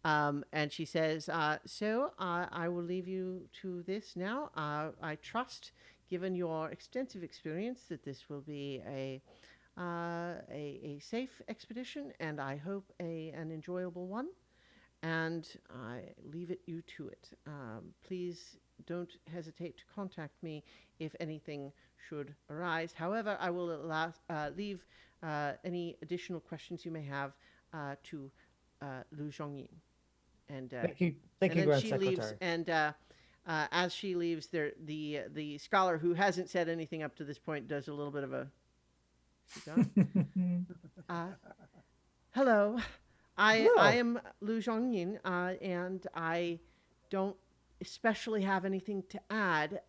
And she says, so I will leave you to this now. I trust, given your extensive experience, that this will be a safe expedition, and I hope an enjoyable one. And I leave you to it. Please don't hesitate to contact me if anything should arise. However, I will leave any additional questions you may have to Lu Zhongyin. And thank you, and Grand she Secretary. Leaves, and as she leaves, the scholar who hasn't said anything up to this point does a little bit of a. Hello, I am Lu Zhongyin, and I don't especially have anything to add.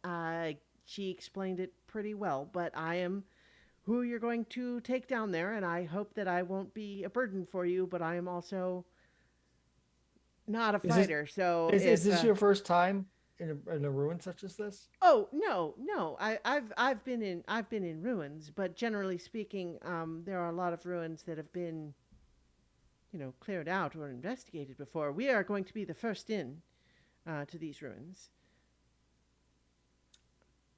She explained it pretty well, but I am who you're going to take down there, and I hope that I won't be a burden for you, but I am also not a Is this fighter. So is if this your first time in a ruin such as this? oh no, no, I've been in ruins, but generally speaking, there are a lot of ruins that have been, cleared out or investigated before. We are going to be the first in to these ruins.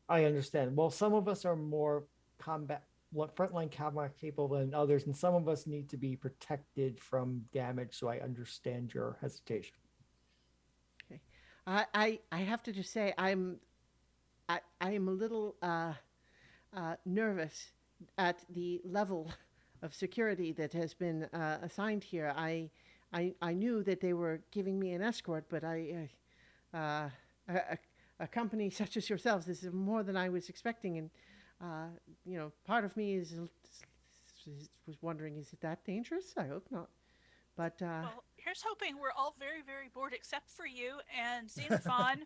I understand. Well, some of us are more combat frontline combat capable than others, and some of us need to be protected from damage. So I understand your hesitation. Okay, I have to just say I am a little nervous at the level of security that has been assigned here. I knew that they were giving me an escort, but uh, a, a company such as yourselves, this is more than I was expecting, and part of me was wondering, is it that dangerous? I hope not. But Well, here's hoping we're all very, very bored except for you and Xenophon,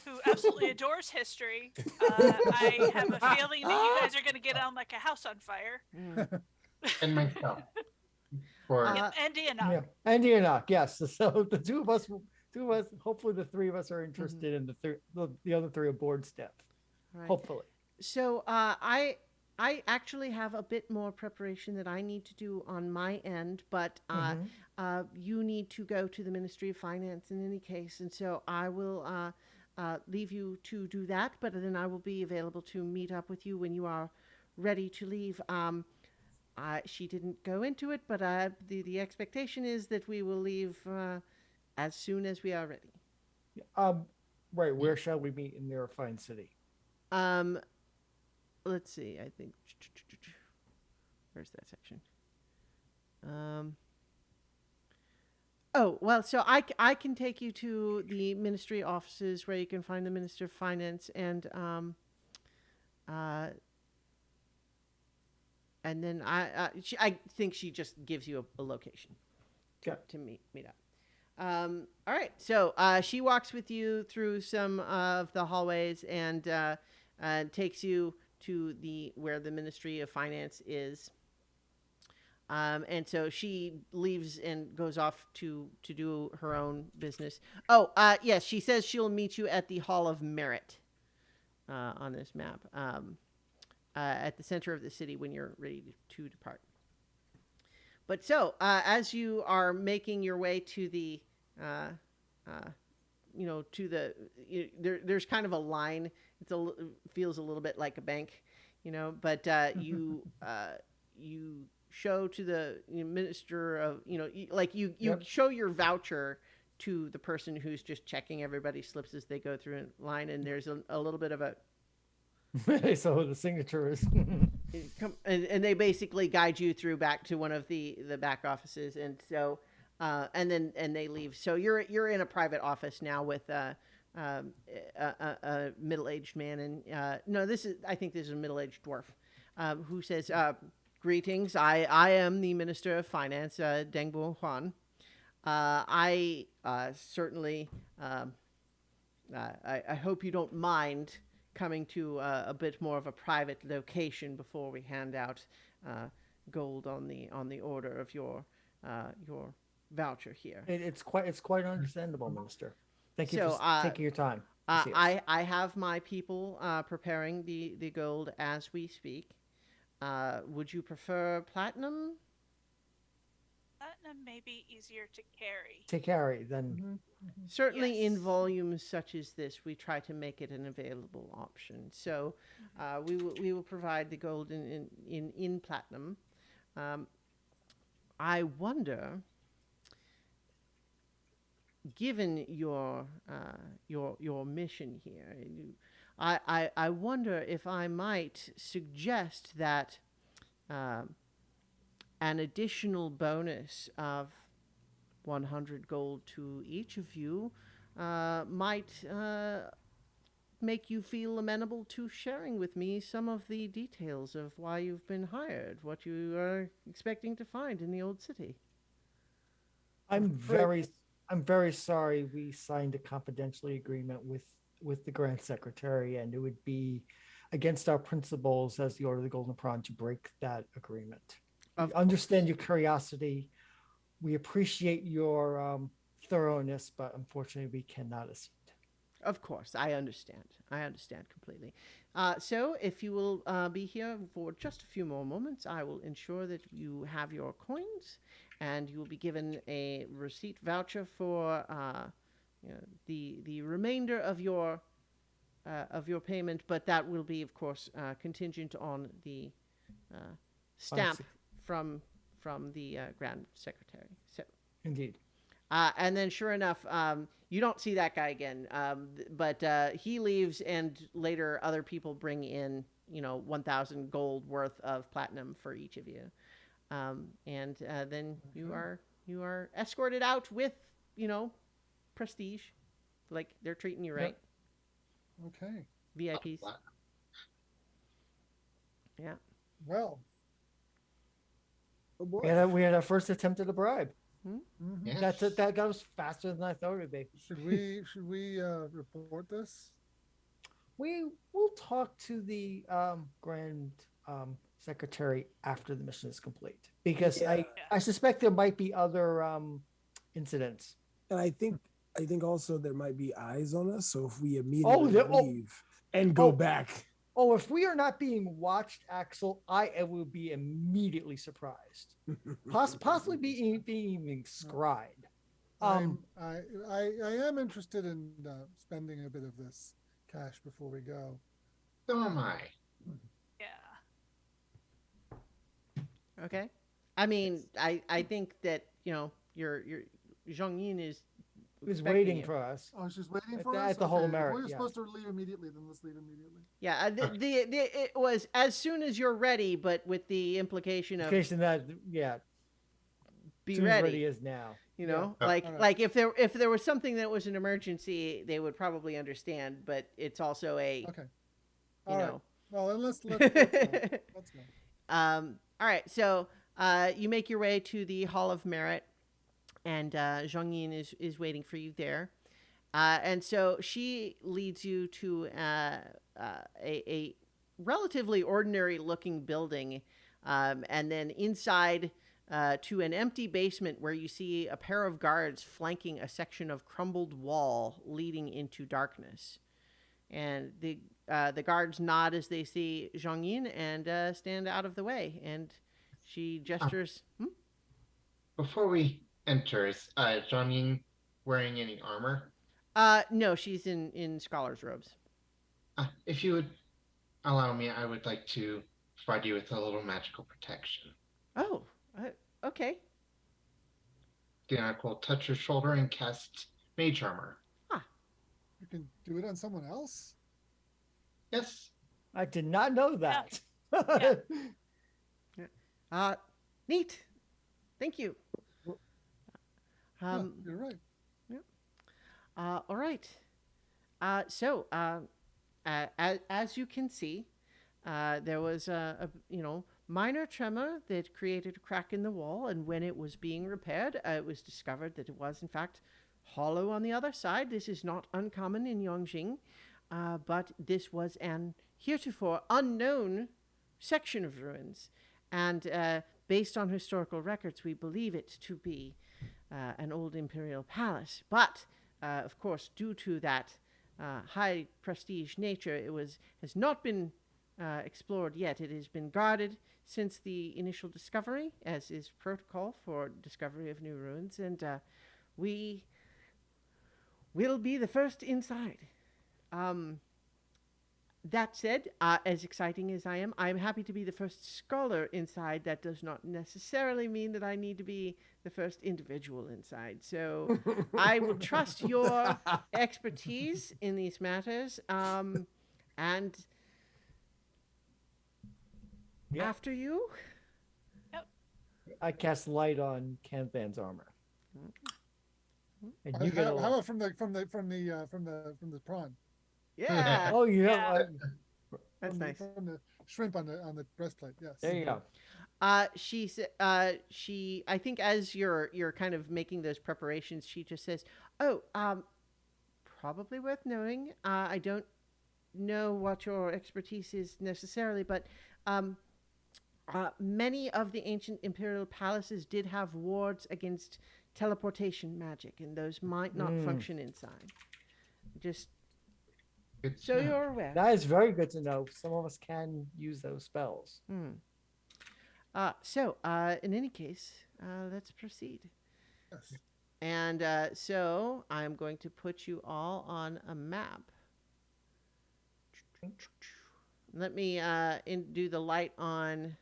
who absolutely adores history. I have a feeling that you guys are going to get on like a house on fire. mm, And myself for Yep, uh, and Enoch. Yeah, and Enoch. Yes. So the two of us. Hopefully, the three of us are mhm, interested in the other three aboard step. right. Hopefully. So I actually have a bit more preparation that I need to do on my end, but Mm-hmm. you need to go to the Ministry of Finance in any case, and so I will leave you to do that. But then I will be available to meet up with you when you are ready to leave. She didn't go into it, but the expectation is that we will leave as soon as we are ready. Um. Right. Where shall we meet in their fine city? Um, let's see. I think where's that section? Um, oh, well, so I can take you to the ministry offices where you can find the Minister of Finance, uh, and then I think she just gives you a location Okay. to meet up. All right, so she walks with you through some of the hallways and takes you to the where the Ministry of Finance is. And so she leaves and goes off to do her own business. Oh, yes, she says she'll meet you at the Hall of Merit on this map, at the center of the city when you're ready to depart. But so, as you are making your way to the, uh, uh, to the, there's kind of a line. Feels a little bit like a bank, but you show to the minister of, like you Yep. show your voucher to the person who's just checking everybody's slips as they go through a line, and there's a little bit of a So the signature is. and they basically guide you through back to one of the back offices, and so and they leave. So you're in a private office now with a middle-aged man, and no, I think this is a middle-aged dwarf who says, "Greetings, I am the Minister of Finance, Dengbu Huan. I certainly I hope you don't mind coming to a bit more of a private location before we hand out gold on the order of your voucher here." It's quite understandable, Minister. Thank you So for taking your time to see us. I have my people preparing the gold as we speak. Would you prefer platinum? Platinum may be easier to carry. To carry, then Mhm. Certainly, in Yes. volumes such as this, we try to make it an available option. So, we will provide the gold in platinum. Um, I wonder, given your mission here, I wonder if I might suggest that an additional bonus of 100 gold to each of you might make you feel amenable to sharing with me some of the details of why you've been hired, what you are expecting to find in the old city. I'm Afraid- very sorry we signed a confidentiality agreement with the Grand Secretary, and it would be against our principles as the Order of the Golden Prawn to break that agreement. Of We understand your curiosity. We appreciate your thoroughness, but unfortunately, we cannot accede. Of course, I understand. I understand completely. So, if you will be here for just a few more moments, I will ensure that you have your coins, and you will be given a receipt voucher for the remainder of your payment. But that will be, of course, contingent on the stamp from the Grand Secretary. So, Indeed. and then, sure enough, you don't see that guy again. But he leaves, and later other people bring in, 1,000 gold worth of platinum for each of you, and then you are escorted out with, prestige, like they're treating you right. Yep. Okay. VIPs. Yeah. Well. Oh boy. We had our first attempt at a bribe. Mm-hmm. Yes. That goes faster than I thought it would be. Should we report this? We will talk to the Grand Secretary after the mission is complete, because I suspect there might be other incidents. And I think also there might be eyes on us. So if we immediately leave and go back. Oh, if we are not being watched, Axel, I will be immediately surprised. Possibly being even scribed. I am interested in spending a bit of this cash before we go. So am I. Yeah. Okay. I mean, I think that your Zhang Yin is waiting for us. Oh, she's waiting for us at the whole merit. If we're supposed to leave immediately, then let's leave immediately. Yeah, it was as soon as you're ready, but with the implication of be ready as now. Like if there was something that was an emergency, they would probably understand. But it's also a okay. All right. Well, then let's go. Let's go. All right. So you make your way to the Hall of Merit, and Zhang Yin is waiting for you there. And so she leads you to a relatively ordinary looking building, and then inside to an empty basement where you see a pair of guards flanking a section of crumbled wall leading into darkness. And the guards nod as they see Zhang Yin and stand out of the way. And she gestures. Before we enter, is Zhang Yin wearing any armor? No, she's in scholar's robes. If you would allow me, I would like to provide you with a little magical protection. Oh, okay. Diana will touch your shoulder and cast mage armor. You can do it on someone else? Yes. I did not know that. Yeah. Neat. Thank you. You're right. Yeah. All right. So, as you can see, there was a minor tremor that created a crack in the wall, and when it was being repaired, it was discovered that it was in fact hollow on the other side. This is not uncommon in Yongjing, but this was an heretofore unknown section of ruins, and based on historical records, we believe it to be an old imperial palace. But of course, due to that high prestige nature, has not been explored yet. It has been guarded since the initial discovery, as is protocol for discovery of new ruins, and we will be the first inside. That said, as exciting as I am happy to be the first scholar inside. That does not necessarily mean that I need to be the first individual inside. So I will trust your expertise in these matters. And after you. I cast light on Canthan's armor. And you get how about from the prawn? Yeah. Oh yeah. That's nice. From the shrimp on the breastplate. Yes. There you go. She I think as you're kind of making those preparations, she just says, "Oh, probably worth knowing. I don't know what your expertise is necessarily, but um, many of the ancient imperial palaces did have wards against teleportation magic, and those might not function inside. Just Good so to know. you're aware. That is very good to know. Some of us can use those spells. In any case, let's proceed. Yes. And so I'm going to put you all on a map. Let me do the light on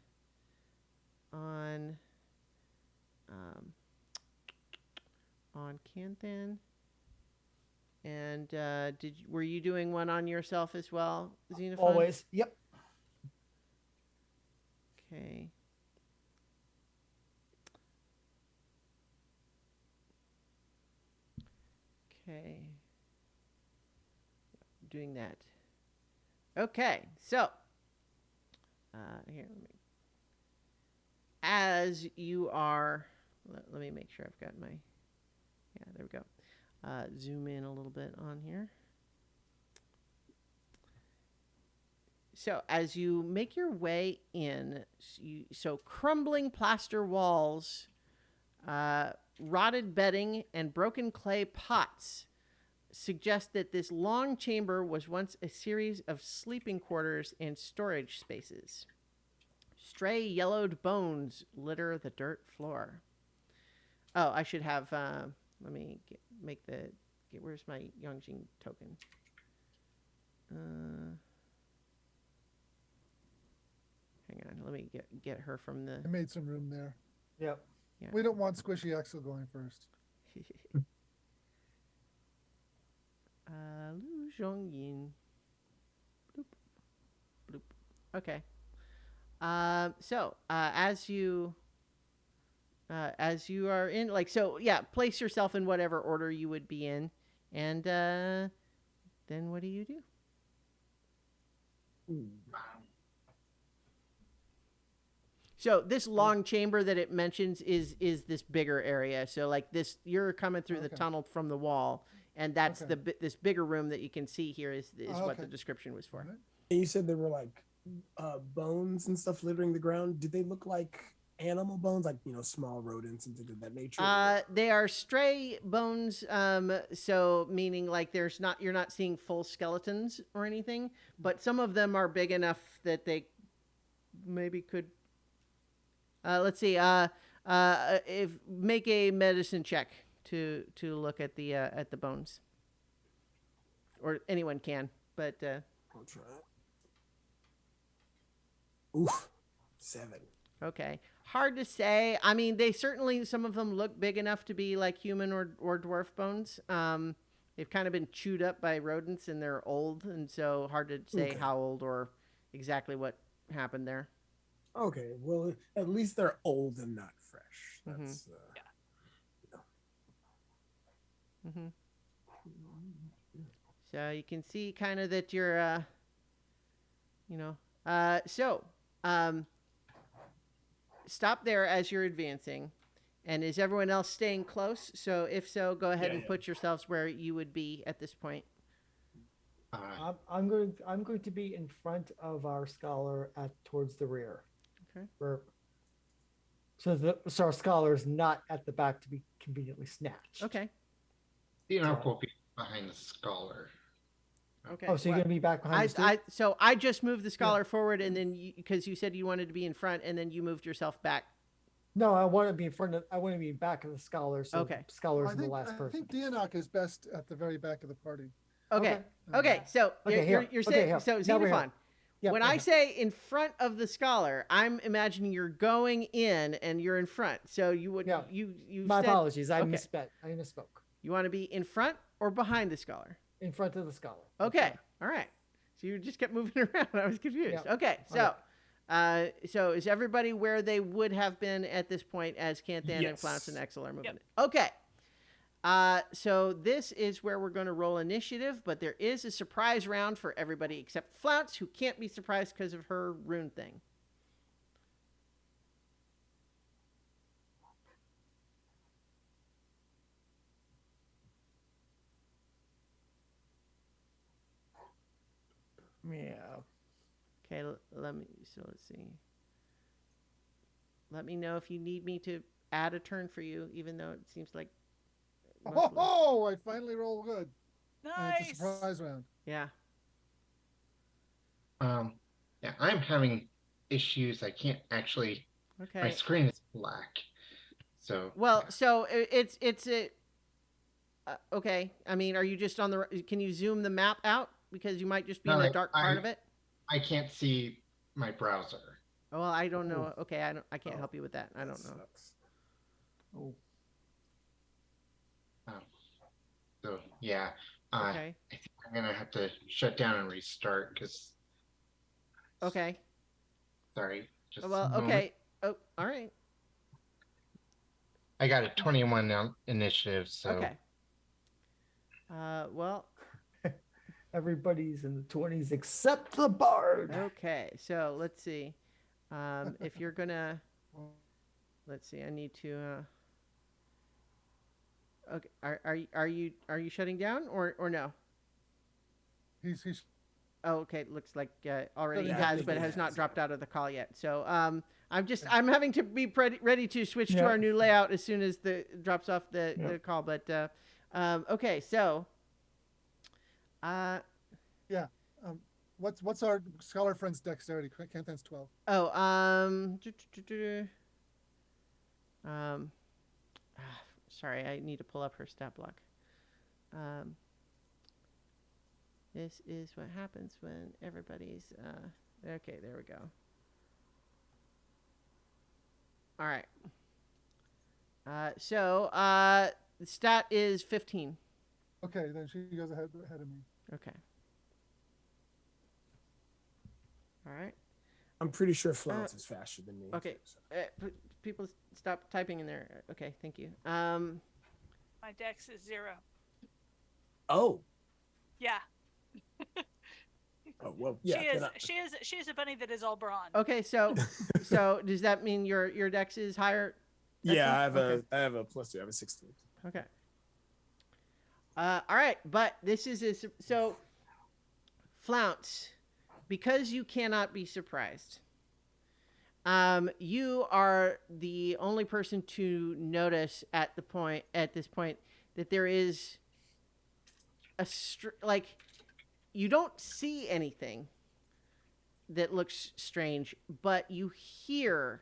um, on Canthan. And were you doing one on yourself as well, Xenophon? Always. Yep. Okay. Okay. Doing that. Okay, so here, as you are, let me make sure I've got my, yeah, there we go. Zoom in a little bit on here. So as you make your way in, so crumbling plaster walls, rotted bedding, and broken clay pots suggest that this long chamber was once a series of sleeping quarters and storage spaces. Stray yellowed bones litter the dirt floor. Oh, I should have, let me where's my Yongjing token? Hang on, let me get her from the... I made some room there. Yep. Yeah. We don't want Squishy Axel going first. Lu Zhongyin. Bloop. Bloop. Okay. As you are in, like, so, yeah, place yourself in whatever order you would be in. And then what do you do? So this long chamber that it mentions is this bigger area. So like this, you're coming through the tunnel from the wall, and that's this bigger room that you can see here is what the description was for. Right. And you said there were like bones and stuff littering the ground. Did they look like animal bones, like small rodents and things of that nature? They are stray bones. So meaning like you're not seeing full skeletons or anything, but some of them are big enough that they maybe could. Let's see. If make a medicine check to look at the bones, or anyone can, but I'll try it. Oof, 7. Okay, hard to say. I mean, some of them look big enough to be like human or dwarf bones. They've kind of been chewed up by rodents and they're old, and so hard to say how old or exactly what happened there. Okay, well, at least they're old and not fresh. That's So you can see kind of that you're, stop there as you're advancing. And is everyone else staying close? So if so, go ahead and put yourselves where you would be at this point. I'm going to be in front of our scholar towards the rear. Okay. So our scholar is not at the back to be conveniently snatched. Okay. The Enoch will be behind the scholar. Okay. Oh, so you're going to be back behind So I just moved the scholar forward, and then because you said you wanted to be in front, and then you moved yourself back. No, I want to be in front of. I want to be back of the scholar. So scholar's the last person. I think Dianok is best at the very back of the party. Okay. So you're saying so Xenophon. When I say in front of the scholar, I'm imagining you're going in and you're in front. So you would you. My apologies. I misspoke. You want to be in front or behind the scholar? In front of the scholar. Okay. All right. So you just kept moving around. I was confused. Yeah. Okay. So, so is everybody where they would have been at this point as Canthan and Flounce and Exel are moving? Yep. Okay. So this is where we're going to roll initiative, but there is a surprise round for everybody except Flounce, who can't be surprised because of her rune thing. Yeah. Okay, let me. So let's see. Let me know if you need me to add a turn for you, even though it seems like mostly. Oh, I finally roll good. And it's a Nice. surprise round. Yeah. Um, yeah, I'm having issues. I can't actually. My Okay. screen is black. So Well, yeah. so it's a okay. I mean, are you just on the? Can you zoom the map out because you might just be No, in a like dark part I of it? I can't see my browser. Well, I don't Oh, know. Okay, I don't. I can't oh, help you with that. I that don't know. sucks. Oh. Um, so yeah, I Okay. think I'm gonna have to shut down and restart because Okay. sorry, just a Well, moment. okay. Oh, all right. I got a 21 now initiative, so Okay. Well, Everybody's in the 20s except the bard. okay. So let's see. If you're gonna, let's see. I need to. Okay. Are you shutting down or no? He's Oh, okay. Looks like already shutting Yeah, I down has, the think but he has game. not has. dropped Yeah. out of the call yet. So I'm having to be ready to switch to Yeah. our new layout as soon as the drops off the Yep. call. But okay. So uh Yeah. Um, what's our scholar friend's dexterity? Canthan's 12. oh um sorry, I need to pull up her stat block. Um, this is what happens when everybody's okay. There we go. All right. The stat is 15. Okay, then she goes ahead of me. Okay. All right. I'm pretty sure Flounce is faster than me. Okay. Too, so. People stop typing in there. Okay, thank you. My dex is 0. Oh. Yeah. Oh well. Yeah. She is a bunny that is all brawn. Okay, so does that mean your dex is higher? Yeah, I have Okay. I have a +2. I have a 16. Okay. All right, but this is so Flounce, because you cannot be surprised. You are the only person to notice at this point that there is like you don't see anything that looks strange, but you hear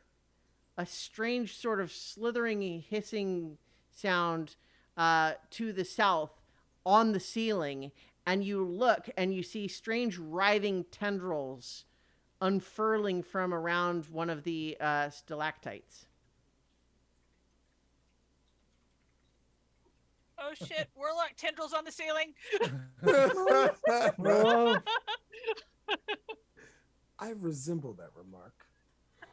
a strange sort of slithering, hissing sound to the south on the ceiling, and you look and you see strange writhing tendrils unfurling from around one of the stalactites. Oh shit! Warlock tendrils on the ceiling. Whoa. I resemble that remark.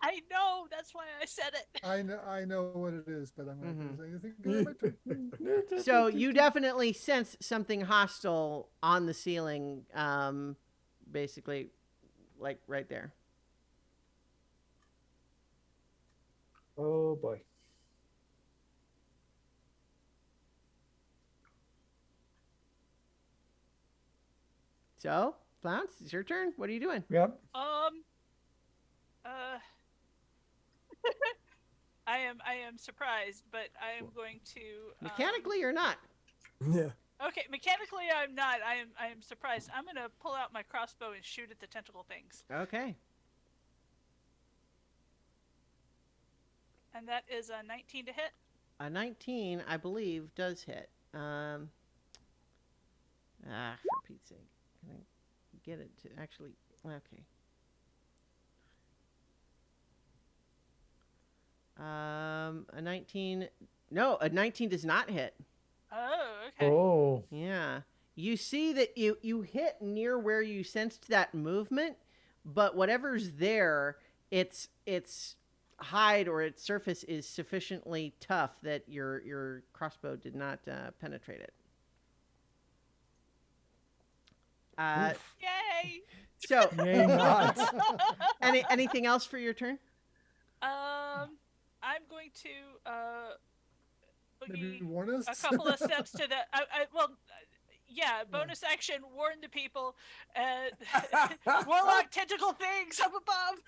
I know. That's why I said it. I know what it is, but I'm not going to say anything. My turn. So you definitely sense something hostile on the ceiling, basically, like right there. Oh boy. So, Flounce, it's your turn. What are you doing? Yep. I am surprised, but I am going to Mechanically or not? Yeah. Okay, mechanically I'm not. I am surprised. I'm gonna pull out my crossbow and shoot at the tentacle things. Okay. And that is a 19 to hit. A 19, I believe, does hit. For Pete's sake. Can I get it to actually... Okay. A 19... No, a 19 does not hit. Oh, okay. Oh. Yeah. You see that you hit near where you sensed that movement, but whatever's there, its hide or its surface is sufficiently tough that your crossbow did not penetrate it. Yay! So, Yay not. anything else for your turn? I'm going to Maybe boogie warn us. a couple of steps to the. bonus action, warn the people, warlock tentacle things up above,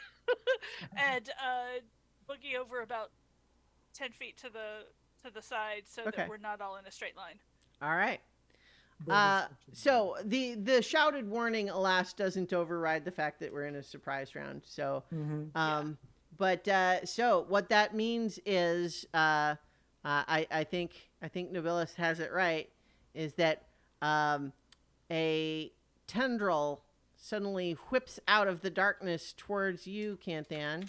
and boogie over about 10 feet to the side so that we're not all in a straight line. All right. So the shouted warning, alas, doesn't override the fact that we're in a surprise round. So, but so what that means is, I think Nobilis has it right, is that a tendril suddenly whips out of the darkness towards you, Canthan.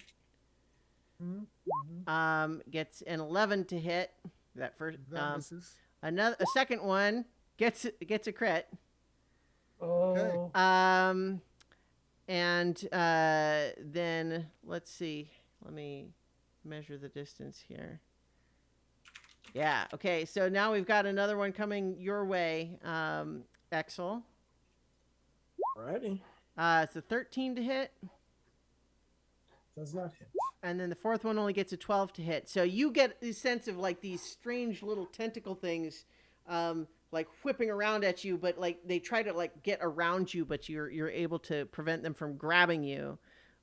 Gets an 11 to hit. That first. That misses. A second one gets a crit. Oh. And then let's see. Let me measure the distance here. Yeah. Okay. So now we've got another one coming your way, Exel. Alrighty. It's a 13 to hit. Does not hit. And then the fourth one only gets a 12 to hit. So you get the sense of like these strange little tentacle things, like whipping around at you, but like they try to like get around you, but you're able to prevent them from grabbing you.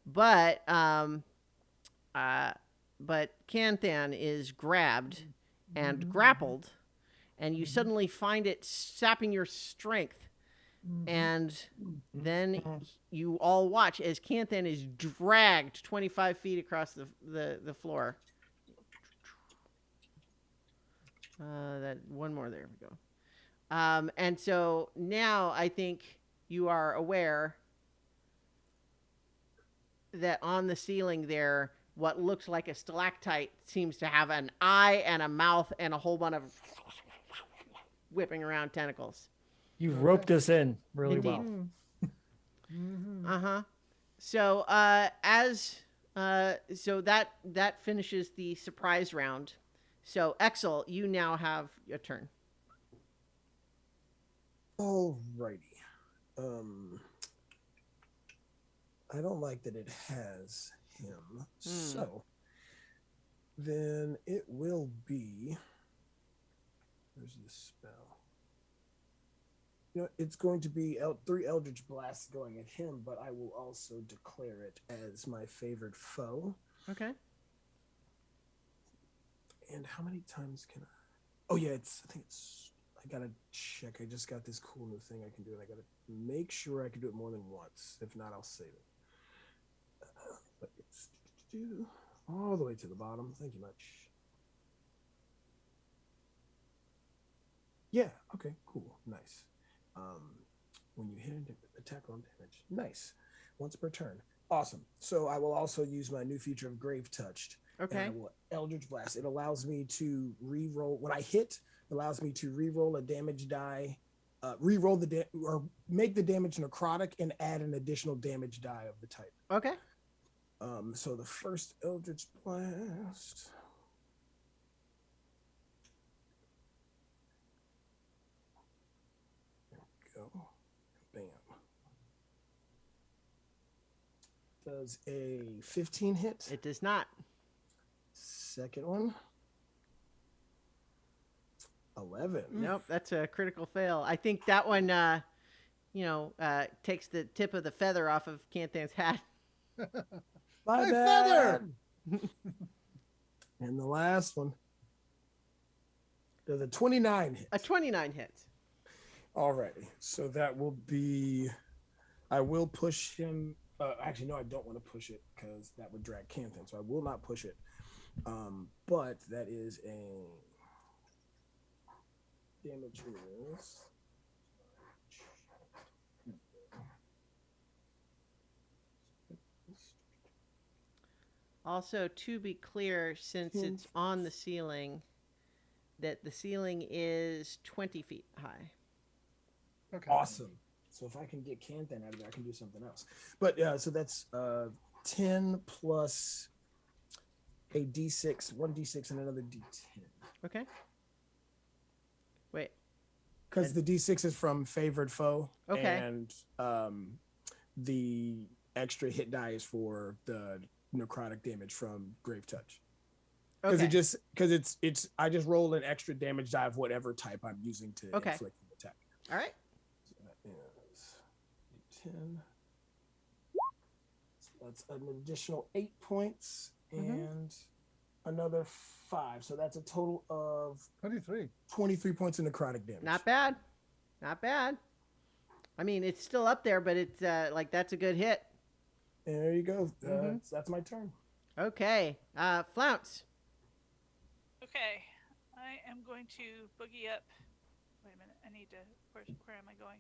But Canthan is grabbed and grappled, and you suddenly find it sapping your strength. And then you all watch as Canthan is dragged 25 feet across the floor. That one more, there we go. And so now I think you are aware that on the ceiling there, what looks like a stalactite seems to have an eye and a mouth and a whole bunch of whipping around tentacles. You've roped us in really Indeed. well. So so that finishes the surprise round. So Exel, you now have your turn. Alrighty. I don't like that it has him. So then it will be. Where's the spell? You know, it's going to be 3 Eldritch Blasts going at him, but I will also declare it as my favored foe. Okay. And how many times can I? Oh yeah, I gotta check. I just got this cool new thing I can do, and I gotta make sure I can do it more than once. If not, I'll save it. But it's all the way to the bottom. Thank you much. Yeah. Okay. Cool. Nice. When you hit an attack on damage, nice. Once per turn, awesome. So I will also use my new feature of Grave Touched. Okay. And I will Eldritch Blast. It allows me to re-roll when I hit. It allows me to re-roll a damage die, re-roll or make the damage necrotic and add an additional damage die of the type. Okay. So the first Eldritch Blast. Go. Bam. Does a 15 hit? It does not. Second one. 11. Nope, that's a critical fail. I think that one, takes the tip of the feather off of Canthan's hat. My feather! And the last one. Does a 29 hit? A 29 hits. Alrighty. So that will be. I will push him. Actually, no, I don't want to push it because that would drag Canthan. So I will not push it. But that is a damage is. Also, to be clear, since it's on the ceiling, that the ceiling is 20 feet high. Okay. Awesome. So if I can get Canthan out of it, I can do something else. But so that's 10 plus a D6, 1d6 and another D10. Okay. Wait. Because the D6 is from favored foe. Okay. And the extra hit die is for the necrotic damage from Grave Touch. Because I just roll an extra damage die of whatever type I'm using to inflict the attack. All right. 10. So that's an additional 8 points and another 5. So that's a total of 23 points in necrotic damage. Not bad. Not bad. I mean, it's still up there, but it's like that's a good hit. There you go. That's my turn. Okay. Flounce. Okay. I am going to boogie up. Wait a minute. I need to. Where am I going?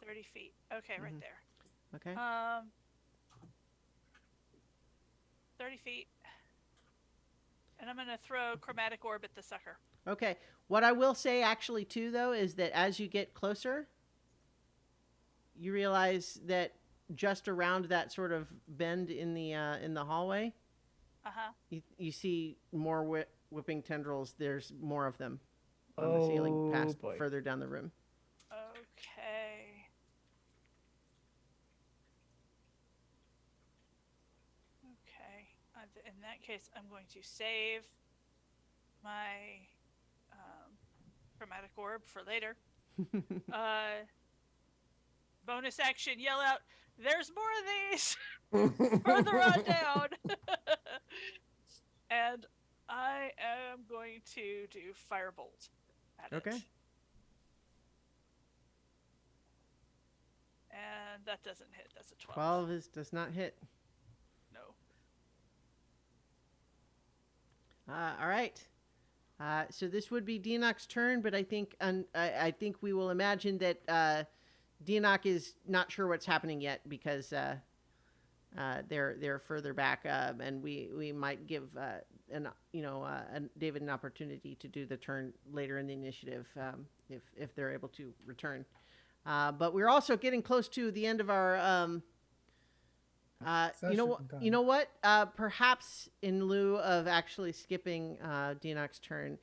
30 feet. Okay, right there. Okay. 30 feet. And I'm going to throw chromatic orb at the sucker. Okay. What I will say actually too though is that as you get closer, you realize that just around that sort of bend in the hallway, you see more whipping tendrils. There's more of them on the ceiling past further down the room. Okay. In that case, I'm going to save my chromatic orb for later. Bonus action, yell out, "There's more of these!" Further on down. And I am going to do Firebolt at it. And that doesn't hit. That's a 12. 12 does not hit. No. All right. So this would be Dinok's turn, but I think I think we will imagine that Dinok is not sure what's happening yet because they're further back, and we might give David an opportunity to do the turn later in the initiative if they're able to return. But we're also getting close to the end of our. You know what? Perhaps in lieu of actually skipping Dinok's turn,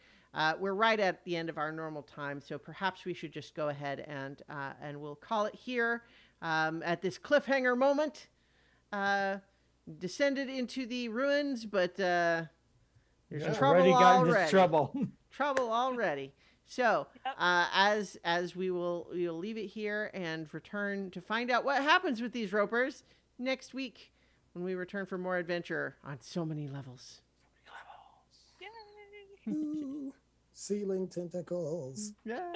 we're right at the end of our normal time, so perhaps we should just go ahead and we'll call it here at this cliffhanger moment. Descended into the ruins, but there's trouble already. Trouble already. So as we'll leave it here and return to find out what happens with these ropers next week when we return for more adventure on so many levels. Yay! Ceiling tentacles. Yeah.